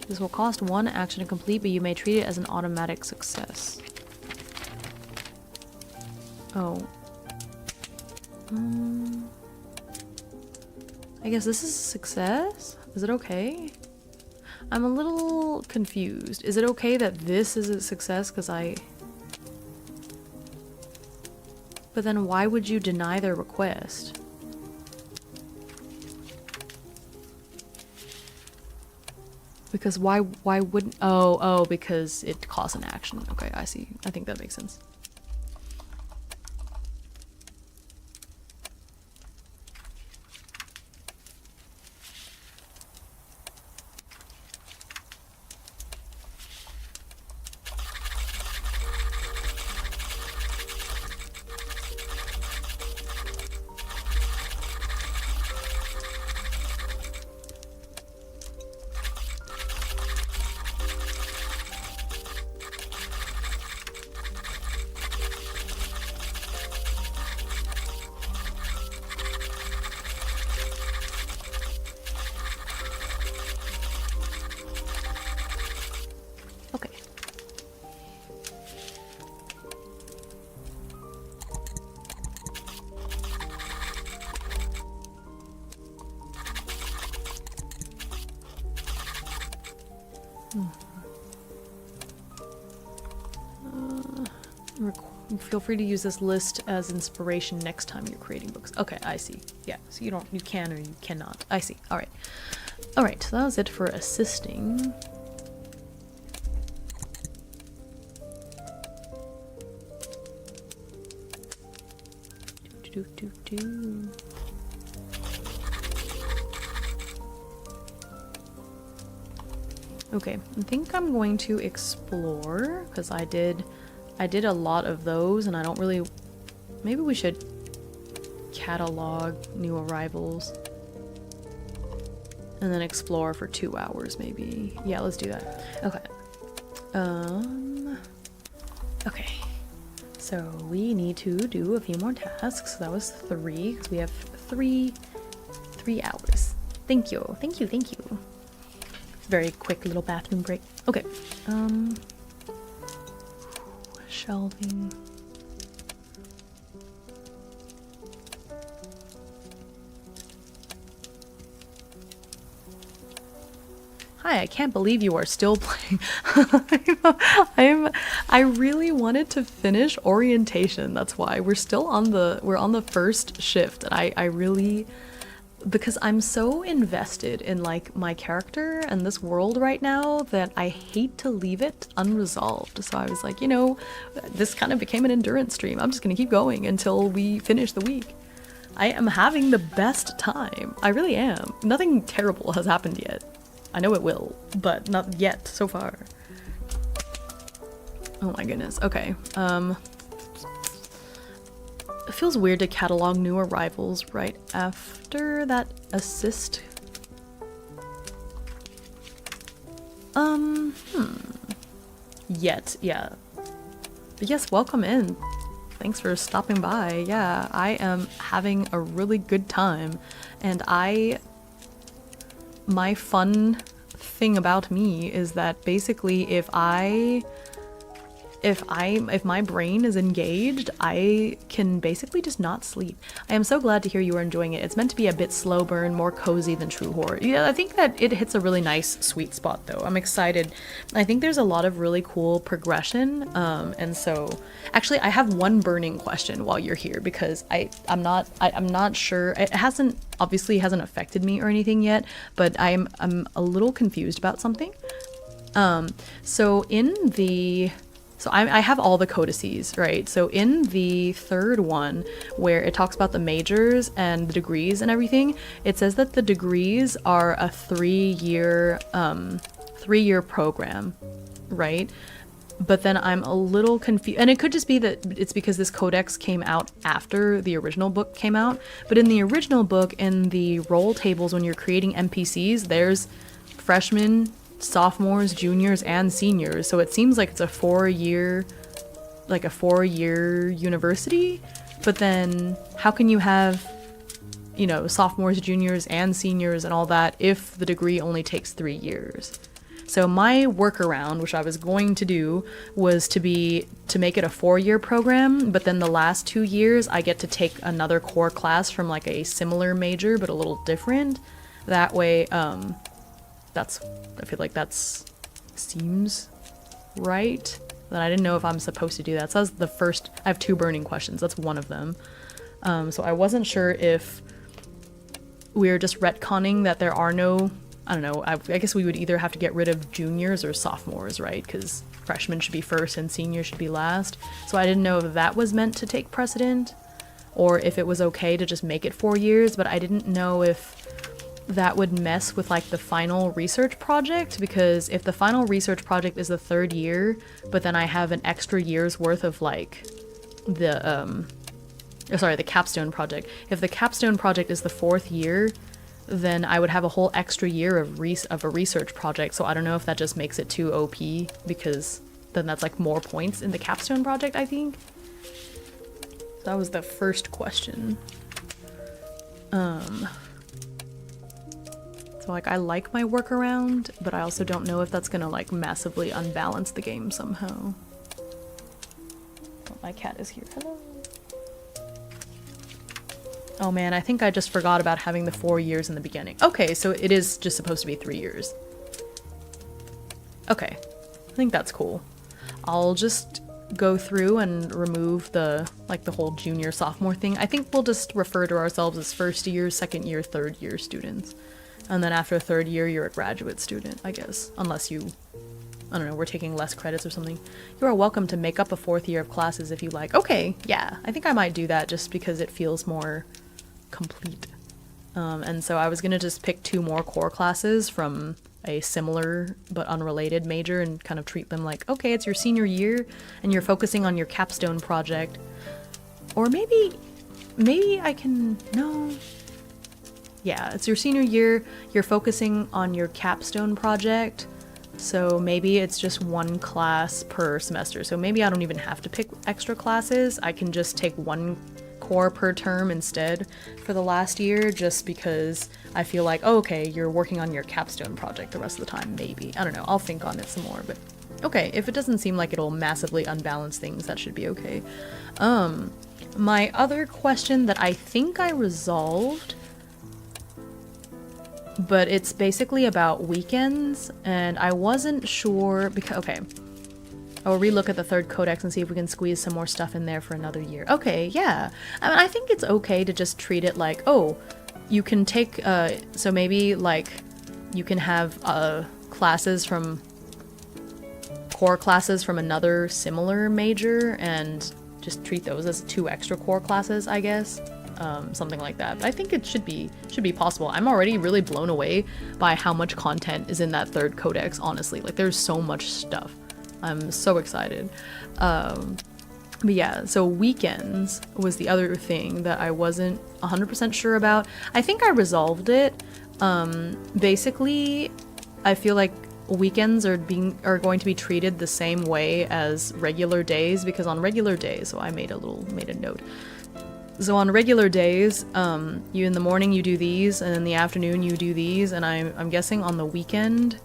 This will cost 1 action to complete, but you may treat it as an automatic success. Oh. I guess this is a success? Is it okay? I'm a little confused. Is it okay that this is a success because But then why would you deny their request? Because why wouldn't... Oh, because it costs an action. Okay, I see. I think that makes sense. Feel free to use this list as inspiration next time you're creating books. Okay, I see. Yeah, so you can or you cannot. I see. All right. All right, so that was it for assisting. Okay, I think I'm going to explore, because I did a lot of those, and I don't really... Maybe we should catalog new arrivals. And then explore for 2 hours, maybe. Yeah, let's do that. Okay. Okay. So we need to do a few more tasks. That was 3, because we have 3 hours. Thank you. Thank you, thank you. Very quick little bathroom break. Okay. Shelving. Hi, I can't believe you are still playing. I really wanted to finish orientation. That's why we're on the first shift, and I really, because I'm so invested in like my character and this world right now that I hate to leave it unresolved. So I was like, you know, this kind of became an endurance stream. I'm just gonna keep going until we finish the week. I am having the best time. I really am. Nothing terrible has happened yet. I know it will, but not yet so far. Oh my goodness. Okay. It feels weird to catalog new arrivals right after that assist. Yet, yeah. But yes, welcome in. Thanks for stopping by. Yeah, I am having a really good time, and my fun thing about me is that basically if my brain is engaged, I can basically just not sleep. I am so glad to hear you are enjoying it. It's meant to be a bit slow burn, more cozy than true horror. Yeah, I think that it hits a really nice sweet spot though. I'm excited. I think there's a lot of really cool progression. And so actually I have one burning question while you're here, because I'm not sure. It obviously hasn't affected me or anything yet, but I'm a little confused about something. So I have all the codices, right? So in the third one, where it talks about the majors and the degrees and everything, it says that the degrees are a 3-year program, right? But then I'm a little confused, and it could just be that it's because this codex came out after the original book came out. But in the original book, in the role tables, when you're creating NPCs, there's freshmen, sophomores, juniors, and seniors. So it seems like it's a 4-year university. But then how can you have, you know, sophomores, juniors, and seniors and all that if the degree only takes 3 years? So my workaround, which I was going to do, was to make it a 4-year program, but then the last 2 years I get to take another core class from like a similar major but a little different. That way, I feel like seems right. Then I didn't know if I'm supposed to do that. So that's the first. I have 2 burning questions. That's one of them. So I wasn't sure if we're just retconning that there are no. I don't know. I guess we would either have to get rid of juniors or sophomores, right? Because freshmen should be first and seniors should be last. So I didn't know if that was meant to take precedent, or if it was okay to just make it 4 years. But I didn't know if that would mess with like the final research project, because if the final research project is the 3rd year, but then I have an extra year's worth of like the capstone project. If the capstone project is the 4th year, then I would have a whole extra year of a research project. So I don't know if that just makes it too OP, because then that's like more points in the capstone project, I think. So that was the first question. So like I like my workaround, but I also don't know if that's gonna like massively unbalance the game somehow. Oh, my cat is here. Hello. Oh man, I think I just forgot about having the 4 years in the beginning. Okay, so it is just supposed to be 3 years. Okay, I think that's cool. I'll just go through and remove the whole junior sophomore thing. I think we'll just refer to ourselves as 1st year, 2nd year, 3rd year students. And then after 3rd year, you're a graduate student, I guess. Unless you I don't know, we're taking less credits or something. You are welcome to make up a 4th year of classes if you like. Okay, yeah, I think I might do that just because it feels more complete. And so I was gonna just pick 2 more core classes from a similar but unrelated major and kind of treat them like, okay, it's your senior year and you're focusing on your capstone project. Or maybe I can, no. Yeah, it's your senior year, you're focusing on your capstone project, so maybe it's just 1 class per semester. So maybe I don't even have to pick extra classes, I can just take 1 core per term instead for the last year, just because I feel like, oh, okay, you're working on your capstone project the rest of the time, maybe. I don't know, I'll think on it some more, but okay, if it doesn't seem like it'll massively unbalance things, that should be okay. My other question that I think I resolved, but it's basically about weekends, and I wasn't sure because, okay, I'll relook at the 3rd codex and see if we can squeeze some more stuff in there for another year. Okay, yeah. I mean, I think it's okay to just treat it like, oh, you can take, so maybe, like, you can have, classes from, core classes from another similar major, and just treat those as 2 extra core classes, I guess. Something like that. But I think it should be possible. I'm already really blown away by how much content is in that 3rd codex, honestly. Like, there's so much stuff. I'm so excited. But yeah, so weekends was the other thing that I wasn't 100% sure about. I think I resolved it. Basically, I feel like weekends are going to be treated the same way as regular days, because on regular days, so I made a note. So on regular days, you in the morning you do these, and in the afternoon you do these, and I'm guessing on the weekend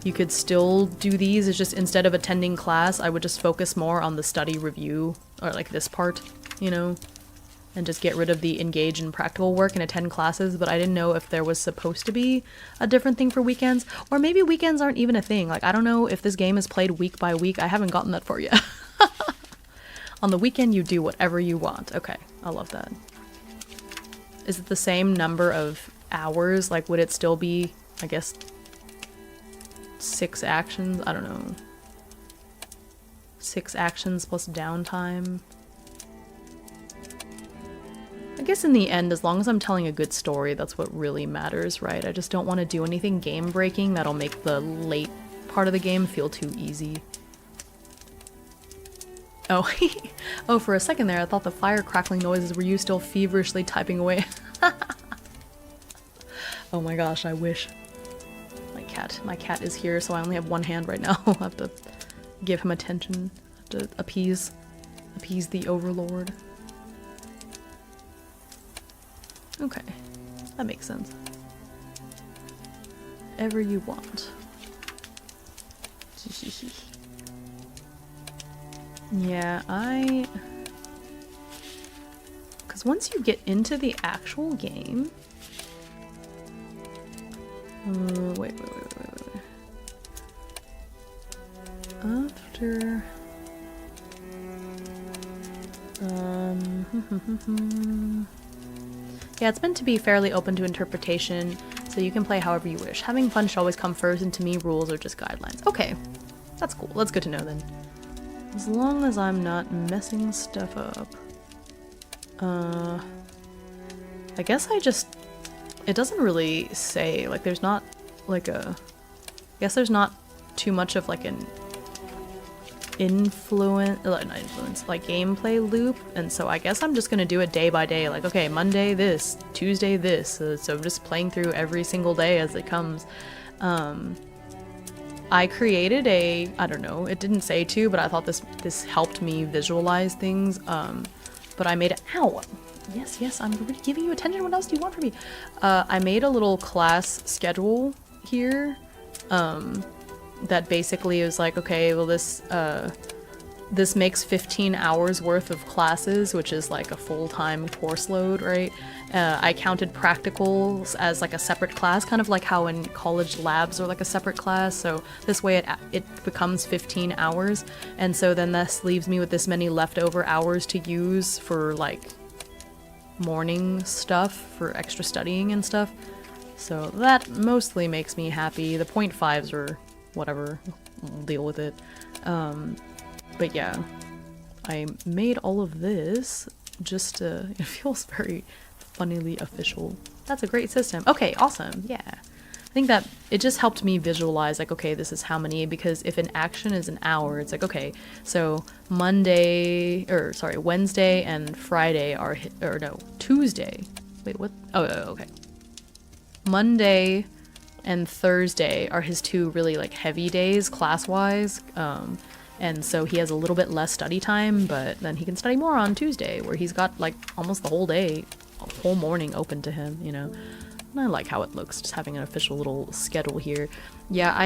you could still do these. It's just instead of attending class, I would just focus more on the study review, or like this part, you know, and just get rid of the engage in practical work and attend classes. But I didn't know if there was supposed to be a different thing for weekends, or maybe weekends aren't even a thing. Like, I don't know if this game is played week by week. I haven't gotten that far yet. On the weekend, you do whatever you want. Okay, I love that. Is it the same number of hours? Like, would it still be, I guess, 6 actions? I don't know. 6 actions plus downtime. I guess in the end, as long as I'm telling a good story, that's what really matters, right? I just don't want to do anything game-breaking that'll make the late part of the game feel too easy. Oh, oh, for a second there, I thought the fire crackling noises were you still feverishly typing away. Oh my gosh, I wish. My cat is here, so I only have 1 hand right now. I'll have to give him attention, to appease the overlord. Okay, that makes sense. Whatever you want. Yeah, because once you get into the actual game... wait. After... Yeah, it's meant to be fairly open to interpretation, so you can play however you wish. Having fun should always come first, and to me, rules are just guidelines. Okay, that's cool. That's good to know then. As long as I'm not messing stuff up. I guess it doesn't really say, like, there's not, like, I guess there's not too much of, like, an not influence, like, gameplay loop, and so I guess I'm just gonna do it day by day, like, okay, Monday this, Tuesday this, so just playing through every single day as it comes. I created I don't know, it didn't say to, but I thought this helped me visualize things, but I made it, ow! Yes, I'm really giving you attention, what else do you want from me? I made a little class schedule here, that basically is like, okay, well this makes 15 hours worth of classes, which is like a full-time course load, right? I counted practicals as like a separate class, kind of like how in college labs are like a separate class, so this way it becomes 15 hours, and so then this leaves me with this many leftover hours to use for like morning stuff, for extra studying and stuff. So that mostly makes me happy. The 0.5s are whatever. we'll deal with it. But yeah, I made all of this just to, it feels very funnily official. That's a great system. Okay, awesome. Yeah. I think that it just helped me visualize like, okay, this is how many, because if an action is an hour, it's like, okay, so Wednesday and Friday are, or no, Tuesday. Wait, what? Oh, okay. Monday and Thursday are his two really like heavy days class-wise. And so he has a little bit less study time, but then he can study more on Tuesday, where he's got like almost the whole day, a whole morning open to him, you know? And I like how it looks, just having an official little schedule here. Yeah,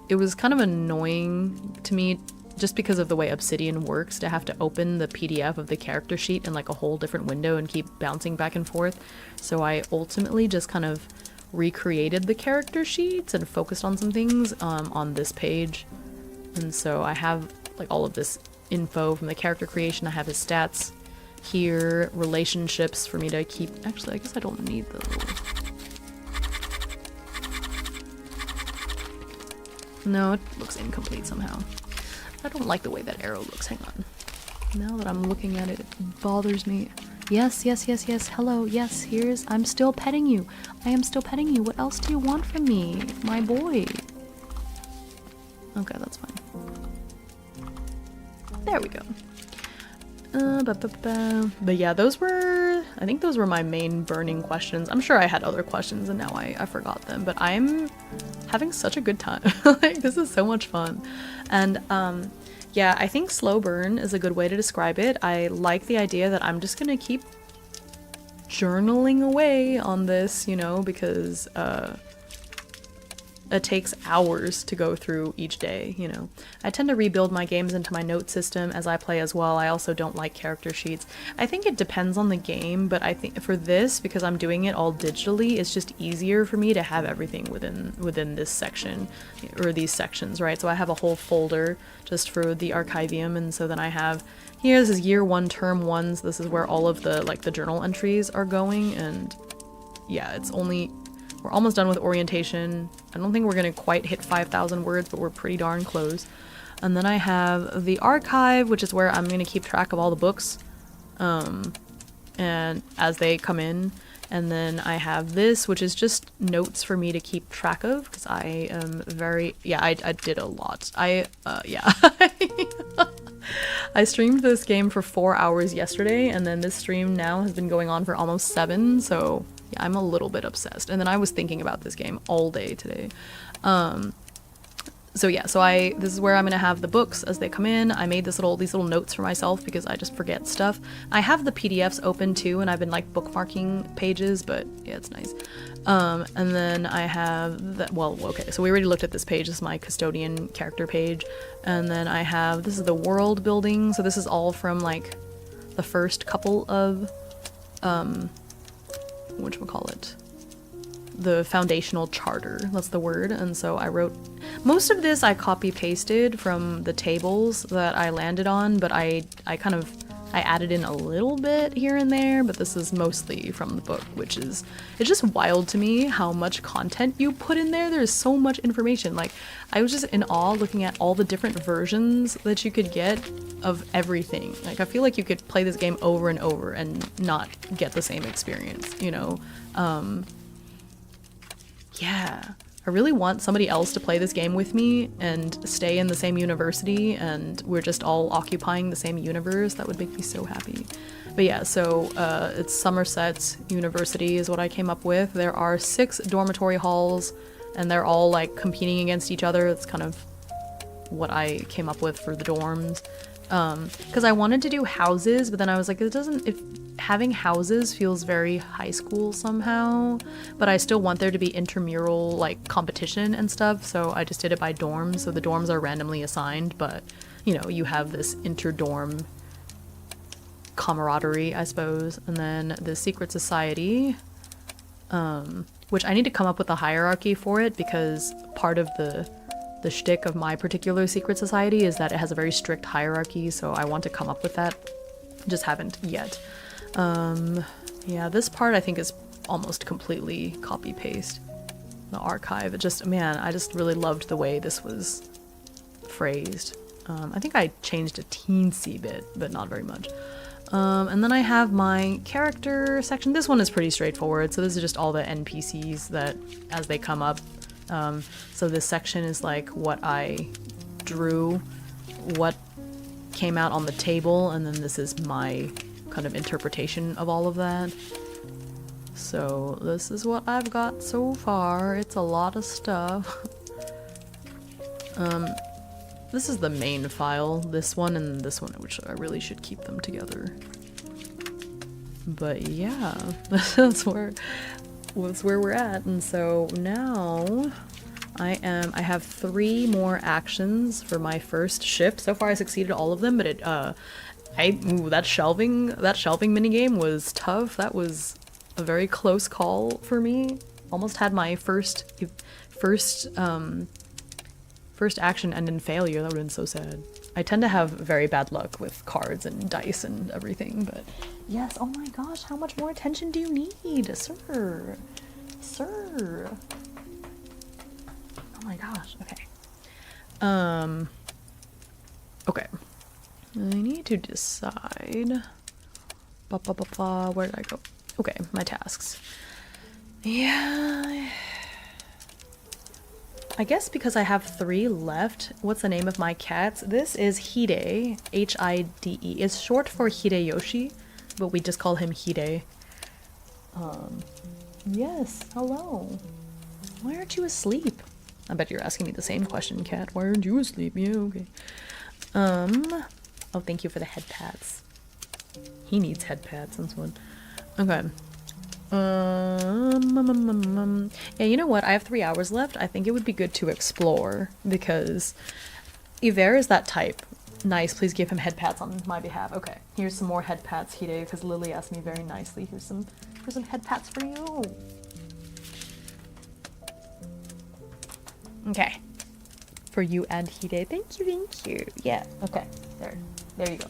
it was kind of annoying to me just because of the way Obsidian works to have to open the PDF of the character sheet in like a whole different window and keep bouncing back and forth. So I ultimately just kind of recreated the character sheets and focused on some things on this page. And so I have like all of this info from the character creation. I have his stats here, relationships for me to keep. Actually, I guess I don't need those. No, it looks incomplete somehow. I don't like the way that arrow looks. Hang on. Now that I'm looking at it, it bothers me. Yes, yes, yes, yes. Hello, yes, I'm still petting you. I am still petting you. What else do you want from me, my boy? Okay, that's fine. There we go. But yeah, I think those were my main burning questions. I'm sure I had other questions and now I forgot them, but I'm having such a good time. Like, this is so much fun. And yeah, I think slow burn is a good way to describe it. I like the idea that I'm just gonna keep journaling away on this, you know, because it takes hours to go through each day, you know. I tend to rebuild my games into my note system as I play as well. I also don't like character sheets. I think it depends on the game, but I think for this, because I'm doing it all digitally, it's just easier for me to have everything within this section, or these sections, right? So I have a whole folder just for the Archivium, and so then I have, here, this is year 1, term 1, so this is where all of the, like, the journal entries are going, and yeah, we're almost done with orientation. I don't think we're gonna quite hit 5,000 words, but we're pretty darn close. And then I have the archive, which is where I'm gonna keep track of all the books, and as they come in. And then I have this, which is just notes for me to keep track of, because I am very, yeah, I did a lot. Yeah. I streamed this game for 4 hours yesterday, and then this stream now has been going on for almost 7, so yeah, I'm a little bit obsessed. And then I was thinking about this game all day today. So yeah, this is where I'm gonna have the books as they come in. I made these little notes for myself because I just forget stuff. I have the PDFs open too, and I've been like bookmarking pages, but yeah, it's nice. And then I have that, well, okay, so we already looked at this page. This is my custodian character page. And then I have, this is the world building. So this is all from like the first couple of, whatchamacallit? The foundational charter, that's the word. And so I wrote most of this, I copy pasted from the tables that I landed on, but I added in a little bit here and there, but this is mostly from the book, which is, it's just wild to me how much content you put in there. There's so much information. Like, I was just in awe looking at all the different versions that you could get of everything. Like, I feel like you could play this game over and over and not get the same experience, you know? Yeah, I really want somebody else to play this game with me and stay in the same university, and we're just all occupying the same universe. That would make me so happy. But yeah, so it's Somerset University is what I came up with. There are 6 dormitory halls, and they're all like competing against each other. That's kind of what I came up with for the dorms. Because I wanted to do houses, but then I was like, having houses feels very high school somehow, but I still want there to be intramural like competition and stuff, so I just did it by dorms. So the dorms are randomly assigned, but you know, you have this interdorm camaraderie, I suppose. And then the secret society, which I need to come up with a hierarchy for it, because part of the shtick of my particular secret society is that it has a very strict hierarchy, so I want to come up with that. Just haven't yet. Yeah, this part I think is almost completely copy-paste. the archive. It just, man, I just really loved the way this was phrased. I think I changed a teensy bit, but not very much. And then I have my character section. This one is pretty straightforward. So this is just all the NPCs that, as they come up. So this section is like what I drew, what came out on the table, and then this is my kind of interpretation of all of that. So this is what I've got so far. It's a lot of stuff. This is the main file, this one and this one, which I really should keep them together. But yeah, that's where we're at. And so now I have 3 more actions for my first shift. So far I succeeded all of them, but that shelving minigame was tough. That was a very close call for me. Almost had my first action end in failure. That would have been so sad. I tend to have very bad luck with cards and dice and everything, but yes, oh my gosh, how much more attention do you need, sir? Sir. Oh my gosh, okay. Okay. I need to decide. Where did I go? Okay, my tasks. Yeah. I guess because I have 3 left, what's the name of my cats? This is Hide, H-I-D-E. It's short for Hideyoshi, but we just call him Hide. Yes, hello. Why aren't you asleep? I bet you're asking me the same question, cat. Why aren't you asleep? Yeah, okay. Oh, thank you for the head pats. He needs head pats, that's one. Okay. Yeah, you know what? I have 3 hours left. I think it would be good to explore because Iver is that type. Nice, please give him head pats on my behalf. Okay, here's some more head pats, Hide, because Lily asked me very nicely. Here's some head pats for you. Okay, for you and Hide. Thank you. Yeah. Okay. There you go.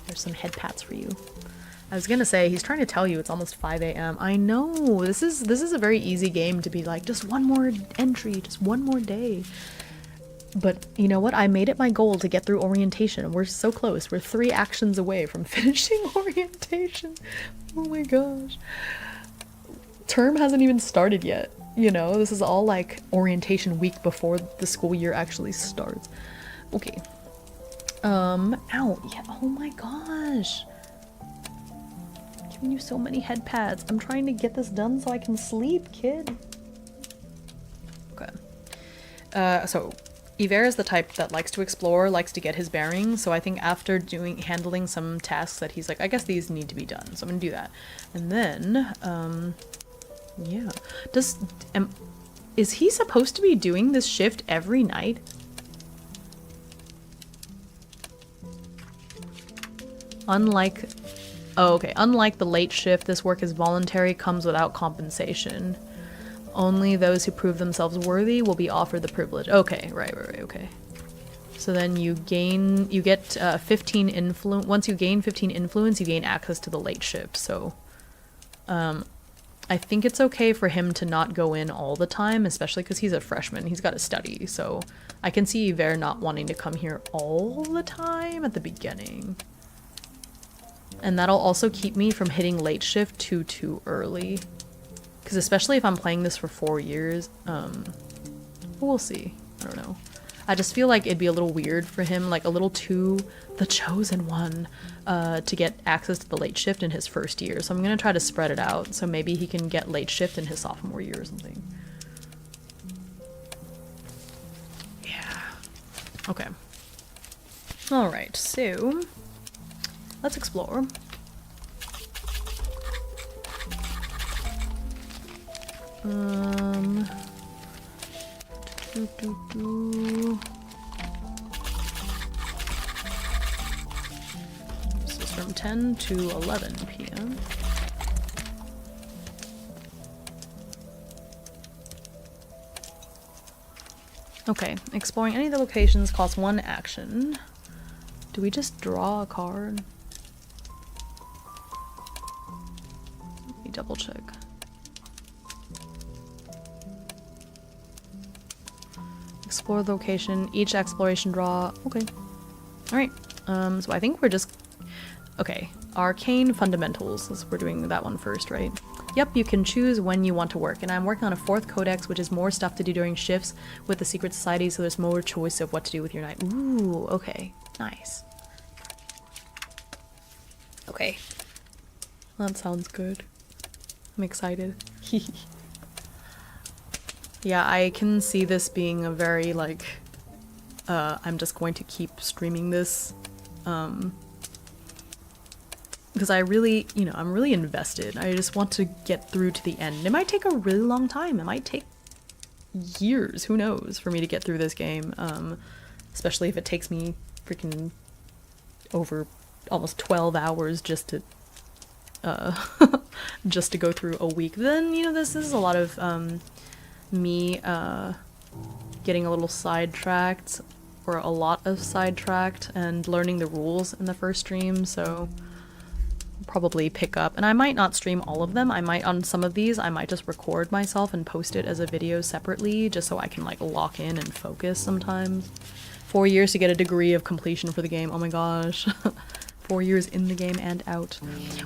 There's some head pats for you. I was gonna say, he's trying to tell you it's almost 5 a.m. I know, this is a very easy game to be like, just one more entry, just one more day. But you know what? I made it my goal to get through orientation. We're so close. We're 3 actions away from finishing orientation. Oh my gosh. Term hasn't even started yet. You know, this is all like orientation week before the school year actually starts. Okay. Ow. Yeah, oh my gosh. You so many head pads. I'm trying to get this done so I can sleep, kid. Okay. So Iver is the type that likes to explore, likes to get his bearings. So I think after handling some tasks that he's like, I guess these need to be done. So I'm gonna do that. And then, yeah. Is he supposed to be doing this shift every night? Oh, okay. Unlike the late shift, this work is voluntary, comes without compensation. Only those who prove themselves worthy will be offered the privilege. Okay, right, okay. So then you get 15 influence. Once you gain 15 influence, you gain access to the late shift. So, I think it's okay for him to not go in all the time, especially because he's a freshman. He's got to study, so I can see Iver not wanting to come here all the time at the beginning. And that'll also keep me from hitting late shift too early. Because especially if I'm playing this for 4 years, we'll see. I don't know. I just feel like it'd be a little weird for him, like a little too the chosen one, to get access to the late shift in his first year. So I'm going to try to spread it out. So maybe he can get late shift in his sophomore year or something. Yeah. Okay. Alright, so let's explore. This is from 10 to 11 p.m. Okay, exploring any of the locations costs 1 action. Do we just draw a card? Let me double check. Explore the location. Each exploration draw. Okay. Alright. So I think we're just... Okay. Arcane Fundamentals. We're doing that one first, right? Yep, you can choose when you want to work. And I'm working on a 4th codex, which is more stuff to do during shifts with the secret society, so there's more choice of what to do with your night. Ooh, okay. Nice. Okay. That sounds good. I'm excited. Yeah, I can see this being a very, like, I'm just going to keep streaming this, because I really, you know, I'm really invested. I just want to get through to the end. It might take a really long time. It might take years, who knows, for me to get through this game, especially if it takes me freaking over almost 12 hours just to just to go through a week. Then, you know, this is a lot of me getting a little sidetracked, or a lot of sidetracked, and learning the rules in the first stream, so I'll probably pick up. And I might not stream all of them. I might, on some of these, I might just record myself and post it as a video separately, just so I can like lock in and focus sometimes. 4 years to get a degree of completion for the game. Oh my gosh. 4 years in the game and out.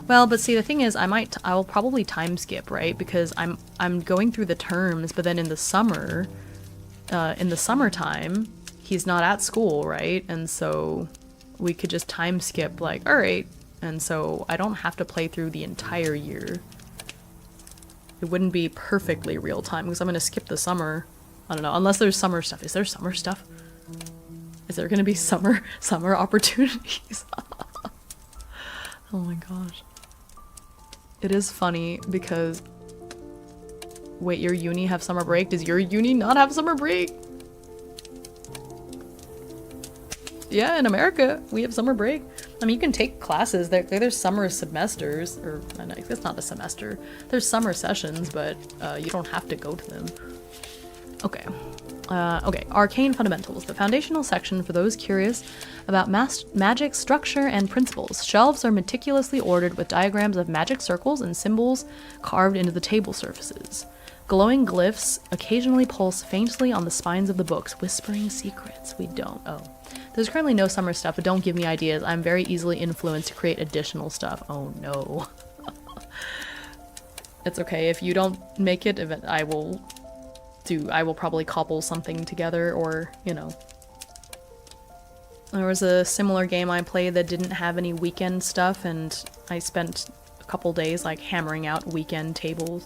Well, but see, the thing is, I will probably time skip, right? Because I'm going through the terms, but then in the summertime, he's not at school, right? And so we could just time skip, like, alright, and so I don't have to play through the entire year. It wouldn't be perfectly real time, because I'm gonna skip the summer. I don't know, unless there's summer stuff. Is there summer stuff? Is there gonna be summer opportunities? Oh my gosh. It is funny because... Wait, your uni have summer break? Does your uni not have summer break? Yeah, in America, we have summer break. I mean, you can take classes. There's summer semesters, or it's not a semester. There's summer sessions, but you don't have to go to them. Okay. Okay, Arcane Fundamentals, the foundational section for those curious about magic structure and principles. Shelves are meticulously ordered with diagrams of magic circles and symbols carved into the table surfaces. Glowing glyphs occasionally pulse faintly on the spines of the books, whispering secrets. We don't. Oh. There's currently no summer stuff, but don't give me ideas. I'm very easily influenced to create additional stuff. Oh no. It's okay. If you don't make it, I will probably cobble something together, or, you know. There was a similar game I played that didn't have any weekend stuff, and I spent a couple days, like, hammering out weekend tables.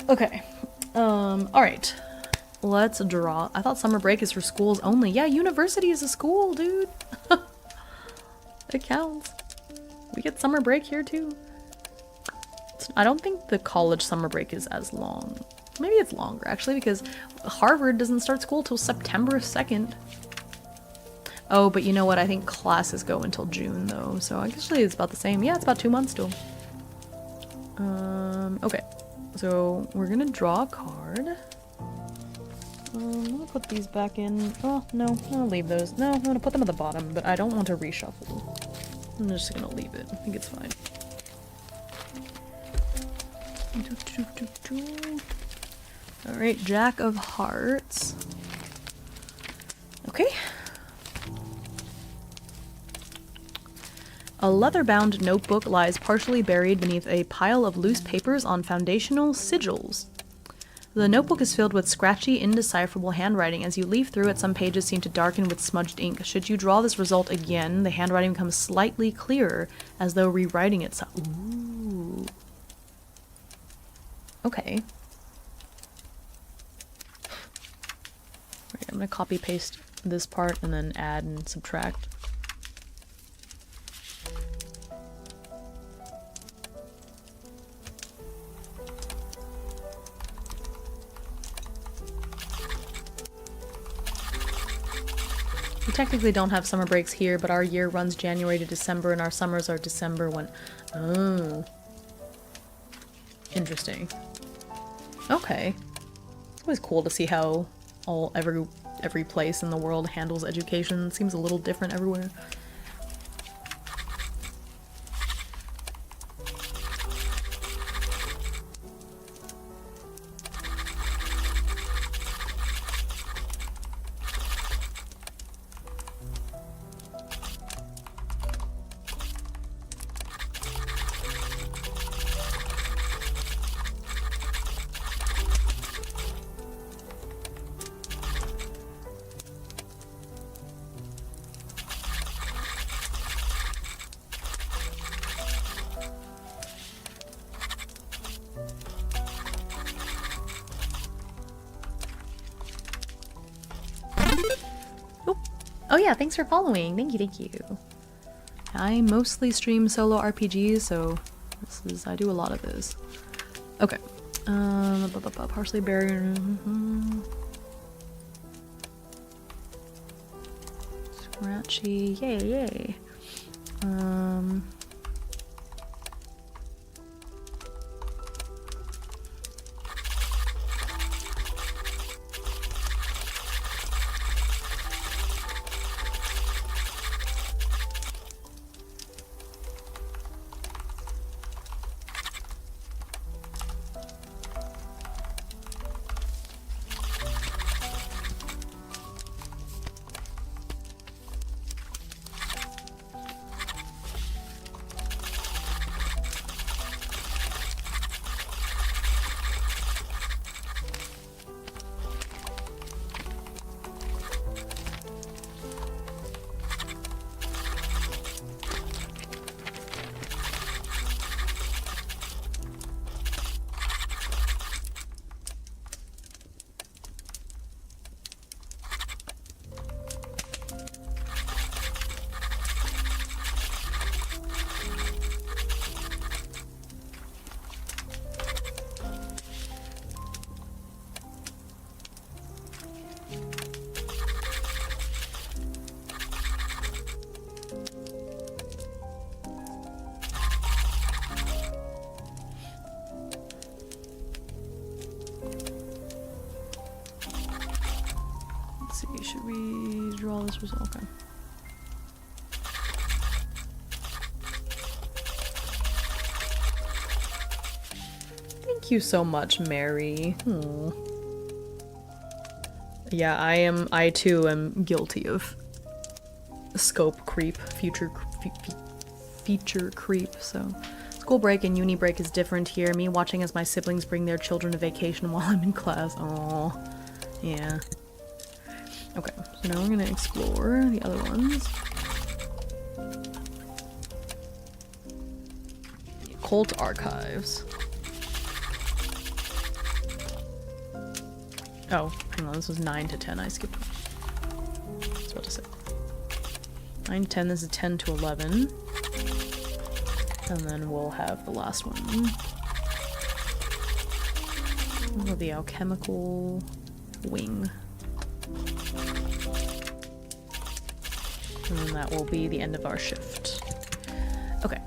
Okay. Alright. Let's draw. I thought summer break is for schools only. Yeah, university is a school, dude. It counts. We get summer break here, too. I don't think the college summer break is as long. Maybe it's longer, actually, because Harvard doesn't start school till September 2nd. Oh, but you know what? I think classes go until June, though, so actually it's about the same. Yeah, it's about 2 months still. Okay. So, we're gonna draw a card. I'm gonna put these back in. Oh, no, I'm gonna leave those. No, I'm gonna put them at the bottom, but I don't want to reshuffle. I'm just gonna leave it. I think it's fine. Alright, Jack of Hearts. Okay. A leather-bound notebook lies partially buried beneath a pile of loose papers on foundational sigils. The notebook is filled with scratchy, indecipherable handwriting. As you leaf through it, some pages seem to darken with smudged ink. Should you draw this result again, the handwriting becomes slightly clearer, as though rewriting itself. Ooh. Okay. Right, I'm gonna copy-paste this part and then add and subtract. We technically don't have summer breaks here, but our year runs January to December, and our summers are December when... Oh. Interesting. Okay. It's always cool to see how every place in the world handles education. It seems a little different everywhere. Oh yeah, thanks for following. Thank you, thank you. I mostly stream solo RPGs, so I do a lot of this. Okay. Parsley berry. Scratchy. Yay, yay. Should we draw this result? Okay. Thank you so much, Mary. Yeah, I too am guilty of scope creep, feature creep, so. School break and uni break is different here. Me watching as my siblings bring their children to vacation while I'm in class. Aww. Yeah. Okay, so now we're gonna explore the other ones. Occult archives. Oh, hang on, this was 9 to 10, I skipped one. I was about to say. 9 to 10, this is 10 to 11. And then we'll have the last one. Oh, the alchemical wing. And then that will be the end of our shift. Okay.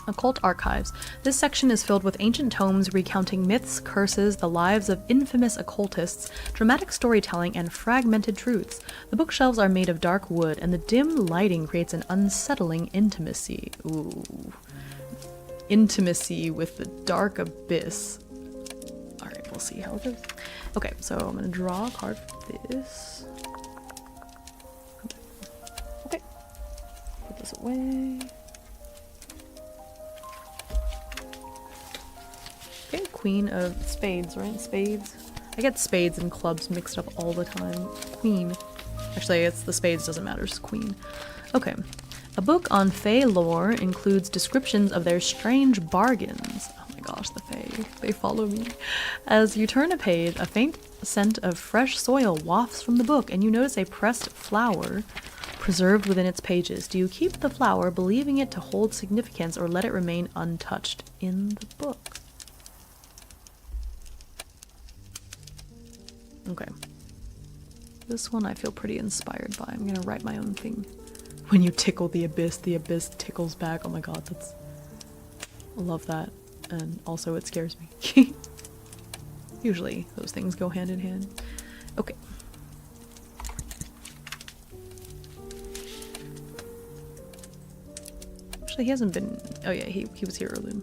Occult archives. This section is filled with ancient tomes recounting myths, curses, the lives of infamous occultists, dramatic storytelling, and fragmented truths. The bookshelves are made of dark wood, and the dim lighting creates an unsettling intimacy. Ooh. Intimacy with the dark abyss. Alright, we'll see how it goes. Okay, so I'm gonna draw a card for this. Okay. Put this away. Okay, Queen of Spades, right? Spades. I get spades and clubs mixed up all the time. Queen. Actually, it's the spades, doesn't matter, it's queen. Okay. A book on Fae lore includes descriptions of their strange bargains. Oh my gosh, the Fae. They follow me. As you turn a page, a faint scent of fresh soil wafts from the book, and you notice a pressed flower preserved within its pages. Do you keep the flower, believing it to hold significance, or let it remain untouched in the book? Okay. This one I feel pretty inspired by. I'm gonna write my own thing. When you tickle the abyss tickles back. Oh my god, that's... I love that. And also it scares me. Usually those things go hand in hand. Okay. Actually, he hasn't been... Oh yeah, he was here earlier.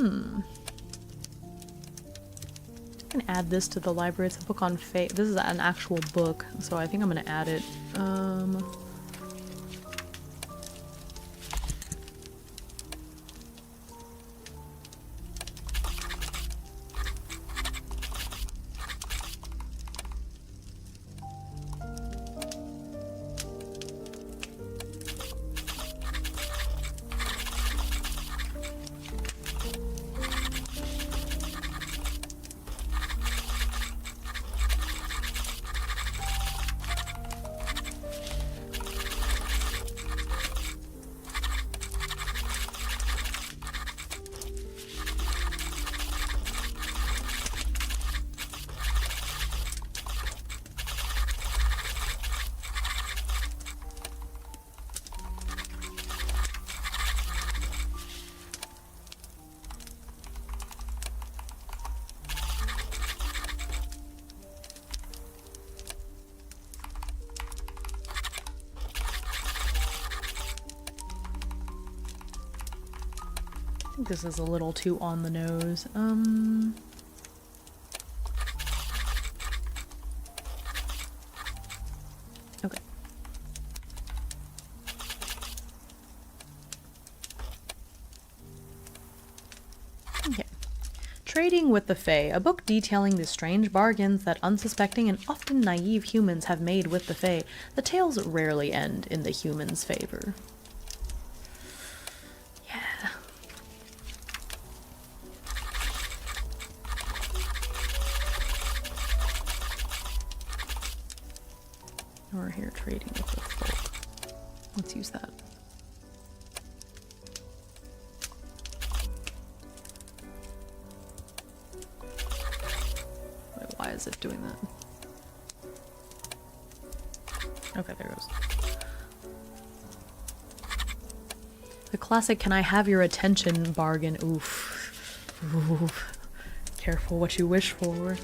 I can add this to the library. It's a book on fate. This is an actual book, so I think I'm gonna add it. I think this is a little too on the nose. Okay. Okay. Trading with the Fae, a book detailing the strange bargains that unsuspecting and often naive humans have made with the Fae. The tales rarely end in the humans' favor. We're here trading with the folk. Let's use that. Wait, why is it doing that? Okay, there it goes. The classic "can I have your attention" bargain. Oof. Oof. Careful what you wish for.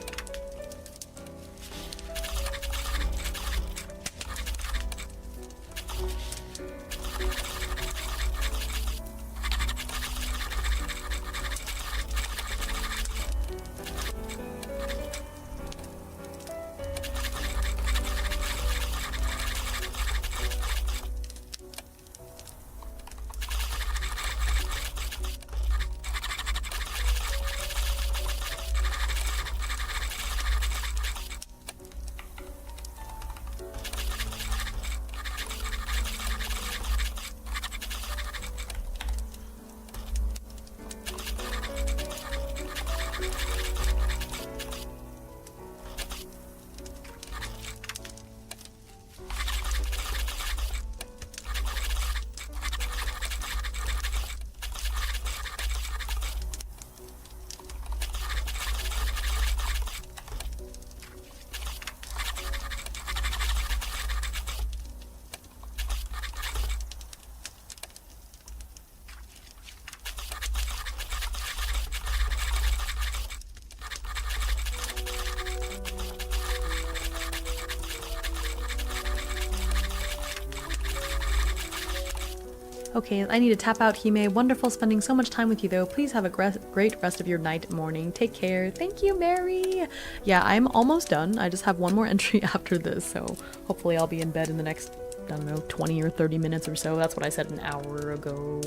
Okay, I need to tap out, Hime. Wonderful spending so much time with you, though. Please have a great rest of your night, morning. Take care. Thank you, Mary. Yeah, I'm almost done. I just have one more entry after this, so hopefully I'll be in bed in the next, I don't know, 20 or 30 minutes or so. That's what I said an hour ago.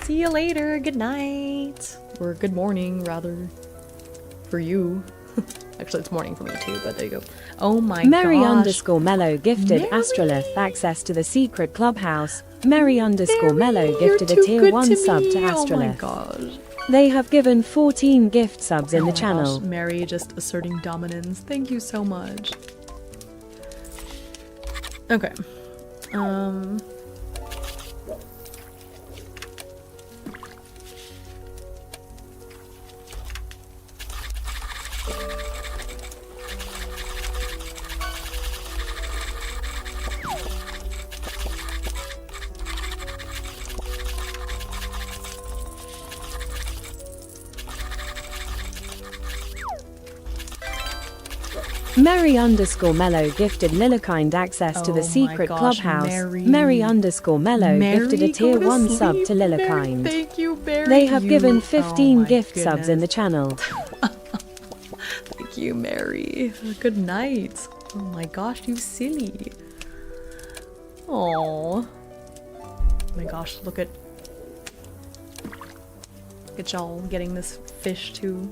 See you later. Good night. Or good morning, rather. For you. Actually, it's morning for me too, but there you go. Oh my Mary gosh. _Mellow gifted Mary! Astrolith access to the secret clubhouse. Mary _Mellow Mary, gifted you're a too tier good 1 to sub me. to Oh my Astrolith. gosh. They have given 14 gift subs in Oh the my channel. gosh, Mary just asserting dominance. Thank you so much. Okay. Mary_Mellow gifted Lilikind access to the Oh my secret gosh, clubhouse. Mary. Mary_Mellow gifted a Mary, tier go to 1 sub sleep. to Mary, Lilikind. thank you, Mary. They have given Oh 15 my gift subs in the goodness. channel. Thank you, Mary. Good night. Oh my gosh, you silly. Oh my gosh, look at y'all getting this fish too.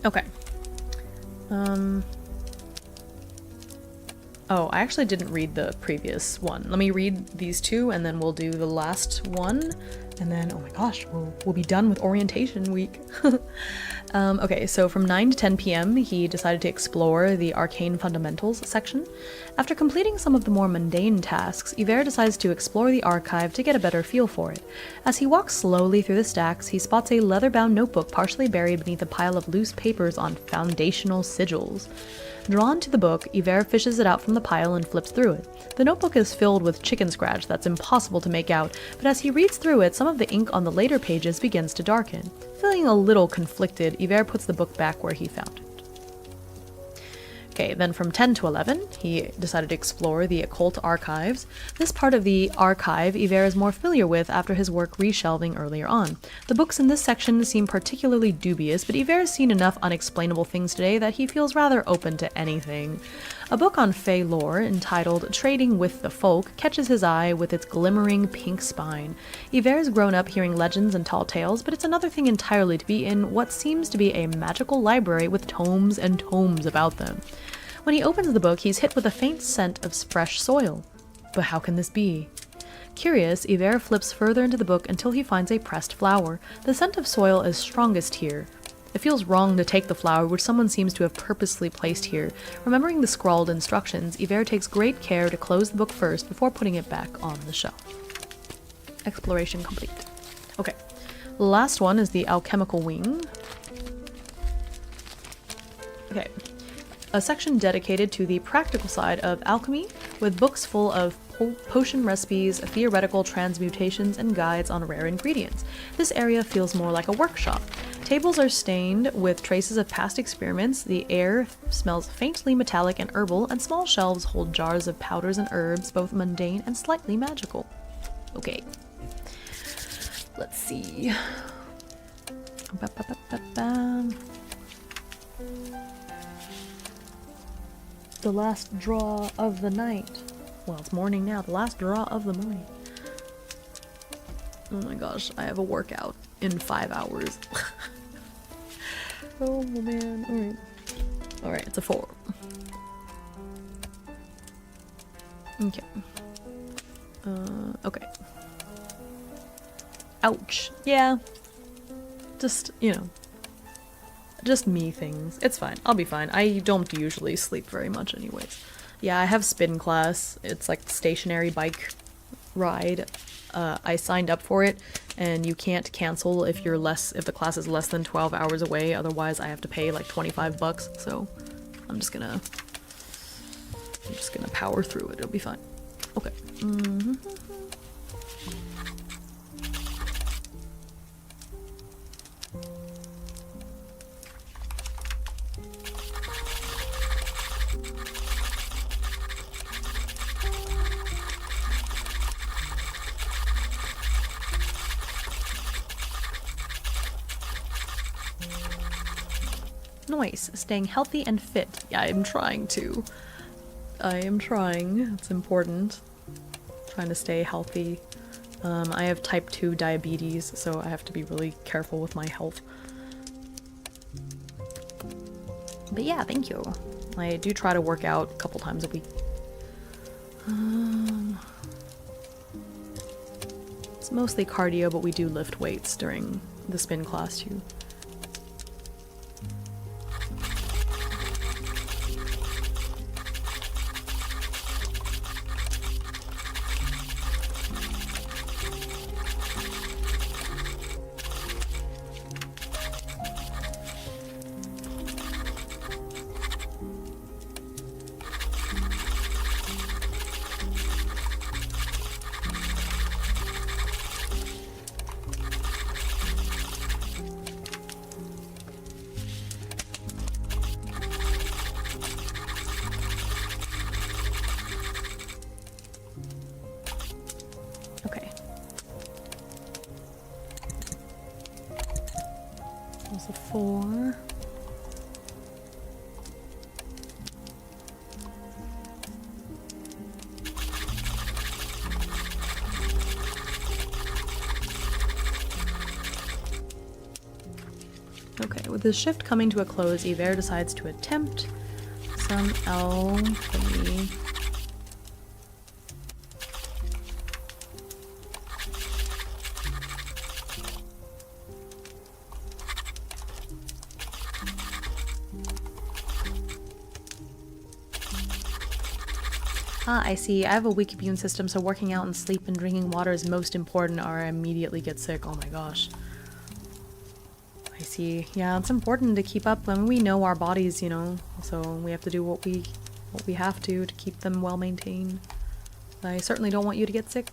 Okay. Oh, I actually didn't read the previous one. Let me read these two and then we'll do the last one. And then, oh my gosh, we'll be done with orientation week. Okay, so from 9 to 10 p.m., he decided to explore the Arcane Fundamentals section. After completing some of the more mundane tasks, Iver decides to explore the archive to get a better feel for it. As he walks slowly through the stacks, he spots a leather-bound notebook partially buried beneath a pile of loose papers on foundational sigils. Drawn to the book, Iver fishes it out from the pile and flips through it. The notebook is filled with chicken scratch that's impossible to make out, but as he reads through it, some of the ink on the later pages begins to darken. Feeling a little conflicted, Iver puts the book back where he found it. Okay, then from 10 to 11, he decided to explore the occult archives. This part of the archive Iver is more familiar with after his work reshelving earlier on. The books in this section seem particularly dubious, but Iver has seen enough unexplainable things today that he feels rather open to anything. A book on Fey lore, entitled Trading with the Folk, catches his eye with its glimmering pink spine. Iver has grown up hearing legends and tall tales, but it's another thing entirely to be in what seems to be a magical library with tomes and tomes about them. When he opens the book, he's hit with a faint scent of fresh soil. But how can this be? Curious, Iver flips further into the book until he finds a pressed flower. The scent of soil is strongest here. It feels wrong to take the flower, which someone seems to have purposely placed here. Remembering the scrawled instructions, Iver takes great care to close the book first before putting it back on the shelf. Exploration complete. Okay, the last one is the alchemical wing. Okay. A section dedicated to the practical side of alchemy, with books full of potion recipes, theoretical transmutations, and guides on rare ingredients. This area feels more like a workshop. Tables are stained with traces of past experiments, the air smells faintly metallic and herbal, and small shelves hold jars of powders and herbs, both mundane and slightly magical. Okay. Let's see. The last draw of the night. Well, it's morning now. The last draw of the morning. Oh my gosh, I have a workout in 5 hours. Oh man. Alright. Alright, it's a 4. Okay. Okay. Ouch. Yeah. Just, you know. Just me things. It's fine. I'll be fine. I don't usually sleep very much anyways. Yeah, I have spin class. It's like stationary bike ride. I signed up for it, and you can't cancel if the class is less than 12 hours away. Otherwise, I have to pay like $25. So I'm just gonna power through it. It'll be fine. Okay. Nice. Staying healthy and fit. Yeah, I'm trying to. I am trying. It's important. Trying to stay healthy. I have type 2 diabetes, so I have to be really careful with my health. But yeah, thank you. I do try to work out a couple times a week. It's mostly cardio, but we do lift weights during the spin class too. 4. Okay, with the shift coming to a close, Iver decides to attempt some alchemy. Ah, I see. I have a weak immune system, so working out and sleep and drinking water is most important or I immediately get sick. Oh my gosh. I see. Yeah, it's important to keep up. I mean, we know our bodies, you know, so we have to do what we have to keep them well maintained. I certainly don't want you to get sick.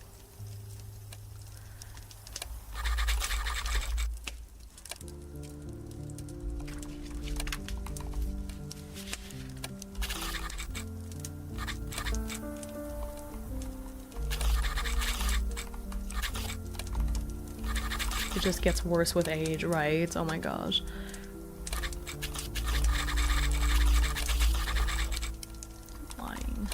It just gets worse with age, right? Oh my gosh. Fine.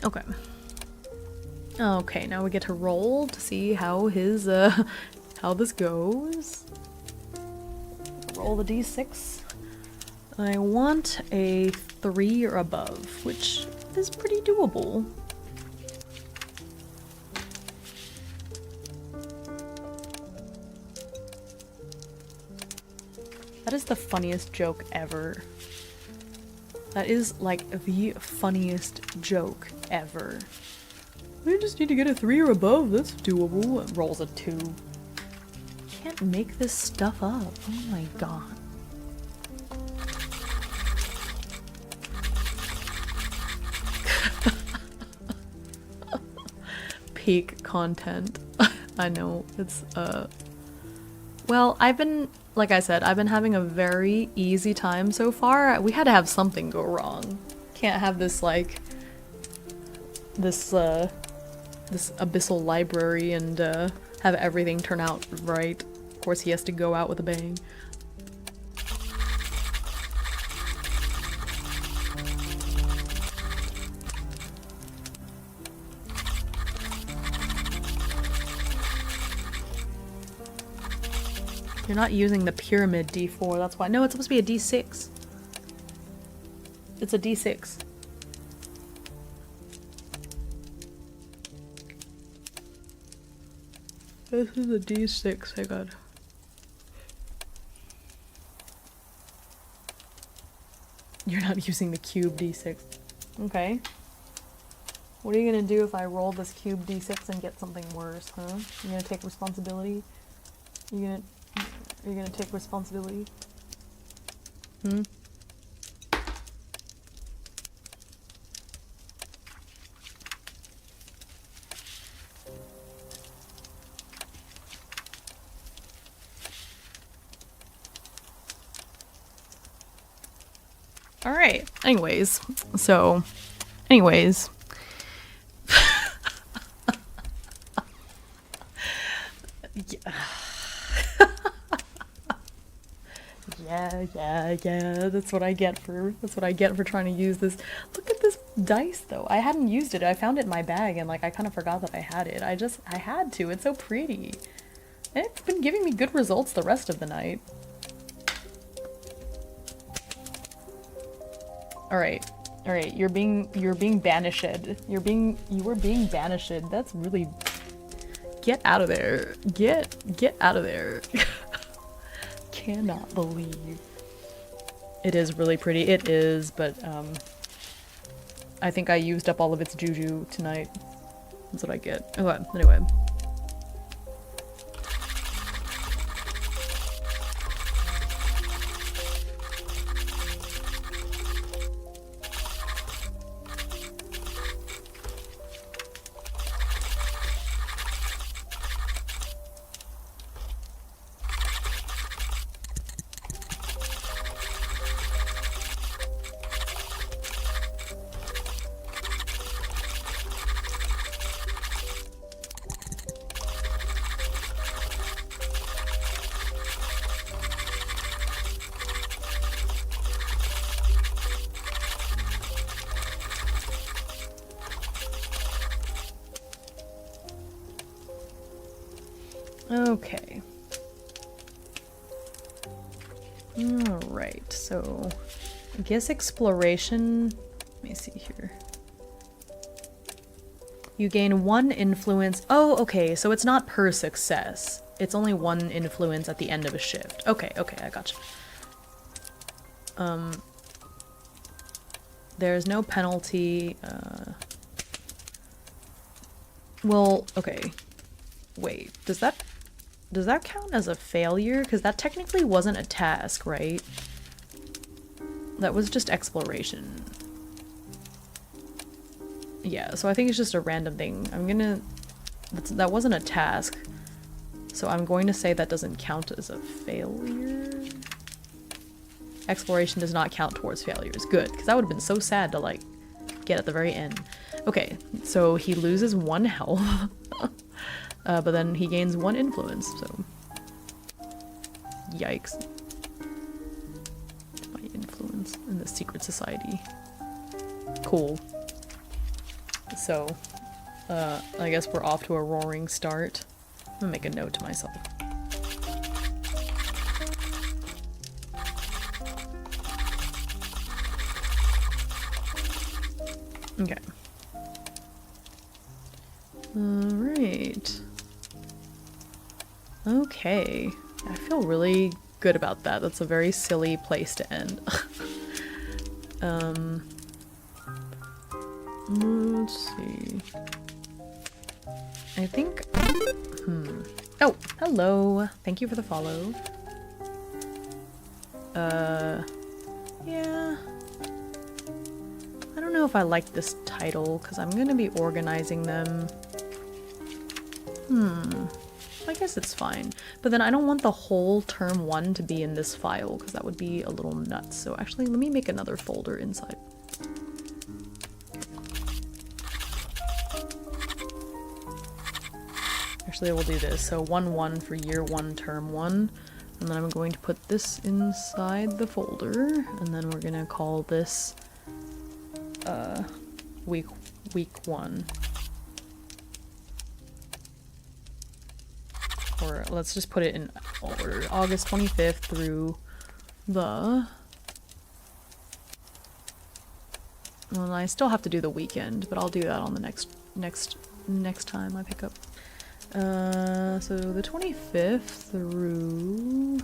Okay. Okay, now we get to roll to see how his, how this goes. Roll the d6. I want a 3 or above, which is pretty doable. That is the funniest joke ever. That is, like, the funniest joke ever. We just need to get a 3 or above, that's doable. It rolls a 2. Can't make this stuff up. Oh my god. Peak content. I know, it's, well, like I said, I've been having a very easy time so far. We had to have something go wrong. Can't have this, like, this abyssal library and, have everything turn out right. Of course, he has to go out with a bang. You're not using the pyramid d4, that's why. No, it's supposed to be a d6. It's a d6. This is a d6, I got. You're not using the cube d6. Okay. What are you gonna do if I roll this cube d6 and get something worse, huh? You're gonna take responsibility? You're gonna take responsibility? Hmm? Alright, anyways. Yeah. Yeah, that's what I get for trying to use this. Look at this dice though. I hadn't used it. I found it in my bag and like I kind of forgot that I had it. I had to. It's so pretty. And it's been giving me good results the rest of the night. Alright, you're being banished. You were being banished. That's really, get out of there. Get out of there. Cannot believe. It is really pretty. It is, but I think I used up all of its juju tonight. That's what I get. Okay, anyway. Okay. Alright, so I guess exploration. Let me see here. You gain 1 influence. Oh, okay, so it's not per success. It's only 1 influence at the end of a shift. Okay, okay, I gotcha. There's no penalty. Well, okay. Wait, does that count as a failure? Because that technically wasn't a task, right? That was just exploration. Yeah, so I think it's just a random thing. I'm gonna... that wasn't a task. So I'm going to say that doesn't count as a failure. Exploration does not count towards failures. Good, because that would have been so sad to, like, get at the very end. Okay, so he loses 1 health. But then he gains 1 influence, so... Yikes. My influence in the secret society. Cool. So, I guess we're off to a roaring start. I'm gonna make a note to myself. Okay. Alright. Okay. I feel really good about that. That's a very silly place to end. Let's see. I think... Oh, hello! Thank you for the follow. Yeah. I don't know if I like this title, because I'm gonna be organizing them. I guess it's fine. But then I don't want the whole term 1 to be in this file, because that would be a little nuts. So actually, let me make another folder inside. Actually, we'll do this. So 1-1 for year 1, term 1. And then I'm going to put this inside the folder. And then we're gonna call this week 1. Or let's just put it in order. August 25th through the... Well, I still have to do the weekend, but I'll do that on the next time I pick up. So the 25th through...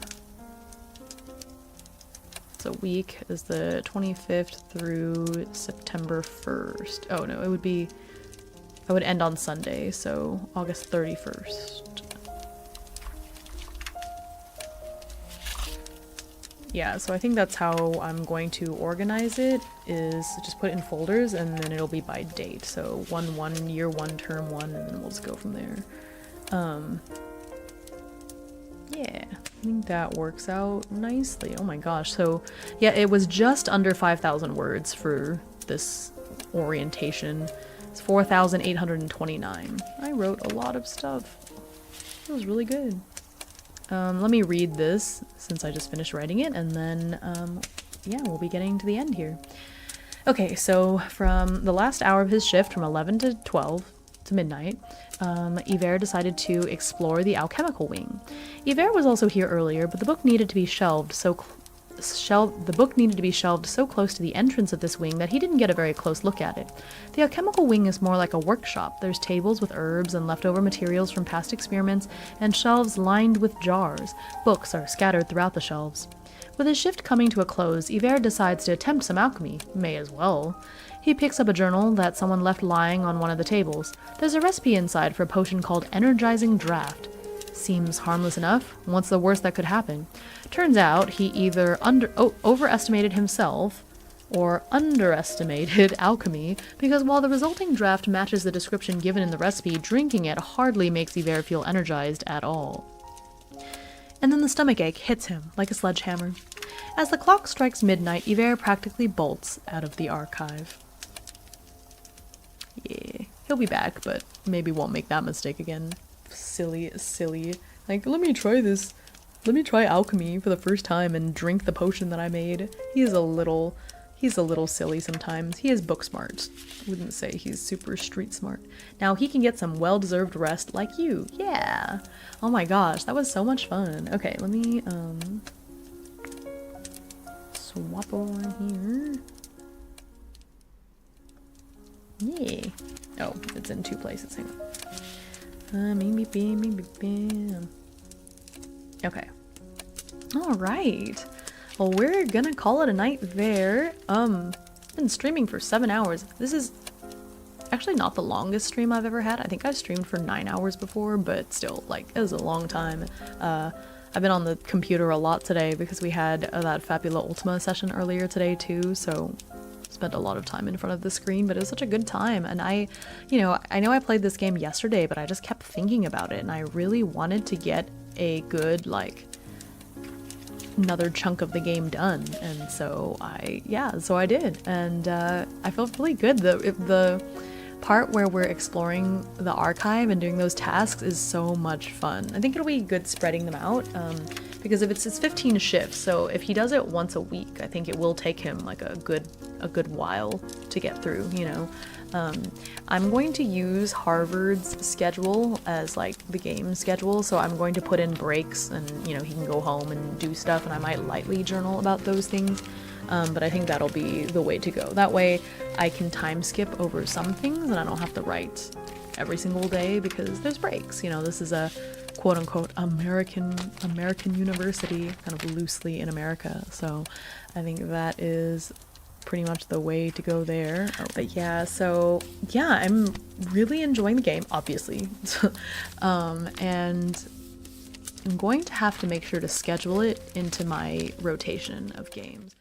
So week is the 25th through September 1st. Oh no, it would be... I would end on Sunday, so August 31st. Yeah, so I think that's how I'm going to organize it, is just put it in folders and then it'll be by date. So 1-1, year 1, term 1, and then we'll just go from there. Yeah, I think that works out nicely. Oh my gosh, so yeah, it was just under 5,000 words for this orientation. It's 4,829. I wrote a lot of stuff. It was really good. Let me read this since I just finished writing it, and then yeah, we'll be getting to the end here. Okay, so from the last hour of his shift, from 11 to 12 to midnight, Iver decided to explore the alchemical wing. Iver was also here earlier, but the book needed to be shelved so close to the entrance of this wing that he didn't get a very close look at it. The alchemical wing is more like a workshop. There's tables with herbs and leftover materials from past experiments, and shelves lined with jars. Books are scattered throughout the shelves. With his shift coming to a close, Iver decides to attempt some alchemy. May as well. He picks up a journal that someone left lying on one of the tables. There's a recipe inside for a potion called Energizing Draft. Seems harmless enough. What's the worst that could happen? Turns out he either overestimated himself or underestimated alchemy, because while the resulting draft matches the description given in the recipe, drinking it hardly makes Iver feel energized at all. And then the stomachache hits him like a sledgehammer. As the clock strikes midnight, Iver practically bolts out of the archive. Yeah, he'll be back, but maybe won't make that mistake again. Silly. Like, let me try this. Let me try alchemy for the first time and drink the potion that I made. He's He's a little silly sometimes. He is book smart. Wouldn't say he's super street smart. Now he can get some well-deserved rest like you. Yeah. Oh my gosh, that was so much fun. Okay, let me swap over here. Yeah. Oh, it's in two places. Hang on. Maybe. Okay. All right. Well, we're gonna call it a night there. Been streaming for 7 hours. This is actually not the longest stream I've ever had. I think I've streamed for 9 hours before, but still, like, it was a long time. I've been on the computer a lot today because we had that Fabula Ultima session earlier today too, so spent a lot of time in front of the screen, but it was such a good time. And I know I played this game yesterday, but I just kept thinking about it, and I really wanted to get a good, like, another chunk of the game done, and so I did, and I felt really good. The part where we're exploring the archive and doing those tasks is so much fun. I think it'll be good spreading them out, because if it's 15 shifts, so if he does it once a week, I think it will take him like a good while to get through, you know. I'm going to use Harvard's schedule as like the game schedule, so I'm going to put in breaks, and you know, he can go home and do stuff, and I might lightly journal about those things, but I think that'll be the way to go. That way I can time skip over some things and I don't have to write every single day because there's breaks. You know, this is a quote-unquote American university, kind of loosely in America, so I think that is pretty much the way to go there. But yeah, so yeah, I'm really enjoying the game, obviously. And I'm going to have to make sure to schedule it into my rotation of games.